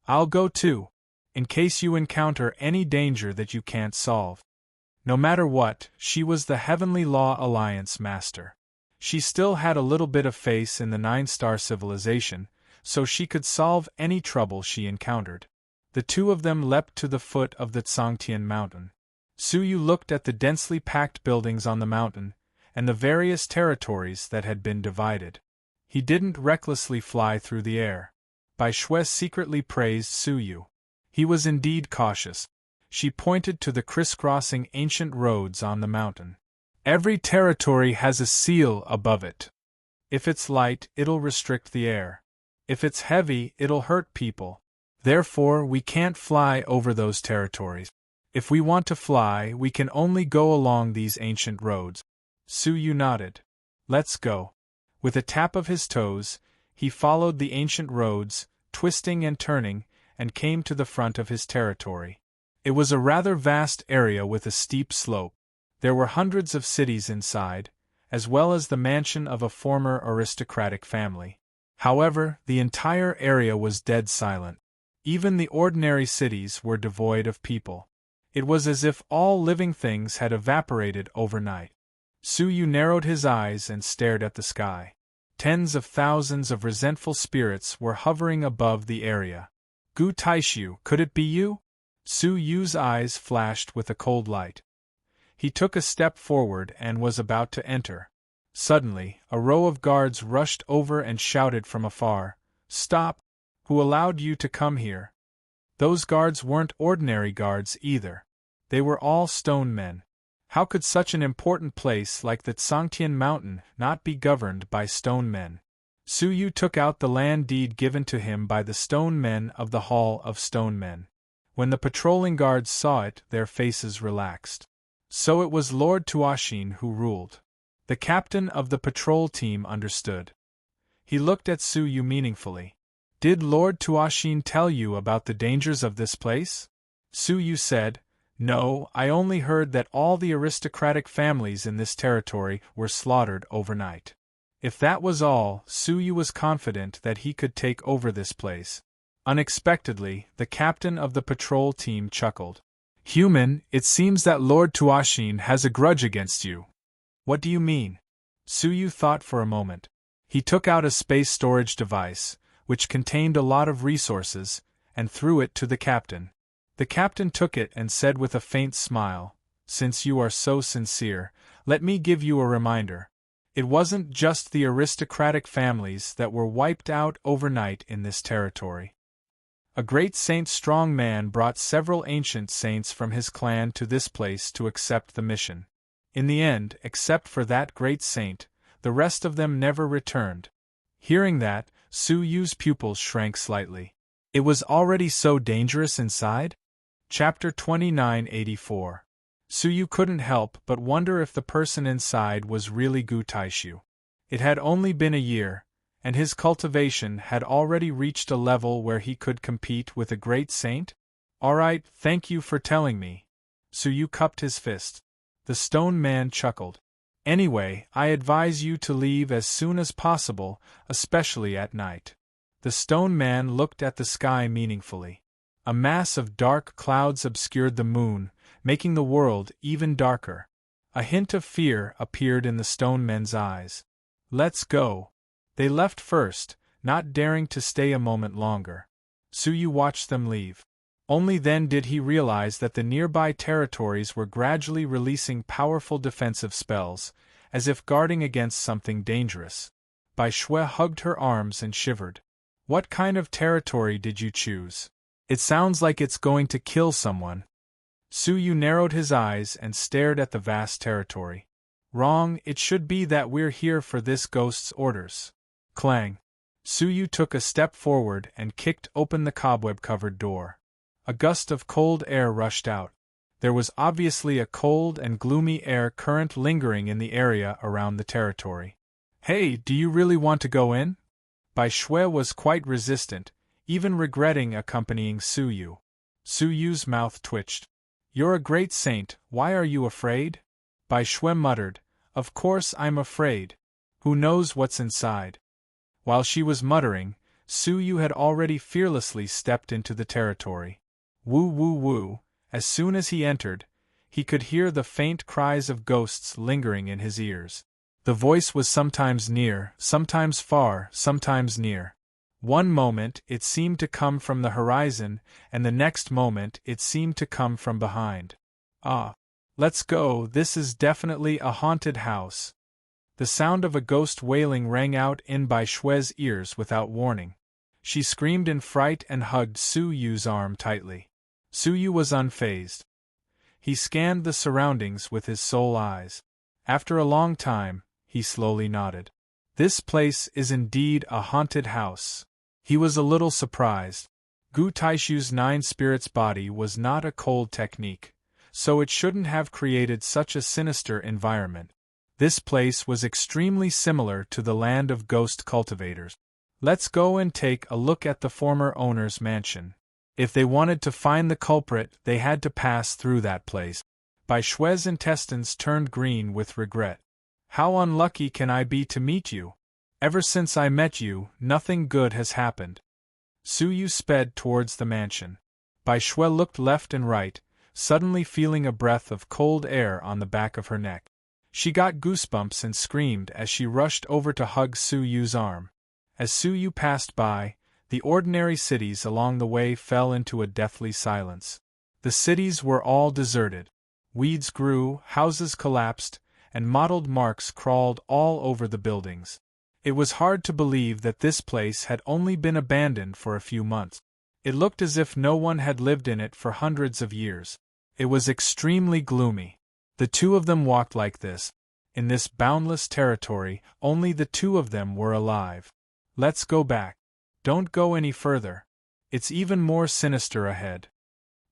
I'll go too, in case you encounter any danger that you can't solve. No matter what, she was the Heavenly Law Alliance master. She still had a little bit of faith in the 9-star civilization, so she could solve any trouble she encountered. The two of them leapt to the foot of the Tsangtian mountain. Su Yu looked at the densely packed buildings on the mountain, and the various territories that had been divided. He didn't recklessly fly through the air. Bai Shui secretly praised Su Yu. He was indeed cautious. She pointed to the crisscrossing ancient roads on the mountain. Every territory has a seal above it. If it's light, it'll restrict the air. If it's heavy, it'll hurt people. Therefore, we can't fly over those territories. If we want to fly, we can only go along these ancient roads. Su Yu nodded. Let's go. With a tap of his toes, he followed the ancient roads, twisting and turning, and came to the front of his territory. It was a rather vast area with a steep slope. There were hundreds of cities inside, as well as the mansion of a former aristocratic family. However, the entire area was dead silent. Even the ordinary cities were devoid of people. It was as if all living things had evaporated overnight. Su Yu narrowed his eyes and stared at the sky. Tens of thousands of resentful spirits were hovering above the area. Gu Taishu, could it be you? Su Yu's eyes flashed with a cold light. He took a step forward and was about to enter. Suddenly, a row of guards rushed over and shouted from afar, "Stop! Who allowed you to come here?" Those guards weren't ordinary guards either. They were all stone men. How could such an important place like the Tsangtian Mountain not be governed by stone men? Su Yu took out the land deed given to him by the stone men of the Hall of Stone Men. When the patrolling guards saw it, their faces relaxed. So it was Lord Tuashin who ruled. The captain of the patrol team understood. He looked at Su Yu meaningfully. Did Lord Tuashin tell you about the dangers of this place? Su Yu said, No, I only heard that all the aristocratic families in this territory were slaughtered overnight. If that was all, Su Yu was confident that he could take over this place. Unexpectedly, the captain of the patrol team chuckled. Human, it seems that Lord Tuashin has a grudge against you. What do you mean? Su Yu thought for a moment. He took out a space storage device, which contained a lot of resources, and threw it to the captain. The captain took it and said with a faint smile, Since you are so sincere, let me give you a reminder. It wasn't just the aristocratic families that were wiped out overnight in this territory. A great strong man brought several ancient saints from his clan to this place to accept the mission. In the end, except for that great saint, the rest of them never returned. Hearing that, Su Yu's pupils shrank slightly. It was already so dangerous inside? Chapter 2984. Su Yu couldn't help but wonder if the person inside was really Gu Taishu. It had only been a year, and his cultivation had already reached a level where he could compete with a great saint? All right, thank you for telling me. Su Yu cupped his fist. The stone man chuckled. Anyway, I advise you to leave as soon as possible, especially at night. The stone man looked at the sky meaningfully. A mass of dark clouds obscured the moon, making the world even darker. A hint of fear appeared in the stone men's eyes. Let's go. They left first, not daring to stay a moment longer. Su Yu watched them leave. Only then did he realize that the nearby territories were gradually releasing powerful defensive spells, as if guarding against something dangerous. Bai Shui hugged her arms and shivered. What kind of territory did you choose? It sounds like it's going to kill someone. Su Yu narrowed his eyes and stared at the vast territory. Wrong, it should be that we're here for this ghost's orders. Clang. Su Yu took a step forward and kicked open the cobweb-covered door. A gust of cold air rushed out. There was obviously a cold and gloomy air current lingering in the area around the territory. Hey, do you really want to go in? Bai Shui was quite resistant, even regretting accompanying Su Yu. Su Yu's mouth twitched. You're a great saint, why are you afraid? Bai Shui muttered, Of course I'm afraid. Who knows what's inside? While she was muttering, Su Yu had already fearlessly stepped into the territory. Woo woo woo, as soon as he entered, he could hear the faint cries of ghosts lingering in his ears. The voice was sometimes near, sometimes far, sometimes near. One moment it seemed to come from the horizon, and the next moment it seemed to come from behind. Ah! Let's go, this is definitely a haunted house. The sound of a ghost wailing rang out in Bai Shui's ears without warning. She screamed in fright and hugged Su Yu's arm tightly. Su Yu was unfazed. He scanned the surroundings with his soul eyes. After a long time, he slowly nodded. This place is indeed a haunted house. He was a little surprised. Gu Taishu's 9 spirits body was not a cold technique, so it shouldn't have created such a sinister environment. This place was extremely similar to the land of ghost cultivators. Let's go and take a look at the former owner's mansion. If they wanted to find the culprit, they had to pass through that place. Bai Shui's intestines turned green with regret. How unlucky can I be to meet you? Ever since I met you, nothing good has happened. Su Yu sped towards the mansion. Bai Shui looked left and right, suddenly feeling a breath of cold air on the back of her neck. She got goosebumps and screamed as she rushed over to hug Su Yu's arm. As Su Yu passed by, the ordinary cities along the way fell into a deathly silence. The cities were all deserted. Weeds grew, houses collapsed, and mottled marks crawled all over the buildings. It was hard to believe that this place had only been abandoned for a few months. It looked as if no one had lived in it for hundreds of years. It was extremely gloomy. The two of them walked like this. In this boundless territory, only the two of them were alive. Let's go back. Don't go any further. It's even more sinister ahead.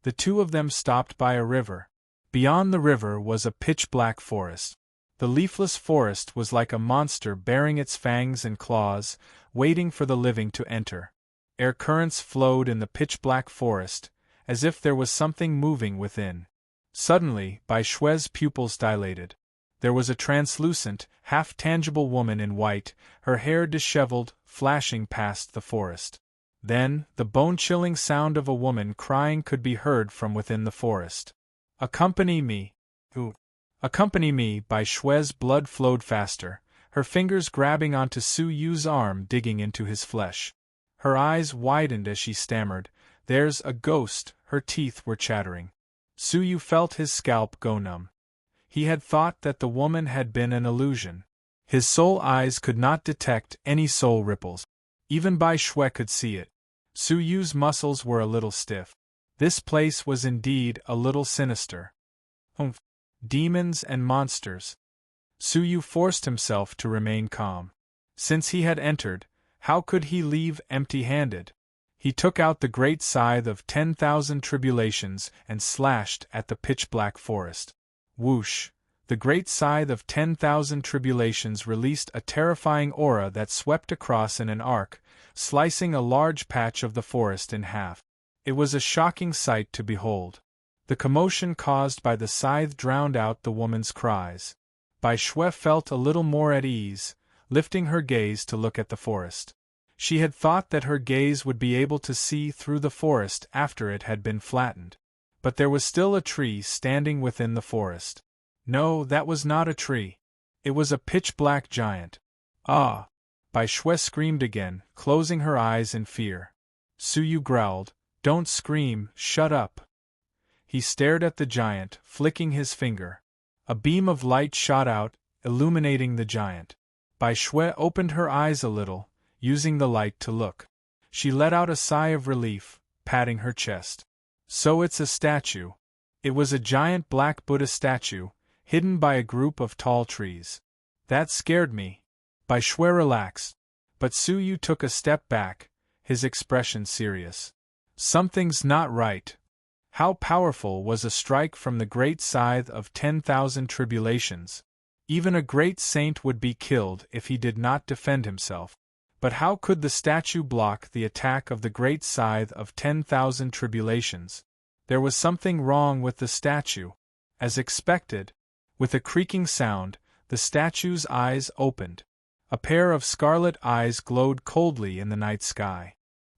The two of them stopped by a river. Beyond the river was a pitch-black forest. The leafless forest was like a monster baring its fangs and claws, waiting for the living to enter. Air currents flowed in the pitch-black forest, as if there was something moving within. Suddenly, Bai Shui's pupils dilated. There was a translucent, half-tangible woman in white, her hair disheveled, flashing past the forest. Then, the bone-chilling sound of a woman crying could be heard from within the forest. Accompany me. Accompany me. Bai Shui's blood flowed faster, her fingers grabbing onto Su Yu's arm, digging into his flesh. Her eyes widened as she stammered, "There's a ghost," her teeth were chattering. Su Yu felt his scalp go numb. He had thought that the woman had been an illusion. His soul eyes could not detect any soul ripples. Even Bai Shui could see it. Su Yu's muscles were a little stiff. This place was indeed a little sinister. Demons and monsters. Su Yu forced himself to remain calm. Since he had entered, how could he leave empty-handed? He took out the great scythe of 10,000 tribulations and slashed at the pitch-black forest. Whoosh! The great scythe of 10,000 tribulations released a terrifying aura that swept across in an arc, slicing a large patch of the forest in half. It was a shocking sight to behold. The commotion caused by the scythe drowned out the woman's cries. Bai Shui felt a little more at ease, lifting her gaze to look at the forest. She had thought that her gaze would be able to see through the forest after it had been flattened. But there was still a tree standing within the forest. No, that was not a tree. It was a pitch-black giant. Ah! Bai Shui screamed again, closing her eyes in fear. Su Yu growled, "Don't scream, shut up." He stared at the giant, flicking his finger. A beam of light shot out, illuminating the giant. Bai Shui opened her eyes a little, using the light to look. She let out a sigh of relief, patting her chest. So it's a statue. It was a giant black Buddha statue, hidden by a group of tall trees. That scared me. Bai Shui relaxed. But Su Yu took a step back, his expression serious. Something's not right. How powerful was a strike from the great scythe of 10,000 tribulations? Even a great saint would be killed if he did not defend himself. But how could the statue block the attack of the great scythe of 10,000 tribulations? There was something wrong with the statue. As expected, with a creaking sound, the statue's eyes opened. A pair of scarlet eyes glowed coldly in the night sky.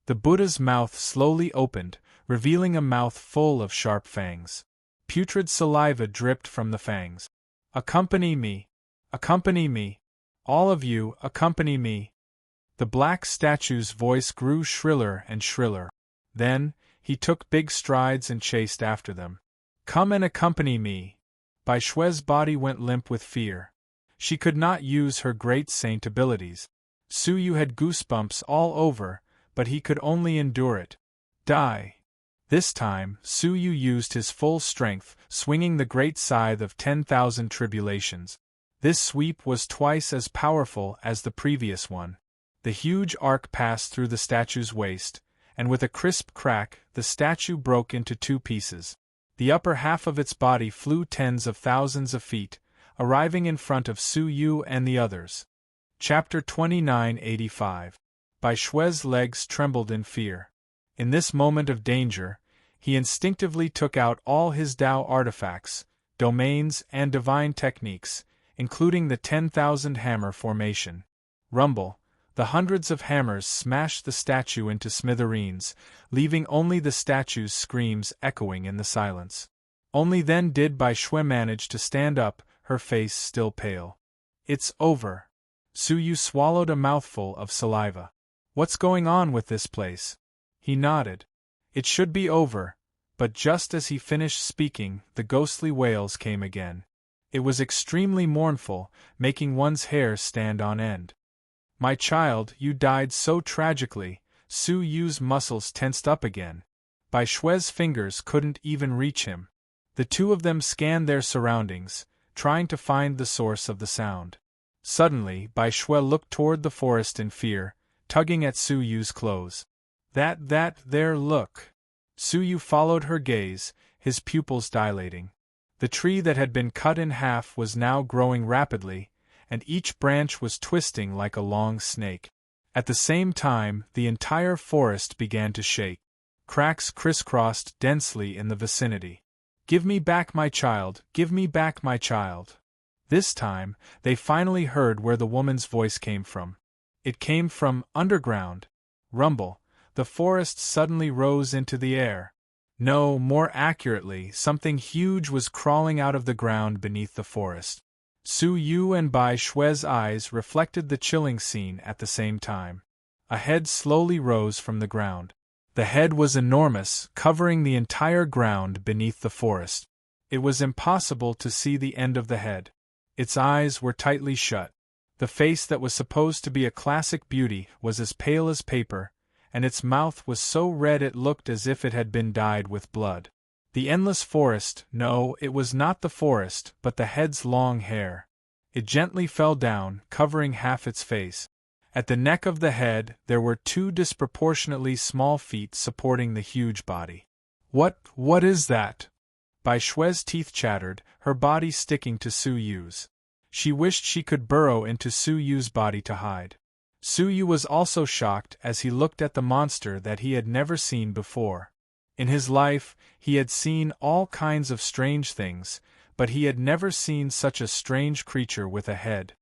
The Buddha's mouth slowly opened, revealing a mouth full of sharp fangs. Putrid saliva dripped from the fangs. Accompany me. Accompany me. All of you, accompany me. The black statue's voice grew shriller and shriller. Then, he took big strides and chased after them. Come and accompany me. Bai Shui's body went limp with fear. She could not use her great saint abilities. Su Yu had goosebumps all over, but he could only endure it. Die! This time, Su Yu used his full strength, swinging the great scythe of 10,000 tribulations. This sweep was twice as powerful as the previous one. The huge arc passed through the statue's waist, and with a crisp crack, the statue broke into two pieces. The upper half of its body flew tens of thousands of feet, arriving in front of Su Yu and the others. Chapter 2985. Bai Shui's legs trembled in fear. In this moment of danger, he instinctively took out all his Tao artifacts, domains, and divine techniques, including the 10,000 hammer formation. Rumble. The hundreds of hammers smashed the statue into smithereens, leaving only the statue's screams echoing in the silence. Only then did Bai Shui manage to stand up, her face still pale. It's over. Su Yu swallowed a mouthful of saliva. What's going on with this place? He nodded. It should be over, but just as he finished speaking, the ghostly wails came again. It was extremely mournful, making one's hair stand on end. My child, you died so tragically. Su Yu's muscles tensed up again. Bai Shui's fingers couldn't even reach him. The two of them scanned their surroundings, trying to find the source of the sound. Suddenly, Bai Shui looked toward the forest in fear, tugging at Su Yu's clothes. There, look. Su Yu followed her gaze, his pupils dilating. The tree that had been cut in half was now growing rapidly, and each branch was twisting like a long snake. At the same time, the entire forest began to shake. Cracks crisscrossed densely in the vicinity. Give me back my child, give me back my child. This time, they finally heard where the woman's voice came from. It came from underground. Rumble. The forest suddenly rose into the air. No, more accurately, something huge was crawling out of the ground beneath the forest. Su Yu and Bai Shui's eyes reflected the chilling scene at the same time. A head slowly rose from the ground. The head was enormous, covering the entire ground beneath the forest. It was impossible to see the end of the head. Its eyes were tightly shut. The face that was supposed to be a classic beauty was as pale as paper, and its mouth was so red it looked as if it had been dyed with blood. The endless forest, no, it was not the forest, but the head's long hair. It gently fell down, covering half its face. At the neck of the head, there were two disproportionately small feet supporting the huge body. What is that? Bai Shui's teeth chattered, her body sticking to Su Yu's. She wished she could burrow into Su Yu's body to hide. Su Yu was also shocked as he looked at the monster that he had never seen before. In his life, he had seen all kinds of strange things, but he had never seen such a strange creature with a head.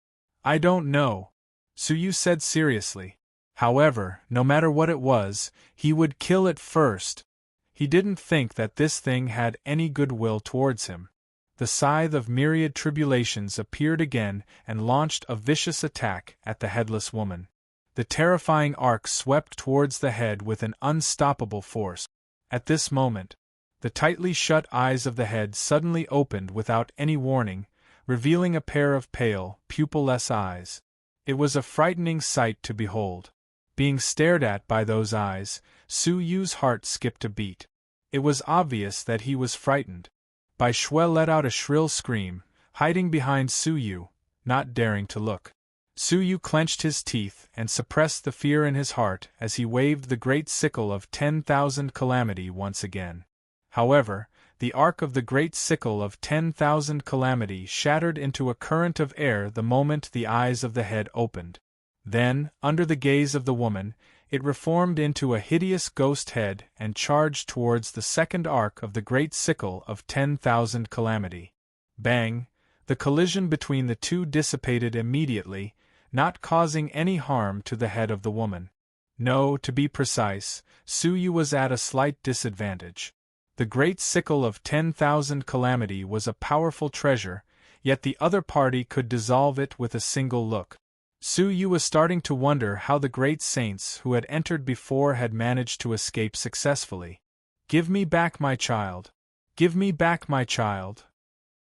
I don't know, Su Yu said seriously. However, no matter what it was, he would kill it first. He didn't think that this thing had any goodwill towards him. The scythe of myriad tribulations appeared again and launched a vicious attack at the headless woman. The terrifying arc swept towards the head with an unstoppable force. At this moment, the tightly shut eyes of the head suddenly opened without any warning, revealing a pair of pale, pupilless eyes. It was a frightening sight to behold. Being stared at by those eyes, Su Yu's heart skipped a beat. It was obvious that he was frightened. Bai Shui let out a shrill scream, hiding behind Su Yu, not daring to look. Su Yu clenched his teeth and suppressed the fear in his heart as he waved the great sickle of 10,000 calamity once again. However, the arc of the great sickle of 10,000 calamity shattered into a current of air the moment the eyes of the head opened. Then, under the gaze of the woman, it reformed into a hideous ghost head and charged towards the second arc of the great sickle of 10,000 calamity. Bang! The collision between the two dissipated immediately, not causing any harm to the head of the woman. No, to be precise, Su Yu was at a slight disadvantage. The great sickle of 10,000 calamity was a powerful treasure, yet the other party could dissolve it with a single look. Su Yu was starting to wonder how the great saints who had entered before had managed to escape successfully. Give me back my child! Give me back my child!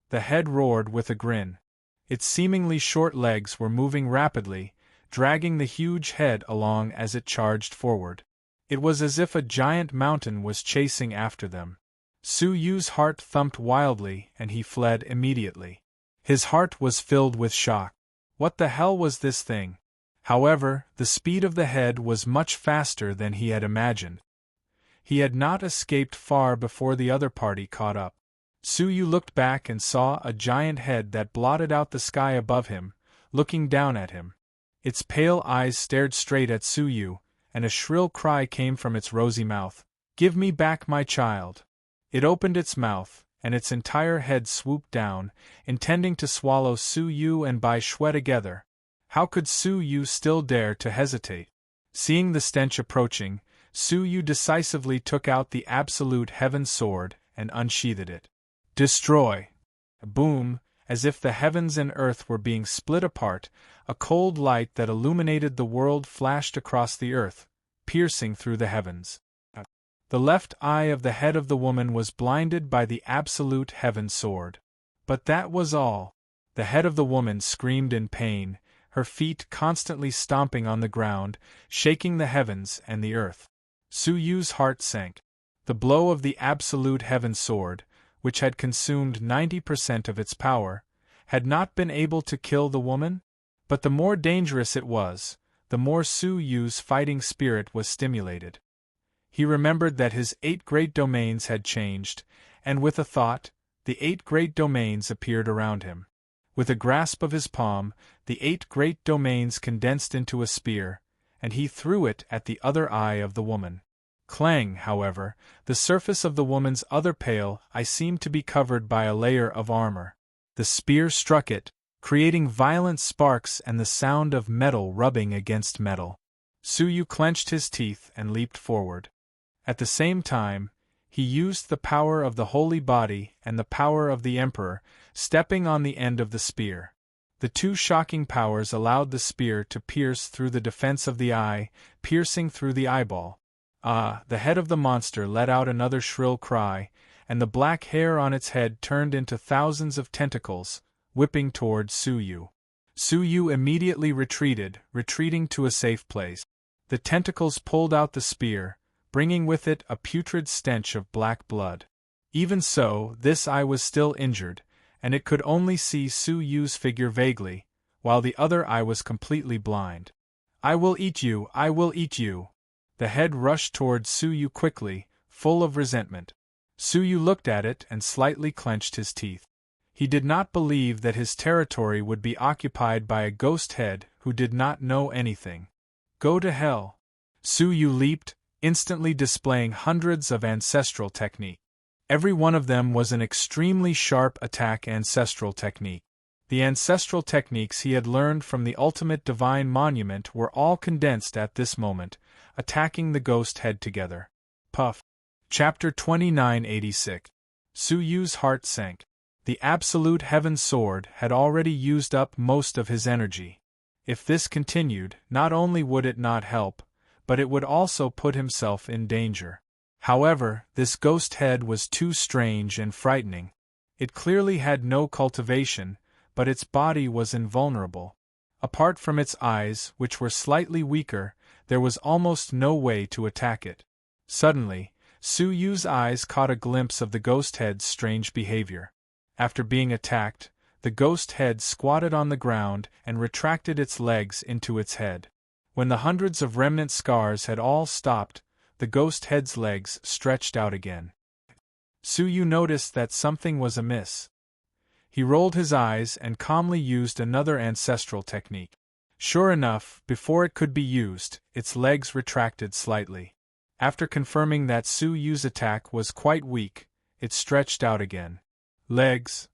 The head roared with a grin. Its seemingly short legs were moving rapidly, dragging the huge head along as it charged forward. It was as if a giant mountain was chasing after them. Su Yu's heart thumped wildly and he fled immediately. His heart was filled with shock. What the hell was this thing? However, the speed of the head was much faster than he had imagined. He had not escaped far before the other party caught up. Su Yu looked back and saw a giant head that blotted out the sky above him, looking down at him. Its pale eyes stared straight at Su Yu, and a shrill cry came from its rosy mouth. "Give me back my child!" It opened its mouth, and its entire head swooped down, intending to swallow Su Yu and Bai Shui together. How could Su Yu still dare to hesitate? Seeing the stench approaching, Su Yu decisively took out the absolute heaven sword and unsheathed it. Destroy! Boom! As if the heavens and earth were being split apart, a cold light that illuminated the world flashed across the earth, piercing through the heavens. The left eye of the head of the woman was blinded by the absolute heaven sword. But that was all. The head of the woman screamed in pain, her feet constantly stomping on the ground, shaking the heavens and the earth. Su Yu's heart sank. The blow of the absolute heaven sword, which had consumed 90% of its power, had not been able to kill the woman? But the more dangerous it was, the more Su Yu's fighting spirit was stimulated. He remembered that his 8 great domains had changed, and with a thought, the 8 great domains appeared around him. With a grasp of his palm, the 8 great domains condensed into a spear, and he threw it at the other eye of the woman. Clang, however, the surface of the woman's other pale eye seemed to be covered by a layer of armor. The spear struck it, creating violent sparks and the sound of metal rubbing against metal. Su Yu clenched his teeth and leaped forward. At the same time, he used the power of the holy body and the power of the emperor, stepping on the end of the spear. The two shocking powers allowed the spear to pierce through the defense of the eye, piercing through the eyeball. The head of the monster let out another shrill cry, and the black hair on its head turned into thousands of tentacles, whipping toward Su Yu. Su Yu immediately retreating to a safe place. The tentacles pulled out the spear, bringing with it a putrid stench of black blood. Even so, this eye was still injured, and it could only see Su Yu's figure vaguely, while the other eye was completely blind. "I will eat you! I will eat you!" The head rushed toward Su Yu quickly, full of resentment. Su Yu looked at it and slightly clenched his teeth. He did not believe that his territory would be occupied by a ghost head who did not know anything. Go to hell! Su Yu leaped, instantly displaying hundreds of ancestral technique. Every one of them was an extremely sharp attack ancestral technique. The ancestral techniques he had learned from the ultimate divine monument were all condensed at this moment, attacking the ghost head together. Puff. Chapter 2986. Su Yu's heart sank. The absolute heaven sword had already used up most of his energy. If this continued, not only would it not help, but it would also put himself in danger. However, this ghost head was too strange and frightening. It clearly had no cultivation, but its body was invulnerable. Apart from its eyes, which were slightly weaker, there was almost no way to attack it. Suddenly, Su Yu's eyes caught a glimpse of the ghost head's strange behavior. After being attacked, the ghost head squatted on the ground and retracted its legs into its head. When the hundreds of remnant scars had all stopped, the ghost head's legs stretched out again. Su Yu noticed that something was amiss. He rolled his eyes and calmly used another ancestral technique. Sure enough, before it could be used, its legs retracted slightly. After confirming that Su Yu's attack was quite weak, it stretched out again. Legs.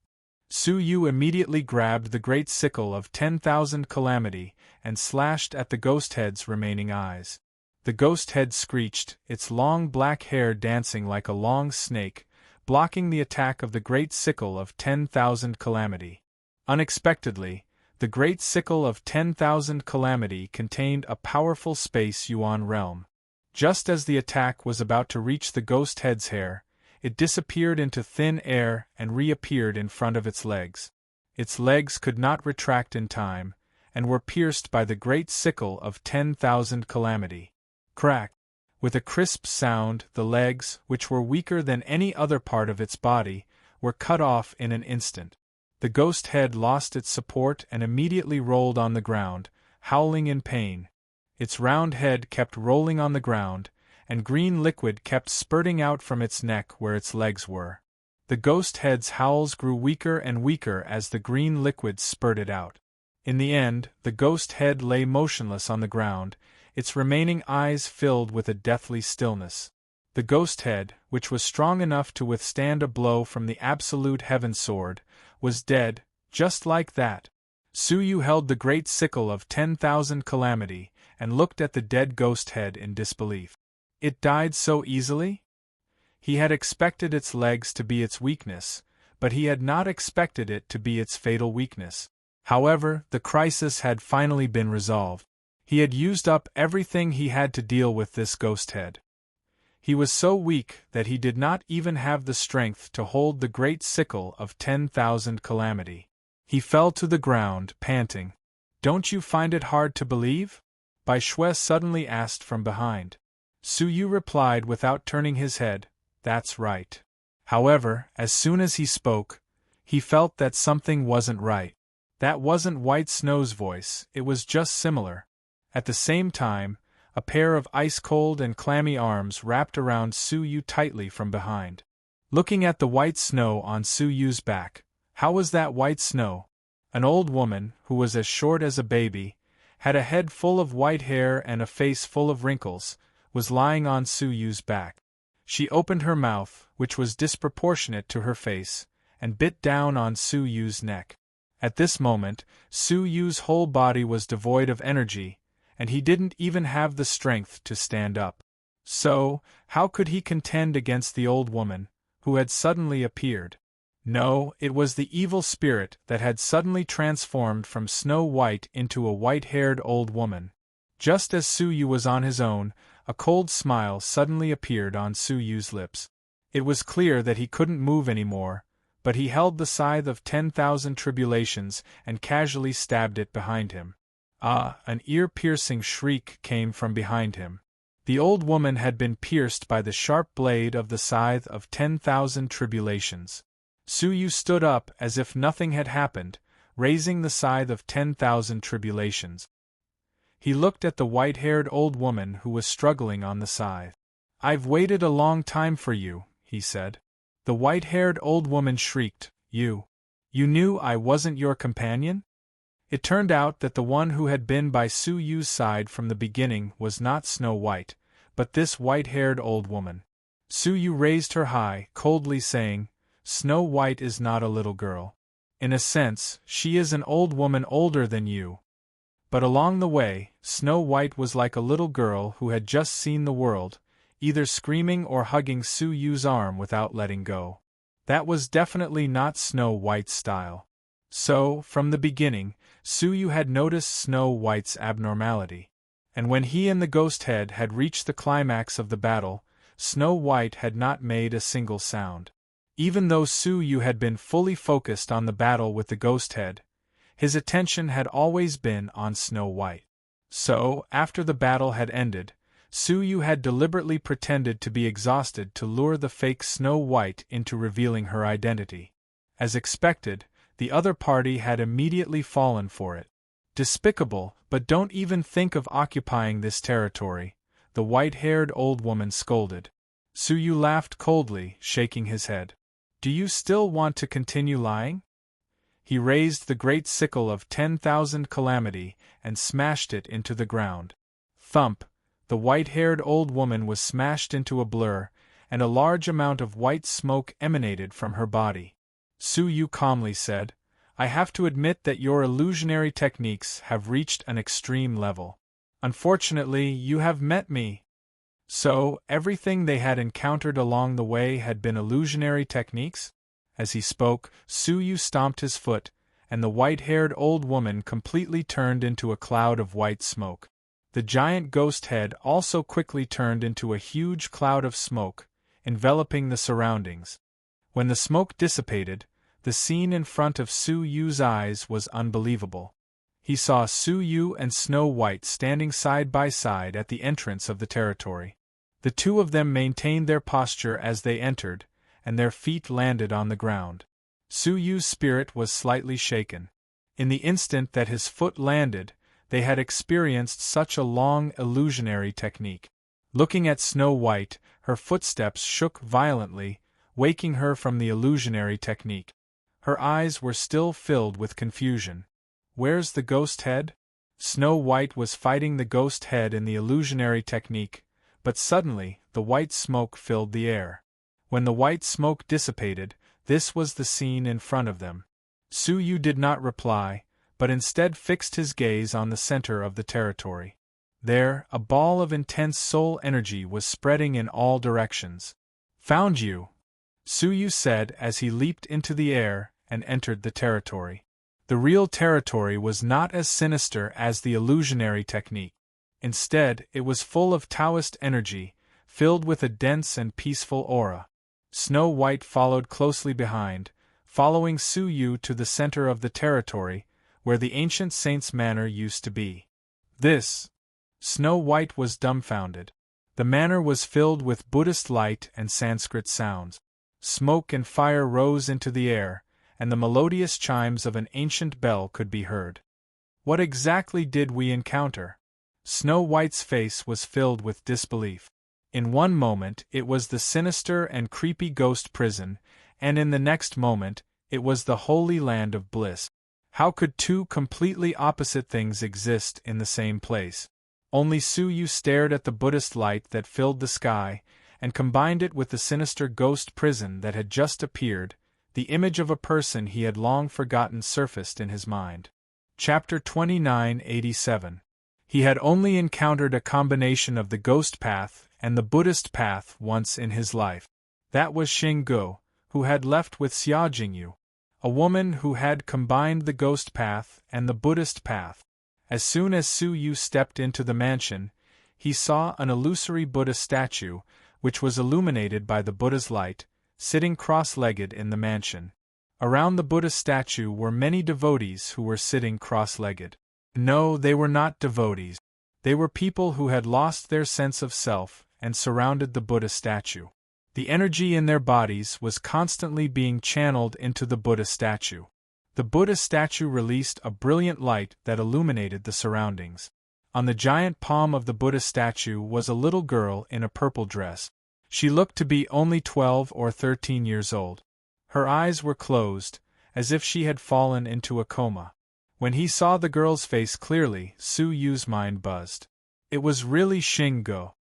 Su Yu immediately grabbed the great sickle of 10,000 calamity and slashed at the ghost head's remaining eyes. The ghost head screeched, its long black hair dancing like a long snake, blocking the attack of the great sickle of 10,000 calamity. Unexpectedly, the great sickle of 10,000 calamity contained a powerful space yuan realm. Just as the attack was about to reach the ghost head's hair, it disappeared into thin air and reappeared in front of its legs. Its legs could not retract in time, and were pierced by the great sickle of 10,000 calamity. Crack! With a crisp sound, the legs, which were weaker than any other part of its body, were cut off in an instant. The ghost head lost its support and immediately rolled on the ground, howling in pain. Its round head kept rolling on the ground, and green liquid kept spurting out from its neck where its legs were. The ghost head's howls grew weaker and weaker as the green liquid spurted out. In the end, the ghost head lay motionless on the ground, its remaining eyes filled with a deathly stillness. The ghost head, which was strong enough to withstand a blow from the absolute heaven sword, was dead, just like that. Suyu held the great sickle of 10,000 calamity, and looked at the dead ghost head in disbelief. It died so easily? He had expected its legs to be its weakness, but he had not expected it to be its fatal weakness. However, the crisis had finally been resolved. He had used up everything he had to deal with this ghost head. He was so weak that he did not even have the strength to hold the great sickle of 10,000 calamity. He fell to the ground, panting. "Don't you find it hard to believe?" Bai Shui suddenly asked from behind. Suyu replied without turning his head, "That's right." However, as soon as he spoke, he felt that something wasn't right. That wasn't White Snow's voice, it was just similar. At the same time, a pair of ice-cold and clammy arms wrapped around Suyu tightly from behind. Looking at the white snow on Suyu's back, how was that white snow? An old woman, who was as short as a baby, had a head full of white hair and a face full of wrinkles, was lying on Suyu's back. She opened her mouth, which was disproportionate to her face, and bit down on Suyu's neck. At this moment, Suyu's whole body was devoid of energy, and he didn't even have the strength to stand up. So, how could he contend against the old woman, who had suddenly appeared? No, it was the evil spirit that had suddenly transformed from Snow White into a white-haired old woman. Just as Suyu was on his own, a cold smile suddenly appeared on Suyu's lips. It was clear that he couldn't move anymore, but he held the scythe of 10,000 tribulations and casually stabbed it behind him. Ah! An ear-piercing shriek came from behind him. The old woman had been pierced by the sharp blade of the scythe of 10,000 tribulations. Suyu stood up as if nothing had happened, raising the scythe of 10,000 tribulations. He looked at the white-haired old woman who was struggling on the scythe. "I've waited a long time for you," he said. The white-haired old woman shrieked, You knew I wasn't your companion?" It turned out that the one who had been by Suyu's side from the beginning was not Snow White, but this white-haired old woman. Suyu raised her high, coldly saying, "Snow White is not a little girl. In a sense, she is an old woman older than you." But along the way, Snow White was like a little girl who had just seen the world, either screaming or hugging Suyu's arm without letting go. That was definitely not Snow White's style. So, from the beginning, Suyu had noticed Snow White's abnormality. And when he and the ghost head had reached the climax of the battle, Snow White had not made a single sound. Even though Suyu had been fully focused on the battle with the ghost head, his attention had always been on Snow White. So, after the battle had ended, Suyu had deliberately pretended to be exhausted to lure the fake Snow White into revealing her identity. As expected, the other party had immediately fallen for it. "Despicable, but don't even think of occupying this territory," the white-haired old woman scolded. Suyu laughed coldly, shaking his head. "Do you still want to continue lying?" He raised the great sickle of 10,000 calamity and smashed it into the ground. Thump! The white-haired old woman was smashed into a blur, and a large amount of white smoke emanated from her body. Suyu calmly said, "I have to admit that your illusionary techniques have reached an extreme level. Unfortunately, you have met me." So, everything they had encountered along the way had been illusionary techniques? As he spoke, Suyu stomped his foot, and the white-haired old woman completely turned into a cloud of white smoke. The giant ghost head also quickly turned into a huge cloud of smoke, enveloping the surroundings. When the smoke dissipated, the scene in front of Suyu's eyes was unbelievable. He saw Suyu and Snow White standing side by side at the entrance of the territory. The two of them maintained their posture as they entered, and their feet landed on the ground. Su Yu's spirit was slightly shaken. In the instant that his foot landed, they had experienced such a long illusionary technique. Looking at Snow White, her footsteps shook violently, waking her from the illusionary technique. Her eyes were still filled with confusion. Where's the ghost head? Snow White was fighting the ghost head in the illusionary technique, but suddenly the white smoke filled the air. When the white smoke dissipated, this was the scene in front of them. Su Yu did not reply, but instead fixed his gaze on the center of the territory. There, a ball of intense soul energy was spreading in all directions. "Found you," Su Yu said as he leaped into the air and entered the territory. The real territory was not as sinister as the illusionary technique. Instead, it was full of Taoist energy, filled with a dense and peaceful aura. Snow White followed closely behind, following Su Yu to the center of the territory, where the ancient saint's manor used to be. Snow White was dumbfounded. The manor was filled with Buddhist light and Sanskrit sounds. Smoke and fire rose into the air, and the melodious chimes of an ancient bell could be heard. What exactly did we encounter? Snow White's face was filled with disbelief. In one moment it was the sinister and creepy ghost prison, and in the next moment it was the holy land of bliss. How could two completely opposite things exist in the same place? Only Su Yu stared at the Buddhist light that filled the sky, and combined it with the sinister ghost prison that had just appeared. The image of a person he had long forgotten surfaced in his mind. Chapter 2987. He had only encountered a combination of the ghost path and the Buddhist path once in his life. That was Xinggu, who had left with Xia Jingyu, a woman who had combined the ghost path and the Buddhist path. As soon as Su Yu stepped into the mansion, he saw an illusory Buddha statue, which was illuminated by the Buddha's light, sitting cross-legged in the mansion. Around the Buddha statue were many devotees who were sitting cross-legged. No, they were not devotees. They were people who had lost their sense of self and surrounded the Buddha statue. The energy in their bodies was constantly being channeled into the Buddha statue. The Buddha statue released a brilliant light that illuminated the surroundings. On the giant palm of the Buddha statue was a little girl in a purple dress. She looked to be only 12 or 13 years old. Her eyes were closed, as if she had fallen into a coma. When he saw the girl's face clearly, Su Yu's mind buzzed. It was really Xinggu.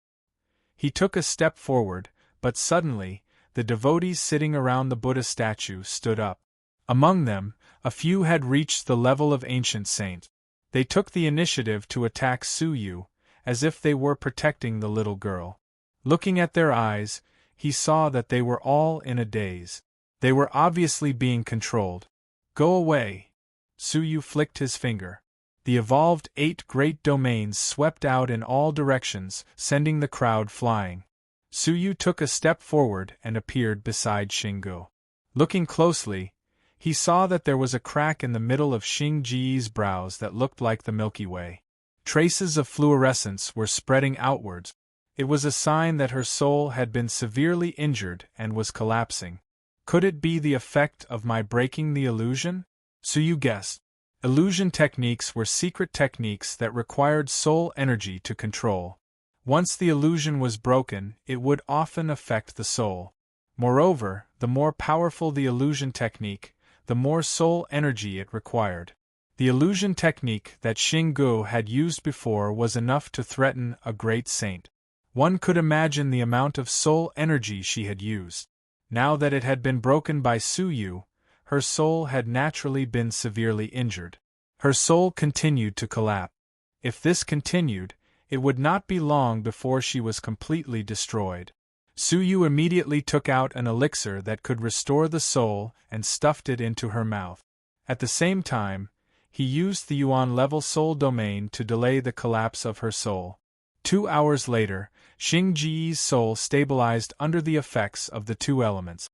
He took a step forward, but suddenly, the devotees sitting around the Buddha statue stood up. Among them, a few had reached the level of ancient saints. They took the initiative to attack Su Yu, as if they were protecting the little girl. Looking at their eyes, he saw that they were all in a daze. They were obviously being controlled. "Go away!" Su Yu flicked his finger. The evolved 8 great domains swept out in all directions, sending the crowd flying. Su Yu took a step forward and appeared beside Xinggu. Looking closely, he saw that there was a crack in the middle of Xingji's brows that looked like the Milky Way. Traces of fluorescence were spreading outwards. It was a sign that her soul had been severely injured and was collapsing. Could it be the effect of my breaking the illusion? Su Yu guessed. Illusion techniques were secret techniques that required soul energy to control. Once the illusion was broken, it would often affect the soul. Moreover, the more powerful the illusion technique, the more soul energy it required. The illusion technique that Xinggu had used before was enough to threaten a great saint. One could imagine the amount of soul energy she had used. Now that it had been broken by Su Yu, her soul had naturally been severely injured. Her soul continued to collapse. If this continued, it would not be long before she was completely destroyed. Su Yu immediately took out an elixir that could restore the soul and stuffed it into her mouth. At the same time, he used the Yuan-level soul domain to delay the collapse of her soul. 2 hours later, Xingji's soul stabilized under the effects of the 2 elements.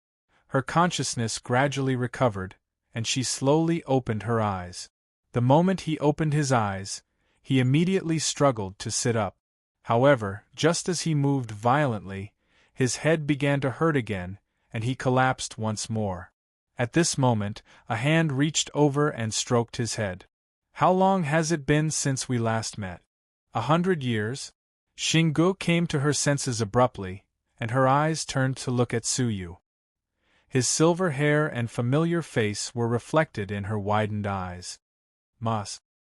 Her consciousness gradually recovered, and she slowly opened her eyes. The moment he opened his eyes, he immediately struggled to sit up. However, just as he moved violently, his head began to hurt again, and he collapsed once more. At this moment, a hand reached over and stroked his head. "How long has it been since we last met?" 100 years? Shingo came to her senses abruptly, and her eyes turned to look at Tsuyu. His silver hair and familiar face were reflected in her widened eyes.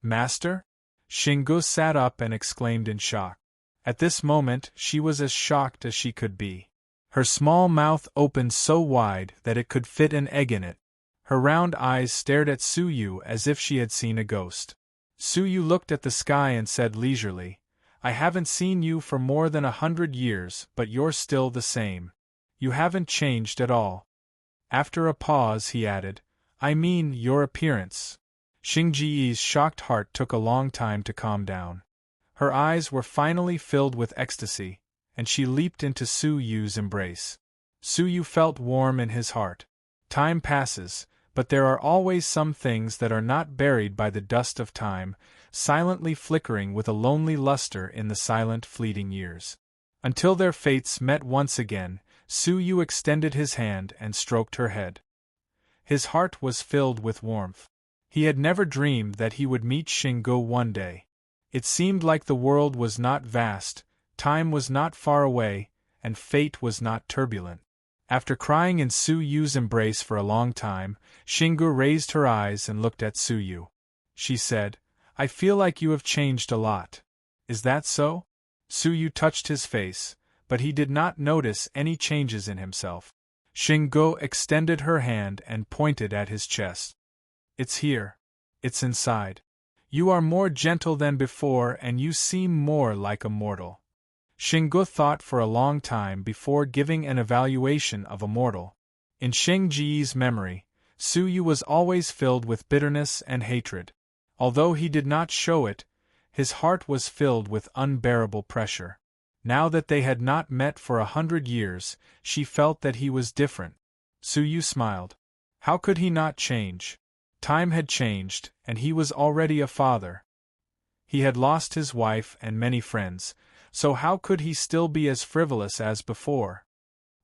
Master? Shingo sat up and exclaimed in shock. At this moment, she was as shocked as she could be. Her small mouth opened so wide that it could fit an egg in it. Her round eyes stared at Tsuyu as if she had seen a ghost. Tsuyu looked at the sky and said leisurely, "I haven't seen you for more than 100 years, but you're still the same. You haven't changed at all." After a pause he added, "I mean your appearance." Xingji's shocked heart took a long time to calm down. Her eyes were finally filled with ecstasy, and she leaped into Tsuyu's embrace. Tsuyu felt warm in his heart. Time passes, but there are always some things that are not buried by the dust of time, silently flickering with a lonely luster in the silent fleeting years. Until their fates met once again, Tsuyu extended his hand and stroked her head. His heart was filled with warmth. He had never dreamed that he would meet Shingo one day. It seemed like the world was not vast, time was not far away, and fate was not turbulent. After crying in Tsuyu's embrace for a long time, Shingo raised her eyes and looked at Tsuyu. She said, "I feel like you have changed a lot. Is that so?" Tsuyu touched his face, but he did not notice any changes in himself. Shingo extended her hand and pointed at his chest. "It's here. It's inside. You are more gentle than before and you seem more like a mortal." Shingo thought for a long time before giving an evaluation of a mortal. In Xingji's memory, Tsuyu was always filled with bitterness and hatred. Although he did not show it, his heart was filled with unbearable pressure. Now that they had not met for 100 years, she felt that he was different. Tsuyu smiled. How could he not change? Time had changed, and he was already a father. He had lost his wife and many friends, so how could he still be as frivolous as before?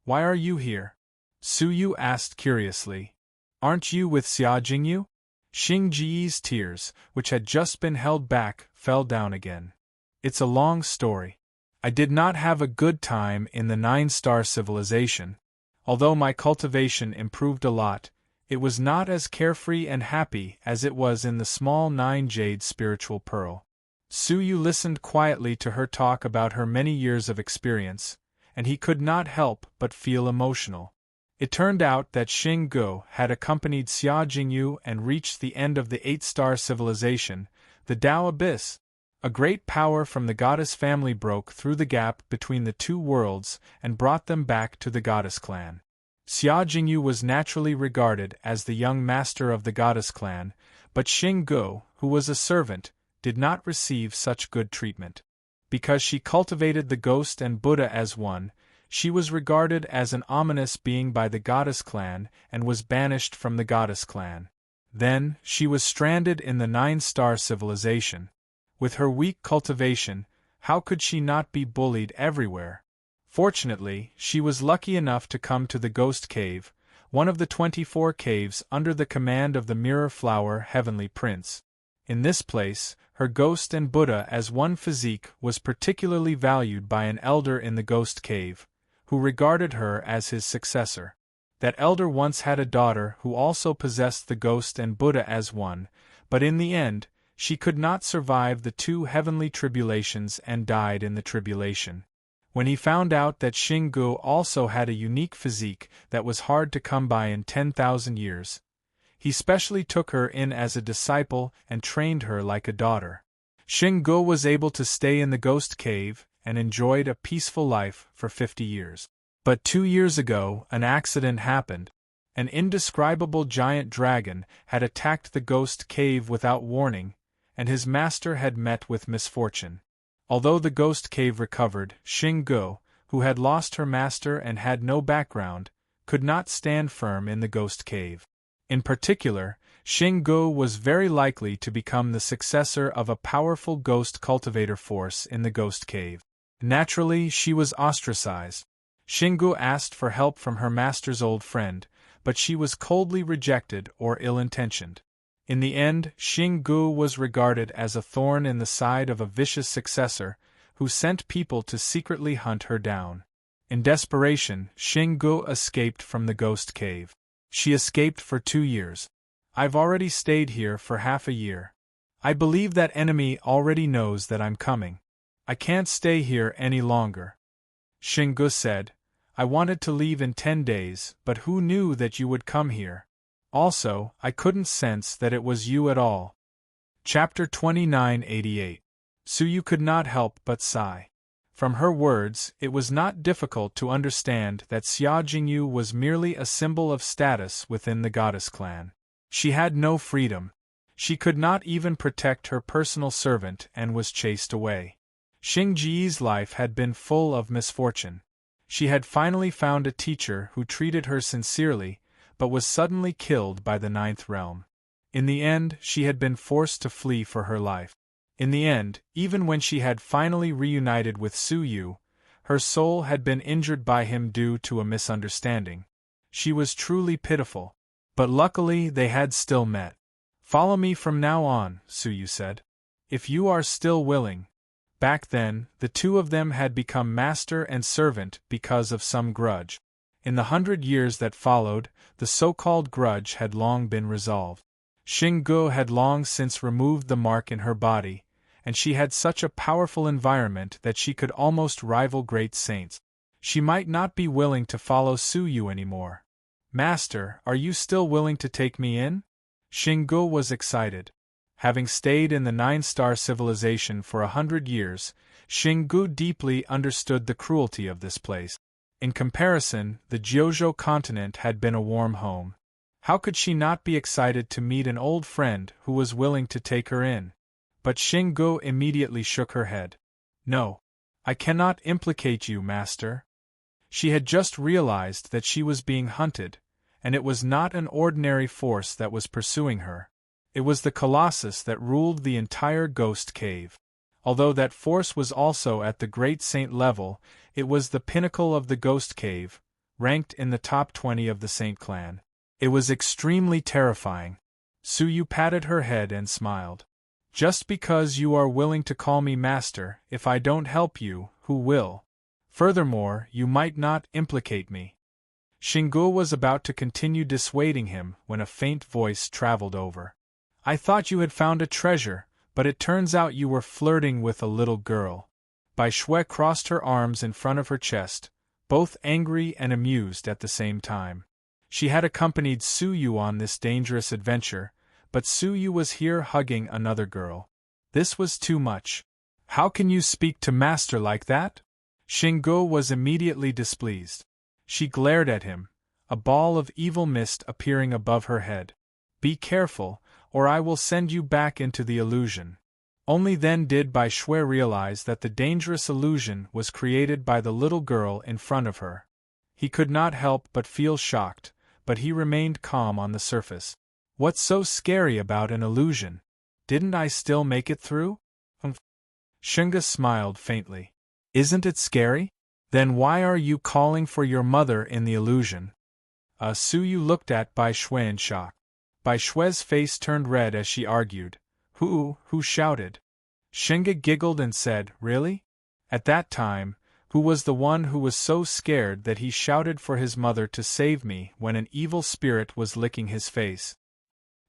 "Why are you here?" Tsuyu asked curiously. "Aren't you with Xia Jingyu?" Xingji's tears, which had just been held back, fell down again. "It's a long story. I did not have a good time in the 9-star civilization. Although my cultivation improved a lot, it was not as carefree and happy as it was in the small 9-jade spiritual pearl." Tsuyu listened quietly to her talk about her many years of experience, and he could not help but feel emotional. It turned out that Shingo had accompanied Xia Jingyu and reached the end of the 8-star civilization, the Tao Abyss. A great power from the goddess family broke through the gap between the two worlds and brought them back to the goddess clan. Xia Jingyu was naturally regarded as the young master of the goddess clan, but Shingo, who was a servant, did not receive such good treatment. Because she cultivated the ghost and Buddha as one, she was regarded as an ominous being by the goddess clan and was banished from the goddess clan. Then, she was stranded in the 9-star civilization. With her weak cultivation, how could she not be bullied everywhere? Fortunately, she was lucky enough to come to the Ghost Cave, one of the 24 caves under the command of the Mirror Flower Heavenly Prince. In this place, her ghost and Buddha as one physique was particularly valued by an elder in the Ghost Cave, who regarded her as his successor. That elder once had a daughter who also possessed the ghost and Buddha as one, but in the end, she could not survive the 2 heavenly tribulations and died in the tribulation. When he found out that Shingo also had a unique physique that was hard to come by in 10,000 years, he specially took her in as a disciple and trained her like a daughter. Shingo was able to stay in the Ghost Cave and enjoyed a peaceful life for 50 years. But 2 years ago, an accident happened. An indescribable giant dragon had attacked the Ghost Cave without warning, and his master had met with misfortune. Although the Ghost Cave recovered, Shingo, who had lost her master and had no background, could not stand firm in the Ghost Cave. In particular, Shingo was very likely to become the successor of a powerful ghost cultivator force in the Ghost Cave. Naturally, she was ostracized. Xinggu asked for help from her master's old friend, but she was coldly rejected or ill-intentioned. In the end, Xinggu was regarded as a thorn in the side of a vicious successor, who sent people to secretly hunt her down. In desperation, Xinggu escaped from the ghost cave. She escaped for 2 years. I've already stayed here for half a year. I believe that enemy already knows that I'm coming. I can't stay here any longer. Xinggu said, I wanted to leave in 10 days, but who knew that you would come here? Also, I couldn't sense that it was you at all. Chapter 2988. Suyu could not help but sigh. From her words, it was not difficult to understand that Xia Jingyu was merely a symbol of status within the goddess clan. She had no freedom. She could not even protect her personal servant and was chased away. Xingji's life had been full of misfortune. She had finally found a teacher who treated her sincerely, but was suddenly killed by the Ninth Realm. In the end, she had been forced to flee for her life. In the end, even when she had finally reunited with Suyu, her soul had been injured by him due to a misunderstanding. She was truly pitiful. But luckily they had still met. Follow me from now on, Suyu said. If you are still willing. Back then, the two of them had become master and servant because of some grudge. In the 100 years that followed, the so-called grudge had long been resolved. Xinggu had long since removed the mark in her body, and she had such a powerful environment that she could almost rival great saints. She might not be willing to follow Suyu anymore. Master, are you still willing to take me in? Xinggu was excited. Having stayed in the 9-star civilization for 100 years, Xinggu deeply understood the cruelty of this place. In comparison, the Jiuzhou continent had been a warm home. How could she not be excited to meet an old friend who was willing to take her in? But Xinggu immediately shook her head. No. I cannot implicate you, master. She had just realized that she was being hunted, and it was not an ordinary force that was pursuing her. It was the Colossus that ruled the entire ghost cave. Although that force was also at the Great Saint level, it was the pinnacle of the ghost cave, ranked in the top 20 of the Saint clan. It was extremely terrifying. Suyu patted her head and smiled. Just because you are willing to call me master, if I don't help you, who will? Furthermore, you might not implicate me. Xinggu was about to continue dissuading him when a faint voice traveled over. I thought you had found a treasure, but it turns out you were flirting with a little girl. Bai Shui crossed her arms in front of her chest, both angry and amused at the same time. She had accompanied Suyu on this dangerous adventure, but Suyu was here hugging another girl. This was too much. How can you speak to master like that? Xinggu was immediately displeased. She glared at him, a ball of evil mist appearing above her head. Be careful, or I will send you back into the illusion. Only then did Bai Shui realize that the dangerous illusion was created by the little girl in front of her. He could not help but feel shocked, but he remained calm on the surface. What's so scary about an illusion? Didn't I still make it through? Xinggu smiled faintly. Isn't it scary? Then why are you calling for your mother in the illusion? Suyu looked at Bai Shui in shock. Bai Shui's face turned red as she argued. Who shouted? Xinggu giggled and said, Really? At that time, who was the one who was so scared that he shouted for his mother to save me when an evil spirit was licking his face?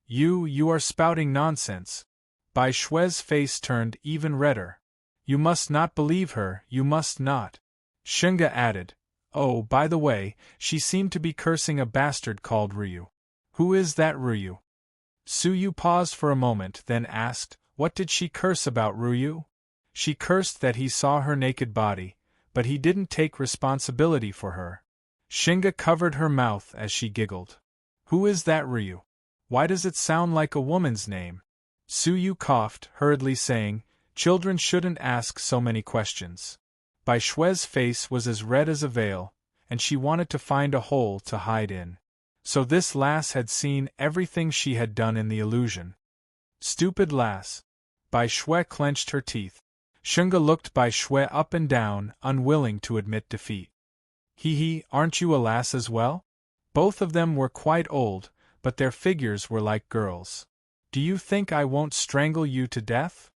You are spouting nonsense. Bai Shui's face turned even redder. You must not believe her, you must not. Xinggu added, Oh, by the way, she seemed to be cursing a bastard called Ryu. Who is that Ryu? Suyu paused for a moment, then asked, What did she curse about Ryu? She cursed that he saw her naked body, but he didn't take responsibility for her. Xinggu covered her mouth as she giggled. Who is that Ryu? Why does it sound like a woman's name? Suyu coughed, hurriedly saying, Children shouldn't ask so many questions. Bai Shui's face was as red as a veil, and she wanted to find a hole to hide in. So this lass had seen everything she had done in the illusion. Stupid lass. Bai Shui clenched her teeth. Shunga looked Bai Shui up and down, unwilling to admit defeat. Hee, aren't you a lass as well? Both of them were quite old, but their figures were like girls. Do you think I won't strangle you to death?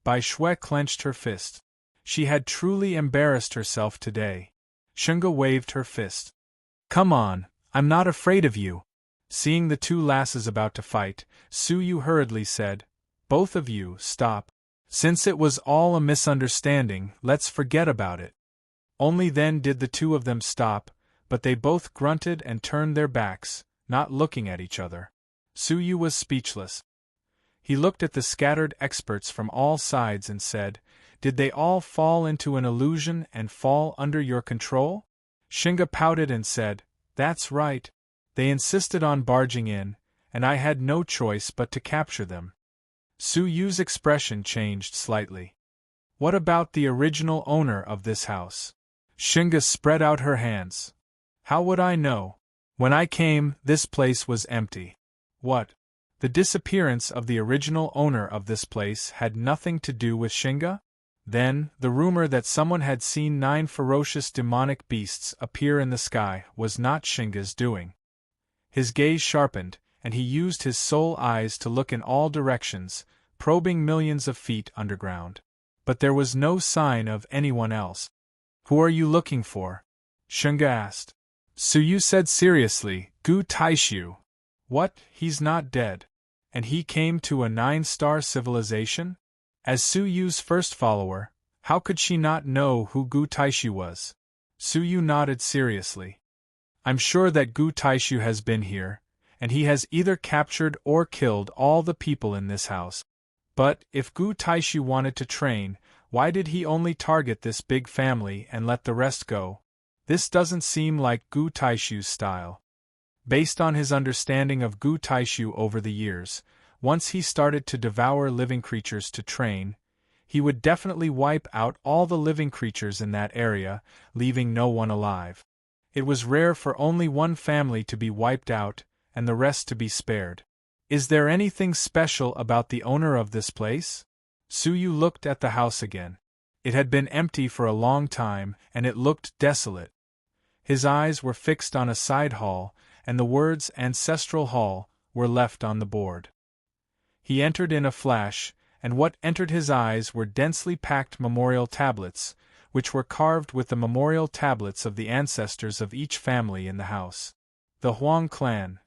Bai Shui clenched her fist. She had truly embarrassed herself today. Shunga waved her fist. Come on, I'm not afraid of you. Seeing the two lasses about to fight, Su Yu hurriedly said, Both of you, stop. Since it was all a misunderstanding, let's forget about it. Only then did the two of them stop, but they both grunted and turned their backs, not looking at each other. Su Yu was speechless. He looked at the scattered experts from all sides and said, Did they all fall into an illusion and fall under your control? Shunga pouted and said, That's right. They insisted on barging in, and I had no choice but to capture them. Su Yu's expression changed slightly. What about the original owner of this house? Shunga spread out her hands. How would I know? When I came, this place was empty. What? The disappearance of the original owner of this place had nothing to do with Shunga? Then, the rumor that someone had seen 9 ferocious demonic beasts appear in the sky was not Shunga's doing. His gaze sharpened, and he used his soul eyes to look in all directions, probing millions of feet underground. But there was no sign of anyone else. Who are you looking for? Shunga asked. Su Yu said seriously, Gu Taishu. What, he's not dead? And he came to a 9-star civilization? As Su Yu's first follower, how could she not know who Gu Taishu was? Su Yu nodded seriously. I'm sure that Gu Taishu has been here, and he has either captured or killed all the people in this house. But, if Gu Taishu wanted to train, why did he only target this big family and let the rest go? This doesn't seem like Gu Taishu's style. Based on his understanding of Gu Taishu over the years, once he started to devour living creatures to train, he would definitely wipe out all the living creatures in that area, leaving no one alive. It was rare for only one family to be wiped out, and the rest to be spared. Is there anything special about the owner of this place? Su Yu looked at the house again. It had been empty for a long time, and it looked desolate. His eyes were fixed on a side hall, and the words Ancestral Hall were left on the board. He entered in a flash, and what entered his eyes were densely packed memorial tablets, which were carved with the memorial tablets of the ancestors of each family in the house. The Huang clan.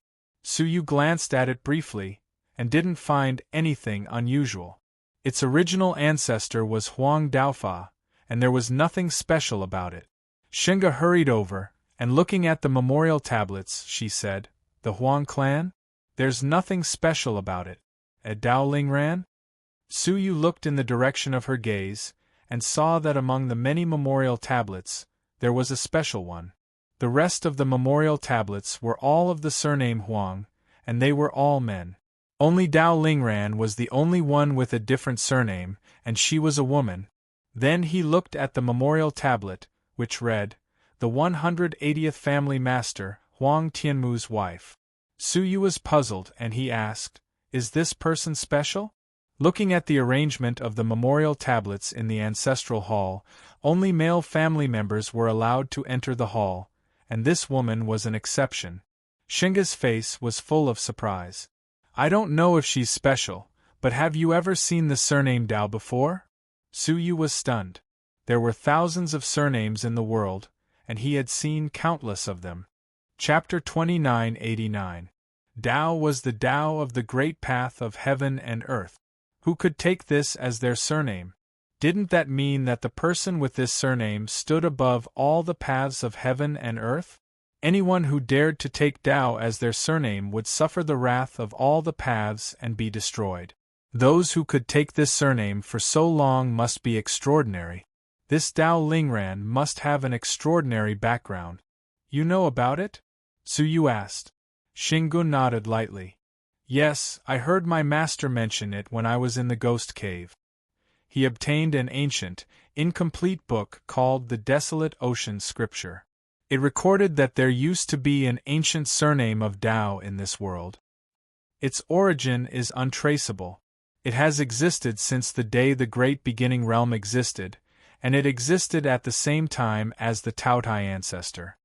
Su Yu glanced at it briefly, and didn't find anything unusual. Its original ancestor was Huang Daofa, and there was nothing special about it. Shunga hurried over, and looking at the memorial tablets, she said, The Huang clan? There's nothing special about it. A Dao Ling Ran? Su Yu looked in the direction of her gaze, and saw that among the many memorial tablets, there was a special one. The rest of the memorial tablets were all of the surname Huang, and they were all men. Only Dao Lingran was the only one with a different surname, and she was a woman. Then he looked at the memorial tablet, which read, The 180th Family Master, Huang Tianmu's wife. Su Yu was puzzled, and he asked, Is this person special? Looking at the arrangement of the memorial tablets in the ancestral hall, only male family members were allowed to enter the hall, and this woman was an exception. Shunga's face was full of surprise. I don't know if she's special, but have you ever seen the surname Dao before? Su Yu was stunned. There were thousands of surnames in the world, and he had seen countless of them. Chapter 2989. Dao was the Dao of the great path of heaven and earth. Who could take this as their surname? Didn't that mean that the person with this surname stood above all the paths of heaven and earth? Anyone who dared to take Dao as their surname would suffer the wrath of all the paths and be destroyed. Those who could take this surname for so long must be extraordinary. This Dao Lingran must have an extraordinary background. You know about it? Su Yu asked. Shingun nodded lightly. Yes, I heard my master mention it when I was in the ghost cave. He obtained an ancient, incomplete book called the Desolate Ocean Scripture. It recorded that there used to be an ancient surname of Dao in this world. Its origin is untraceable. It has existed since the day the great beginning realm existed, and it existed at the same time as the Tautai ancestor.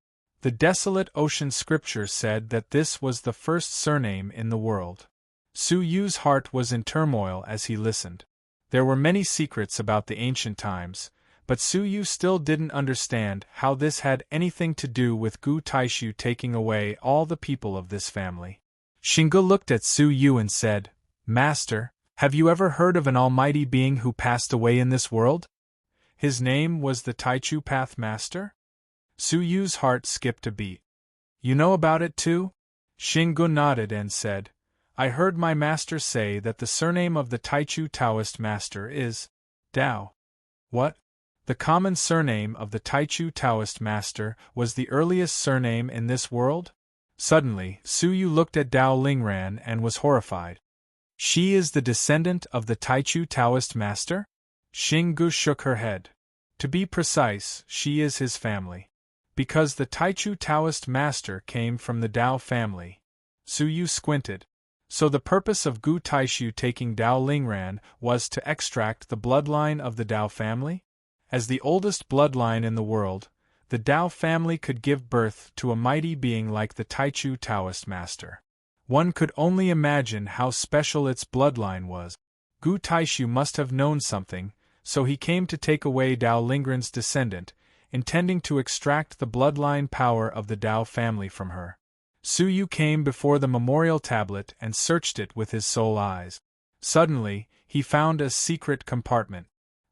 The desolate ocean scripture said that this was the first surname in the world. Su Yu's heart was in turmoil as he listened. There were many secrets about the ancient times, but Su Yu still didn't understand how this had anything to do with Gu Taishu taking away all the people of this family. Xingge looked at Su Yu and said, "Master, have you ever heard of an almighty being who passed away in this world? His name was the Taichu Path Master?" Su Yu's heart skipped a beat. "You know about it too?" Xingge nodded and said, "I heard my master say that the surname of the Taichu Taoist master is Dao." "What?" The common surname of the Taichu Taoist master was the earliest surname in this world? Suddenly, Su Yu looked at Dao Lingran and was horrified. "She is the descendant of the Taichu Taoist master?" Xingge shook her head. "To be precise, she is his family. Because the Taichu Taoist master came from the Dao family." Su Yu squinted. So the purpose of Gu Taishu taking Dao Lingran was to extract the bloodline of the Dao family? As the oldest bloodline in the world, the Dao family could give birth to a mighty being like the Taichu Taoist master. One could only imagine how special its bloodline was. Gu Taishu must have known something, so he came to take away Dao Lingran's descendant, intending to extract the bloodline power of the Dao family from her. Su Yu came before the memorial tablet and searched it with his soul eyes. Suddenly, he found a secret compartment.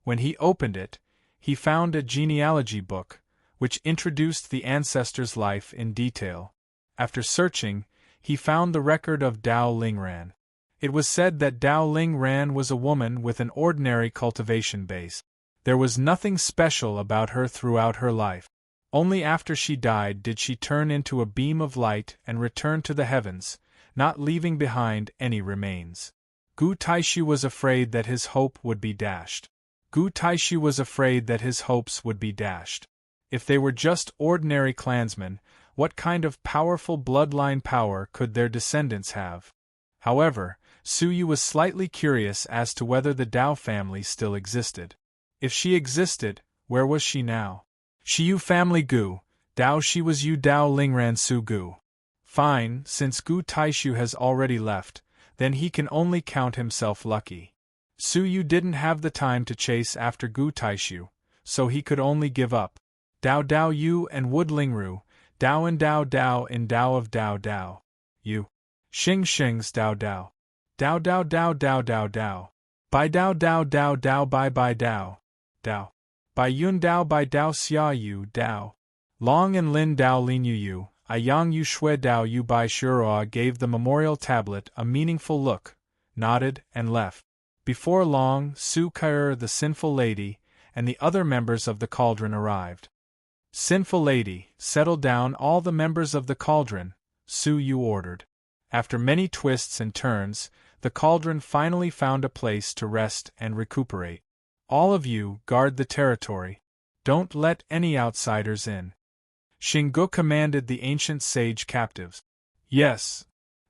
When he opened it, he found a genealogy book, which introduced the ancestor's life in detail. After searching, he found the record of Dao Lingran. It was said that Dao Lingran was a woman with an ordinary cultivation base. There was nothing special about her throughout her life. Only after she died did she turn into a beam of light and return to the heavens, not leaving behind any remains. Gu Taishu was afraid that his hope would be dashed. Gu Taishu was afraid that his hopes would be dashed. If they were just ordinary clansmen, what kind of powerful bloodline power could their descendants have? However, Su Yu was slightly curious as to whether the Dao family still existed. If she existed, where was she now? Shi Yu family Gu, Dao Shi was Yu Dao Lingran Su Gu. Fine, since Gu Taishu has already left, then he can only count himself lucky. Su Yu didn't have the time to chase after Gu Taishu, so he could only give up. Dao Dao Yu and Wood Lingru, Dao and Dao Dao in Dao of Dao Dao. Yu. Xing Xing's Dao Dao. Dao Dao Dao Dao Dao Dao. Bai Dao Dao Dao Dao Bai Bai Dao. Dao. Bai Yun Dao Bai Dao Xia Yu Dao. Long and Lin Dao Lin Yu Yu, Yang Yu Shui Dao Yu Bai Shuroa gave the memorial tablet a meaningful look, nodded, and left. Before long, Su Kair the Sinful Lady, and the other members of the Cauldron arrived. "Sinful Lady, settle down all the members of the Cauldron," Su Yu ordered. After many twists and turns, the Cauldron finally found a place to rest and recuperate. "All of you, guard the territory. Don't let any outsiders in." Xingge commanded the ancient sage captives. Yes.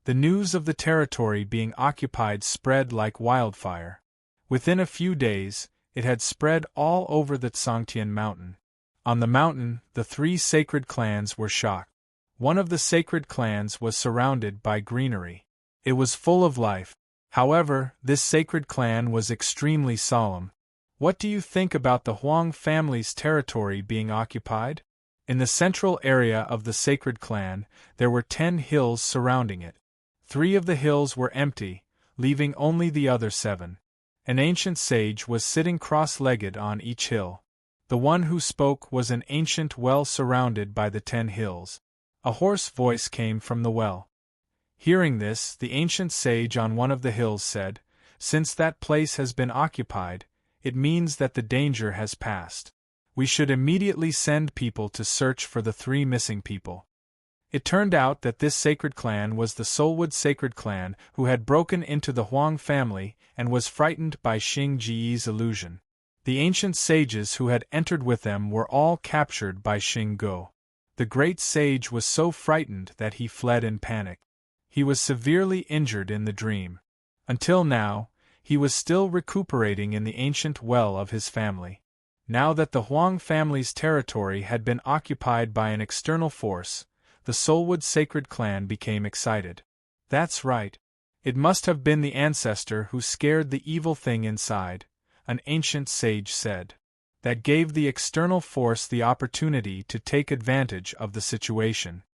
The news of the territory being occupied spread like wildfire. Within a few days, it had spread all over the Tsangtian mountain. On the mountain, the three sacred clans were shocked. One of the sacred clans was surrounded by greenery. It was full of life. However, this sacred clan was extremely solemn. What do you think about the Huang family's territory being occupied? In the central area of the sacred clan, there were 10 hills surrounding it. 3 of the hills were empty, leaving only the other 7. An ancient sage was sitting cross-legged on each hill. The one who spoke was an ancient well surrounded by the 10 hills. A hoarse voice came from the well. Hearing this, the ancient sage on one of the hills said, "Since that place has been occupied, it means that the danger has passed. We should immediately send people to search for the 3 missing people." It turned out that this sacred clan was the Soulwood sacred clan who had broken into the Huang family and was frightened by Xing Ji's illusion. The ancient sages who had entered with them were all captured by Xingge. The great sage was so frightened that he fled in panic. He was severely injured in the dream. Until now, He was still recuperating in the ancient well of his family. Now that the Huang family's territory had been occupied by an external force, the Soulwood Sacred Clan became excited. That's right. It must have been the ancestor who scared the evil thing inside, an ancient sage said. That gave the external force the opportunity to take advantage of the situation.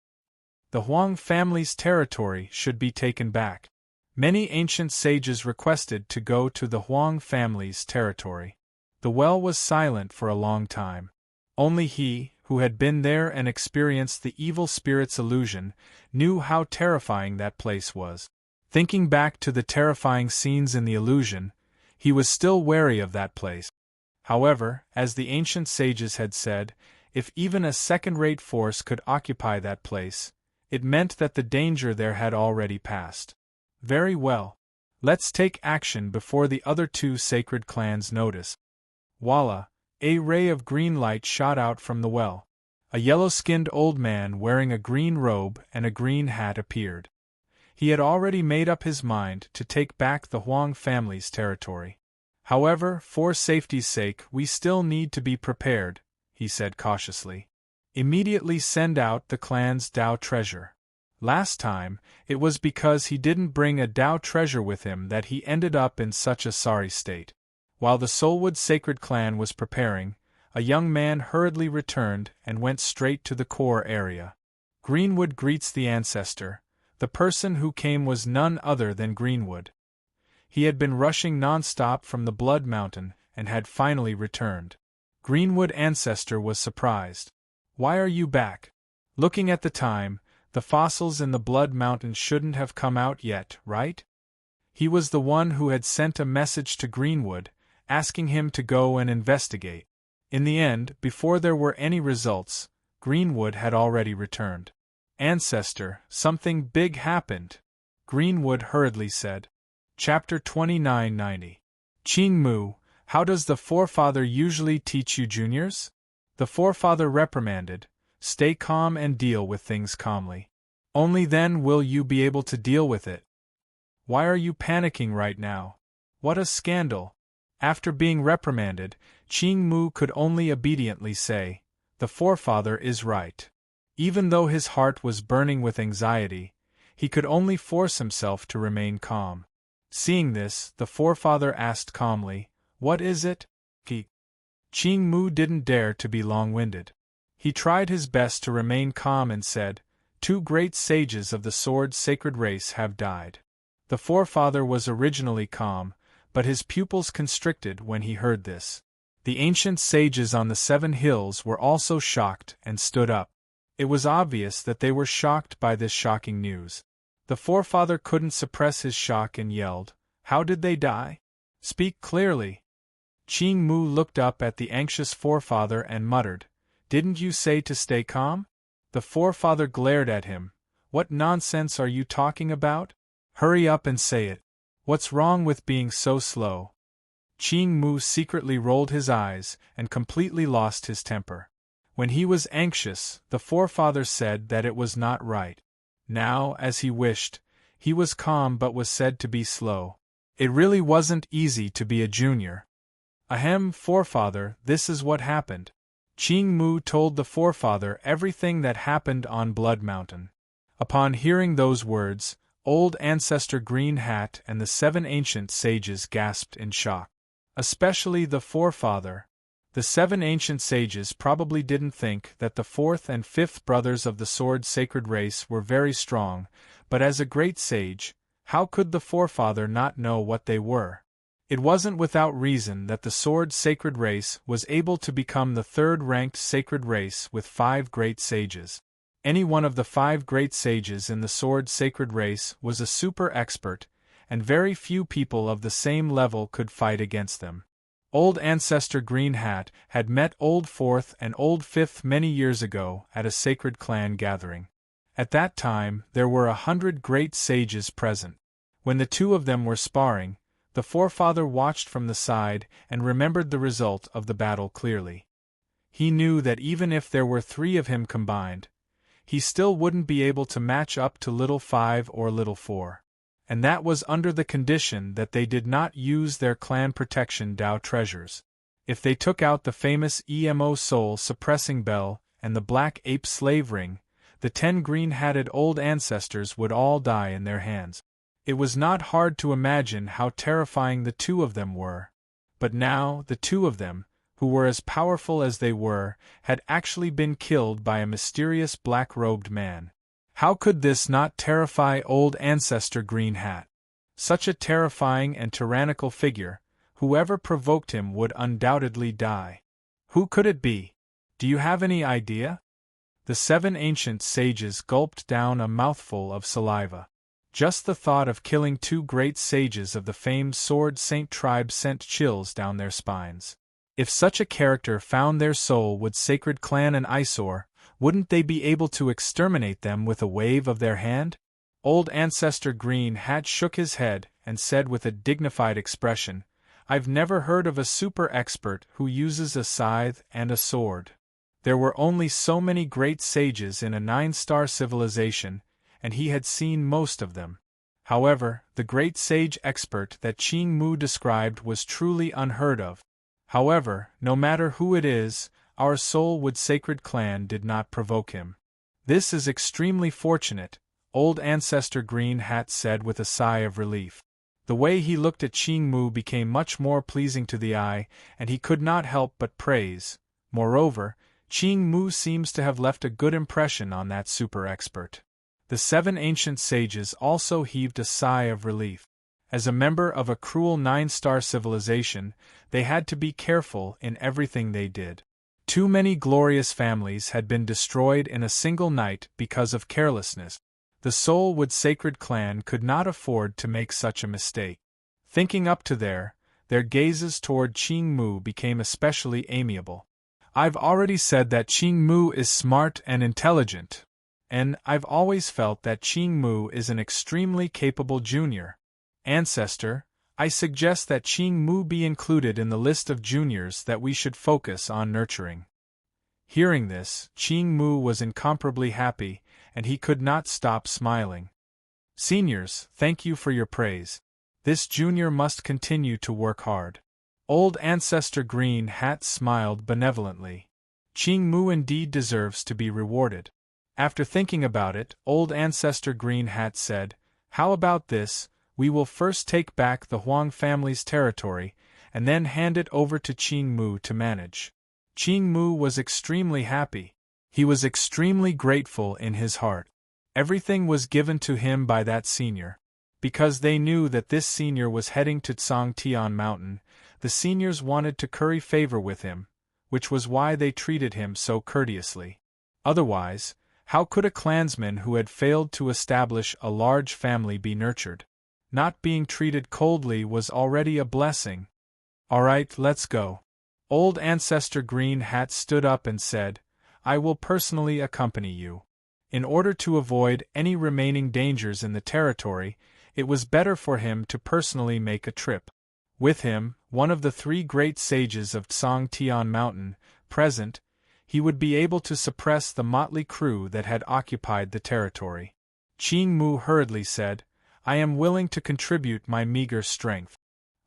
The Huang family's territory should be taken back. Many ancient sages requested to go to the Huang family's territory. The well was silent for a long time. Only he, who had been there and experienced the evil spirit's illusion, knew how terrifying that place was. Thinking back to the terrifying scenes in the illusion, he was still wary of that place. However, as the ancient sages had said, if even a second-rate force could occupy that place, it meant that the danger there had already passed. Very well. Let's take action before the other two sacred clans notice. Voila! A ray of green light shot out from the well. A yellow-skinned old man wearing a green robe and a green hat appeared. He had already made up his mind to take back the Huang family's territory. However, for safety's sake, we still need to be prepared, he said cautiously. Immediately send out the clan's Dao treasure. Last time, it was because he didn't bring a Dao treasure with him that he ended up in such a sorry state. While the Soulwood Sacred Clan was preparing, a young man hurriedly returned and went straight to the core area. Greenwood greets the ancestor. The person who came was none other than Greenwood. He had been rushing non-stop from the Blood Mountain and had finally returned. Greenwood ancestor was surprised. Why are you back? Looking at the time, the fossils in the Blood Mountain shouldn't have come out yet, right? He was the one who had sent a message to Greenwood, asking him to go and investigate. In the end, before there were any results, Greenwood had already returned. Ancestor, something big happened, Greenwood hurriedly said. Chapter 2990. Qing Mu, how does the forefather usually teach you juniors? The forefather reprimanded, stay calm and deal with things calmly. Only then will you be able to deal with it. Why are you panicking right now? What a scandal! After being reprimanded, Qing Mu could only obediently say, the forefather is right. Even though his heart was burning with anxiety, he could only force himself to remain calm. Seeing this, the forefather asked calmly, what is it? Qing Mu didn't dare to be long-winded. He tried his best to remain calm and said, two great sages of the sword sacred race have died. The forefather was originally calm, but his pupils constricted when he heard this. The ancient sages on the 7 hills were also shocked and stood up. It was obvious that they were shocked by this shocking news. The forefather couldn't suppress his shock and yelled, how did they die? Speak clearly. Qing Mu looked up at the anxious forefather and muttered, didn't you say to stay calm? The forefather glared at him. What nonsense are you talking about? Hurry up and say it. What's wrong with being so slow? Qing Mu secretly rolled his eyes and completely lost his temper. When he was anxious, the forefather said that it was not right. Now, as he wished, he was calm but was said to be slow. It really wasn't easy to be a junior. Ahem, forefather, this is what happened. Qing Mu told the forefather everything that happened on Blood Mountain. Upon hearing those words, old ancestor Green Hat and the 7 ancient sages gasped in shock. Especially the forefather. The 7 ancient sages probably didn't think that the 4th and 5th brothers of the sword sacred race were very strong, but as a great sage, how could the forefather not know what they were? It wasn't without reason that the sword sacred race was able to become the 3rd-ranked sacred race with 5 great sages. Any one of the 5 great sages in the sword sacred race was a super expert, and very few people of the same level could fight against them. Old ancestor Green Hat had met Old 4th and Old 5th many years ago at a sacred clan gathering. At that time, there were 100 great sages present. When the two of them were sparring, the forefather watched from the side and remembered the result of the battle clearly. He knew that even if there were 3 of him combined, he still wouldn't be able to match up to Little 5 or Little 4. and that was under the condition that they did not use their clan protection Dao treasures. If they took out the famous EMO soul-suppressing bell and the black ape slave ring, the 10 green-hatted old ancestors would all die in their hands. It was not hard to imagine how terrifying the two of them were. But now, the two of them, who were as powerful as they were, had actually been killed by a mysterious black-robed man. How could this not terrify old ancestor Green Hat? Such a terrifying and tyrannical figure, whoever provoked him would undoubtedly die. Who could it be? Do you have any idea? The 7 ancient sages gulped down a mouthful of saliva. Just the thought of killing 2 great sages of the famed Sword Saint tribe sent chills down their spines. If such a character found their soul would sacred clan an eyesore, wouldn't they be able to exterminate them with a wave of their hand? Old ancestor Green Hat shook his head and said with a dignified expression, "I've never heard of a super expert who uses a scythe and a sword. There were only so many great sages in a 9-star civilization, and he had seen most of them. However, the great sage expert that Qing Mu described was truly unheard of. However, no matter who it is, our soul-wood sacred clan did not provoke him. This is extremely fortunate," old ancestor Green Hat said with a sigh of relief. The way he looked at Qing Mu became much more pleasing to the eye, and he could not help but praise. Moreover, Qing Mu seems to have left a good impression on that super expert. The 7 ancient sages also heaved a sigh of relief. As a member of a cruel 9-star civilization, they had to be careful in everything they did. Too many glorious families had been destroyed in a single night because of carelessness. The Soul-wood sacred clan could not afford to make such a mistake. Thinking up to their gazes toward Qing Mu became especially amiable. "I've already said that Qing Mu is smart and intelligent. And I've always felt that Qing Mu is an extremely capable junior. Ancestor, I suggest that Qing Mu be included in the list of juniors that we should focus on nurturing." Hearing this, Qing Mu was incomparably happy, and he could not stop smiling. "Seniors, thank you for your praise. This junior must continue to work hard." Old ancestor Green Hat smiled benevolently. Qing Mu indeed deserves to be rewarded. After thinking about it, old ancestor Green Hat said, "How about this? We will first take back the Huang family's territory, and then hand it over to Qing Mu to manage." Qing Mu was extremely happy. He was extremely grateful in his heart. Everything was given to him by that senior. Because they knew that this senior was heading to Tsangtian Mountain, the seniors wanted to curry favor with him, which was why they treated him so courteously. Otherwise, how could a clansman who had failed to establish a large family be nurtured? Not being treated coldly was already a blessing. "All right, let's go." Old ancestor Green Hat stood up and said, "I will personally accompany you." In order to avoid any remaining dangers in the territory, it was better for him to personally make a trip. With him, one of the 3 great sages of Tsangtian Mountain, present, he would be able to suppress the motley crew that had occupied the territory. Qing Mu hurriedly said, "I am willing to contribute my meager strength."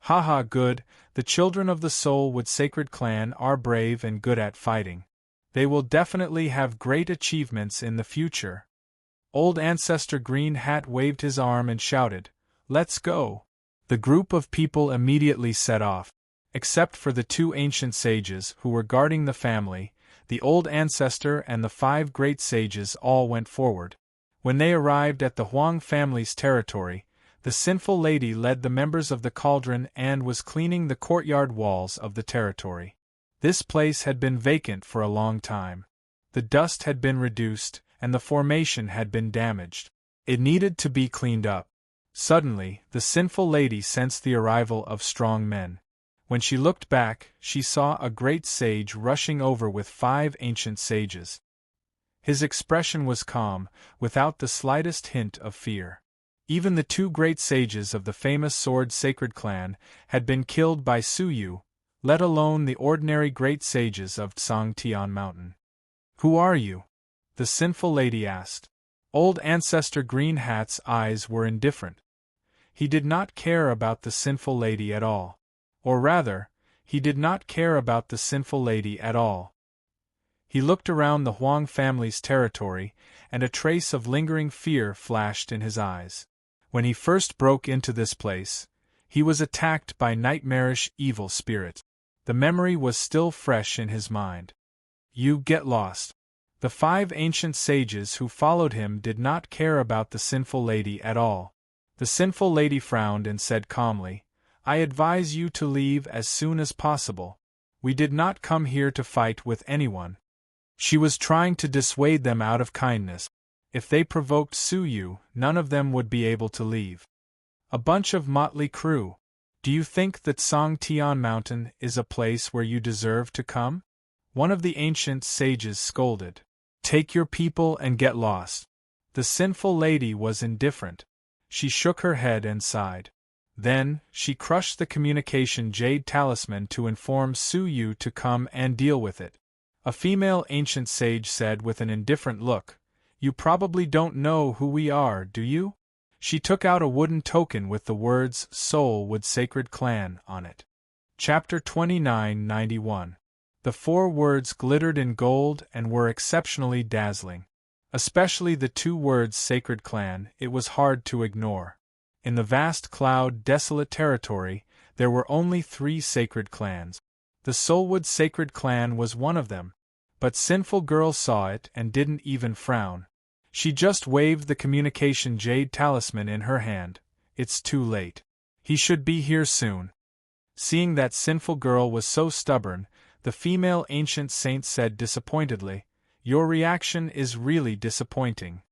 "Haha, good, the children of the Soul-wood sacred clan are brave and good at fighting. They will definitely have great achievements in the future." Old ancestor Green Hat waved his arm and shouted, "Let's go!" The group of people immediately set off. Except for the 2 ancient sages who were guarding the family, the old ancestor and the 5 great sages all went forward. When they arrived at the Huang family's territory, the sinful lady led the members of the Cauldron and was cleaning the courtyard walls of the territory. This place had been vacant for a long time. The dust had been reduced, and the formation had been damaged. It needed to be cleaned up. Suddenly, the sinful lady sensed the arrival of strong men. When she looked back, she saw a great sage rushing over with 5 ancient sages. His expression was calm, without the slightest hint of fear. Even the 2 great sages of the famous Sword Sacred clan had been killed by Suyu, let alone the ordinary great sages of Tsangtian Mountain. "Who are you?" the sinful lady asked. Old ancestor Green Hat's eyes were indifferent. He did not care about the sinful lady at all. Or rather, he did not care about the sinful lady at all. He looked around the Huang family's territory, and a trace of lingering fear flashed in his eyes. When he first broke into this place, he was attacked by nightmarish evil spirits. The memory was still fresh in his mind. You get lost. The 5 ancient sages who followed him did not care about the sinful lady at all. The sinful lady frowned and said calmly, I advise you to leave as soon as possible. We did not come here to fight with anyone. She was trying to dissuade them out of kindness. If they provoked Su Yu, none of them would be able to leave. A bunch of motley crew. Do you think that Song Tian Mountain is a place where you deserve to come? One of the ancient sages scolded. Take your people and get lost. The sinful lady was indifferent. She shook her head and sighed. Then, she crushed the communication jade talisman to inform Su Yu to come and deal with it. A female ancient sage said with an indifferent look, You probably don't know who we are, do you? She took out a wooden token with the words Soulwood Sacred Clan on it. Chapter 2991. The 4 words glittered in gold and were exceptionally dazzling. Especially the 2 words Sacred Clan, it was hard to ignore. In the vast cloud desolate territory, there were only 3 sacred clans. The Soulwood Sacred Clan was one of them. But Sinful Girl saw it and didn't even frown. She just waved the communication jade talisman in her hand. It's too late. He should be here soon. Seeing that Sinful Girl was so stubborn, the female ancient saint said disappointedly, Your reaction is really disappointing.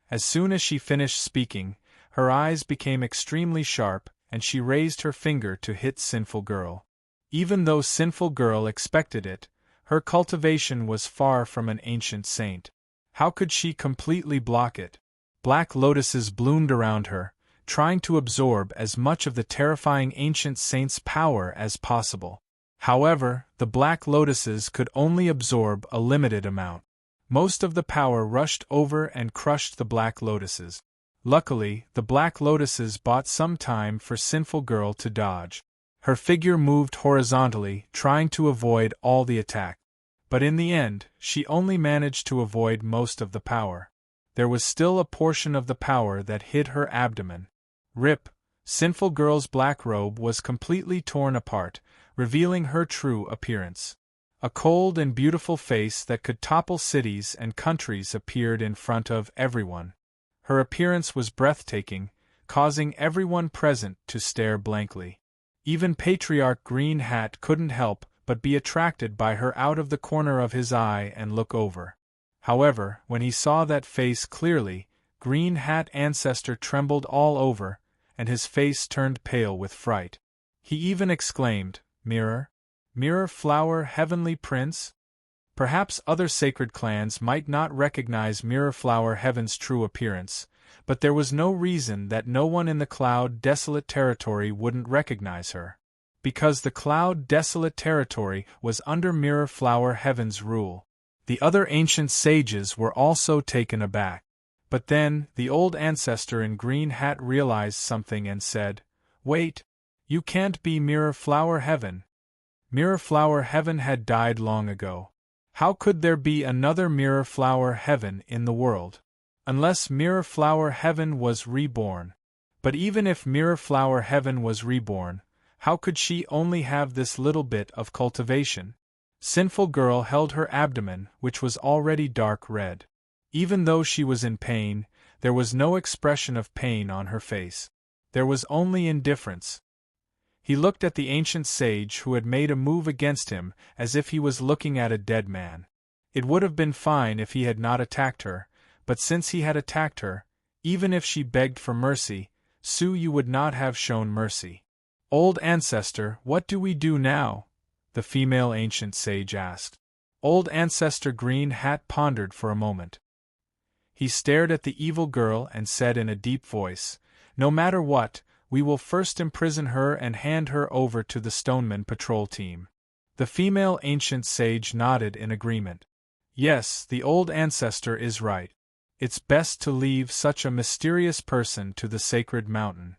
As soon as she finished speaking, her eyes became extremely sharp, and she raised her finger to hit Sinful Girl. Even though Sinful Girl expected it, her cultivation was far from an ancient saint. How could she completely block it? Black lotuses bloomed around her, trying to absorb as much of the terrifying ancient saint's power as possible. However, the black lotuses could only absorb a limited amount. Most of the power rushed over and crushed the black lotuses. Luckily, the black lotuses bought some time for Sinful Girl to dodge. Her figure moved horizontally, trying to avoid all the attack. But in the end, she only managed to avoid most of the power. There was still a portion of the power that hid her abdomen. Rip, Sinful Girl's black robe was completely torn apart, revealing her true appearance. A cold and beautiful face that could topple cities and countries appeared in front of everyone. Her appearance was breathtaking, causing everyone present to stare blankly. Even Patriarch Green Hat couldn't help but be attracted by her out of the corner of his eye and look over. However, when he saw that face clearly, Green Hat Ancestor trembled all over, and his face turned pale with fright. He even exclaimed, Mirror? Mirror Flower Heavenly Prince? Perhaps other sacred clans might not recognize Mirror Flower Heaven's true appearance, but there was no reason that no one in the Cloud Desolate Territory wouldn't recognize her. Because the Cloud Desolate Territory was under Mirror Flower Heaven's rule. The other ancient sages were also taken aback. But then, the old ancestor in Green Hat realized something and said, Wait, you can't be Mirror Flower Heaven. Mirror Flower Heaven had died long ago. How could there be another Mirror Flower Heaven in the world? Unless Mirror Flower Heaven was reborn. But even if Mirror Flower Heaven was reborn, how could she only have this little bit of cultivation? Sinful Girl held her abdomen, which was already dark red. Even though she was in pain, there was no expression of pain on her face. There was only indifference. He looked at the ancient sage who had made a move against him as if he was looking at a dead man. It would have been fine if he had not attacked her, but since he had attacked her, even if she begged for mercy, Su Yu would not have shown mercy. Old Ancestor, what do we do now? The female ancient sage asked. Old Ancestor Green Hat pondered for a moment. He stared at the evil girl and said in a deep voice, No matter what, we will first imprison her and hand her over to the Stoneman patrol team. The female ancient sage nodded in agreement. Yes, the old ancestor is right. It's best to leave such a mysterious person to the sacred mountain.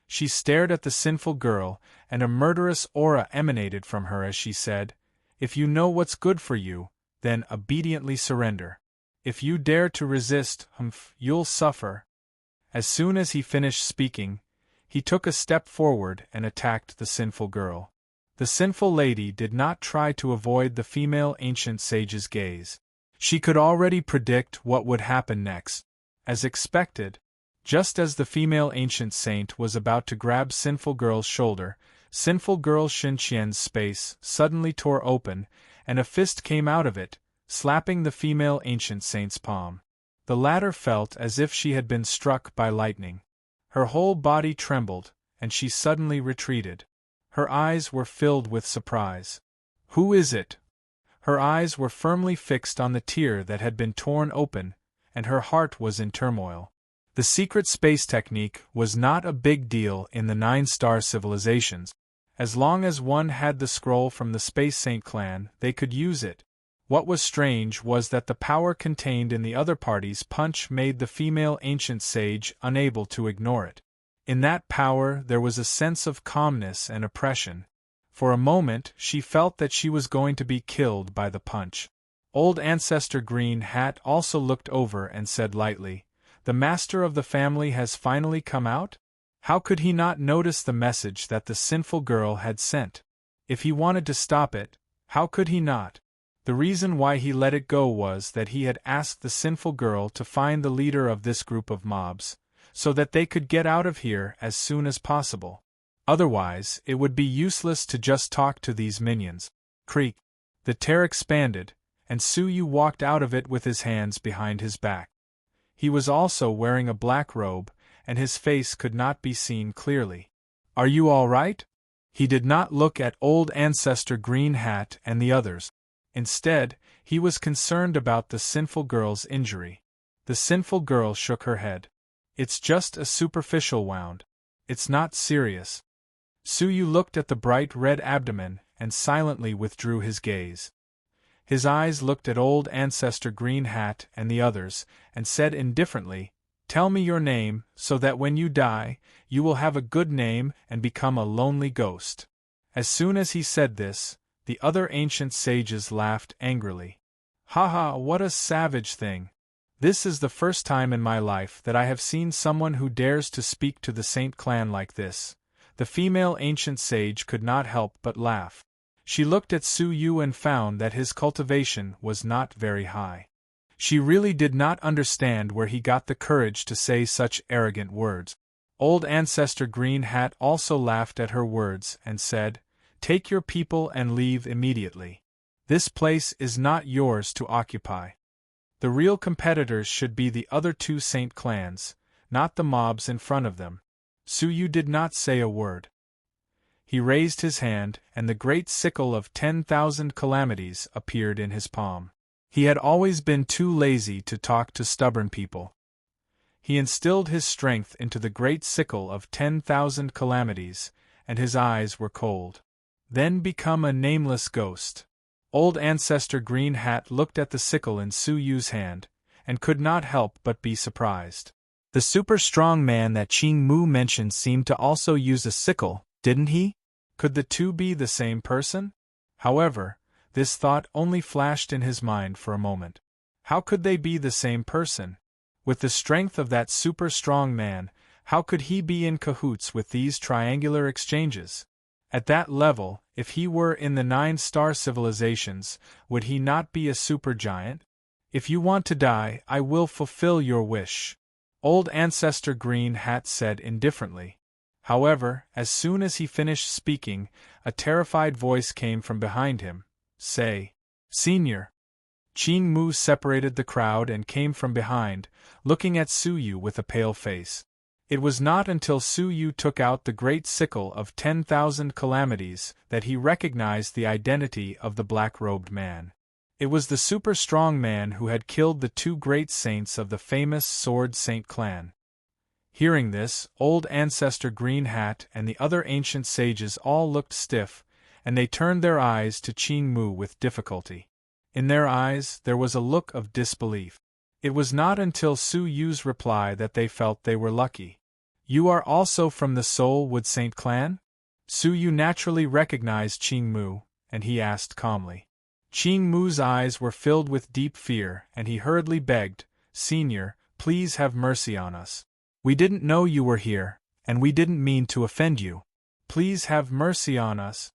She stared at the sinful girl, and a murderous aura emanated from her as she said, "If you know what's good for you, then obediently surrender. If you dare to resist, you'll suffer." As soon as he finished speaking, he took a step forward and attacked the sinful girl. The sinful lady did not try to avoid the female ancient sage's gaze. She could already predict what would happen next. As expected, just as the female ancient saint was about to grab sinful girl's shoulder, sinful girl Xinqian's space suddenly tore open, and a fist came out of it, slapping the female ancient saint's palm. The latter felt as if she had been struck by lightning. Her whole body trembled, and she suddenly retreated. Her eyes were filled with surprise. "Who is it?" Her eyes were firmly fixed on the tear that had been torn open, and her heart was in turmoil. The secret space technique was not a big deal in the 9-star civilizations. As long as one had the scroll from the Space Saint clan, they could use it. What was strange was that the power contained in the other party's punch made the female ancient sage unable to ignore it. In that power there was a sense of calmness and oppression. For a moment she felt that she was going to be killed by the punch. Old Ancestor Green Hat also looked over and said lightly, "The master of the family has finally come out?" How could he not notice the message that the sinful girl had sent? If he wanted to stop it, how could he not? The reason why he let it go was that he had asked the sinful girl to find the leader of this group of mobs, so that they could get out of here as soon as possible. Otherwise, it would be useless to just talk to these minions. Creak. The tear expanded, and Suyu walked out of it with his hands behind his back. He was also wearing a black robe, and his face could not be seen clearly. "Are you all right?" He did not look at Old Ancestor Green Hat and the others. Instead, he was concerned about the sinful girl's injury. The sinful girl shook her head. "It's just a superficial wound. It's not serious." Suyu looked at the bright red abdomen and silently withdrew his gaze. His eyes looked at Old Ancestor Green Hat and the others, and said indifferently, "Tell me your name, so that when you die, you will have a good name and become a lonely ghost." As soon as he said this, the other ancient sages laughed angrily. "Ha ha, what a savage thing! This is the first time in my life that I have seen someone who dares to speak to the Saint clan like this." The female ancient sage could not help but laugh. She looked at Suyu and found that his cultivation was not very high. She really did not understand where he got the courage to say such arrogant words. Old Ancestor Green Hat also laughed at her words and said, "Take your people and leave immediately. This place is not yours to occupy. The real competitors should be the other two Saint clans, not the mobs in front of them." Suyu did not say a word. He raised his hand, and the great sickle of 10,000 calamities appeared in his palm. He had always been too lazy to talk to stubborn people. He instilled his strength into the great sickle of 10,000 calamities, and his eyes were cold. "Then become a nameless ghost." Old Ancestor Green Hat looked at the sickle in Suyu's hand, and could not help but be surprised. The super strong man that Qing Mu mentioned seemed to also use a sickle, didn't he? Could the two be the same person? However, this thought only flashed in his mind for a moment. How could they be the same person? With the strength of that super strong man, how could he be in cahoots with these triangular exchanges? At that level, if he were in the 9-star civilizations, would he not be a supergiant? "If you want to die, I will fulfill your wish," Old Ancestor Green Hat said indifferently. However, as soon as he finished speaking, a terrified voice came from behind him. "Say, Senior." Qing Mu separated the crowd and came from behind, looking at Suyu with a pale face. It was not until Suyu took out the great sickle of 10,000 calamities that he recognized the identity of the black-robed man. It was the super strong man who had killed the two great saints of the famous Sword Saint clan. Hearing this, Old Ancestor Green Hat and the other ancient sages all looked stiff, and they turned their eyes to Qing Mu with difficulty. In their eyes there was a look of disbelief. It was not until Su Yu's reply that they felt they were lucky. You are also from the Soul Wood Saint clan? Su Yu naturally recognized Qing Mu, and he asked calmly. Qing Mu's eyes were filled with deep fear, and he hurriedly begged, Senior, please have mercy on us. We didn't know you were here, and we didn't mean to offend you. Please have mercy on us.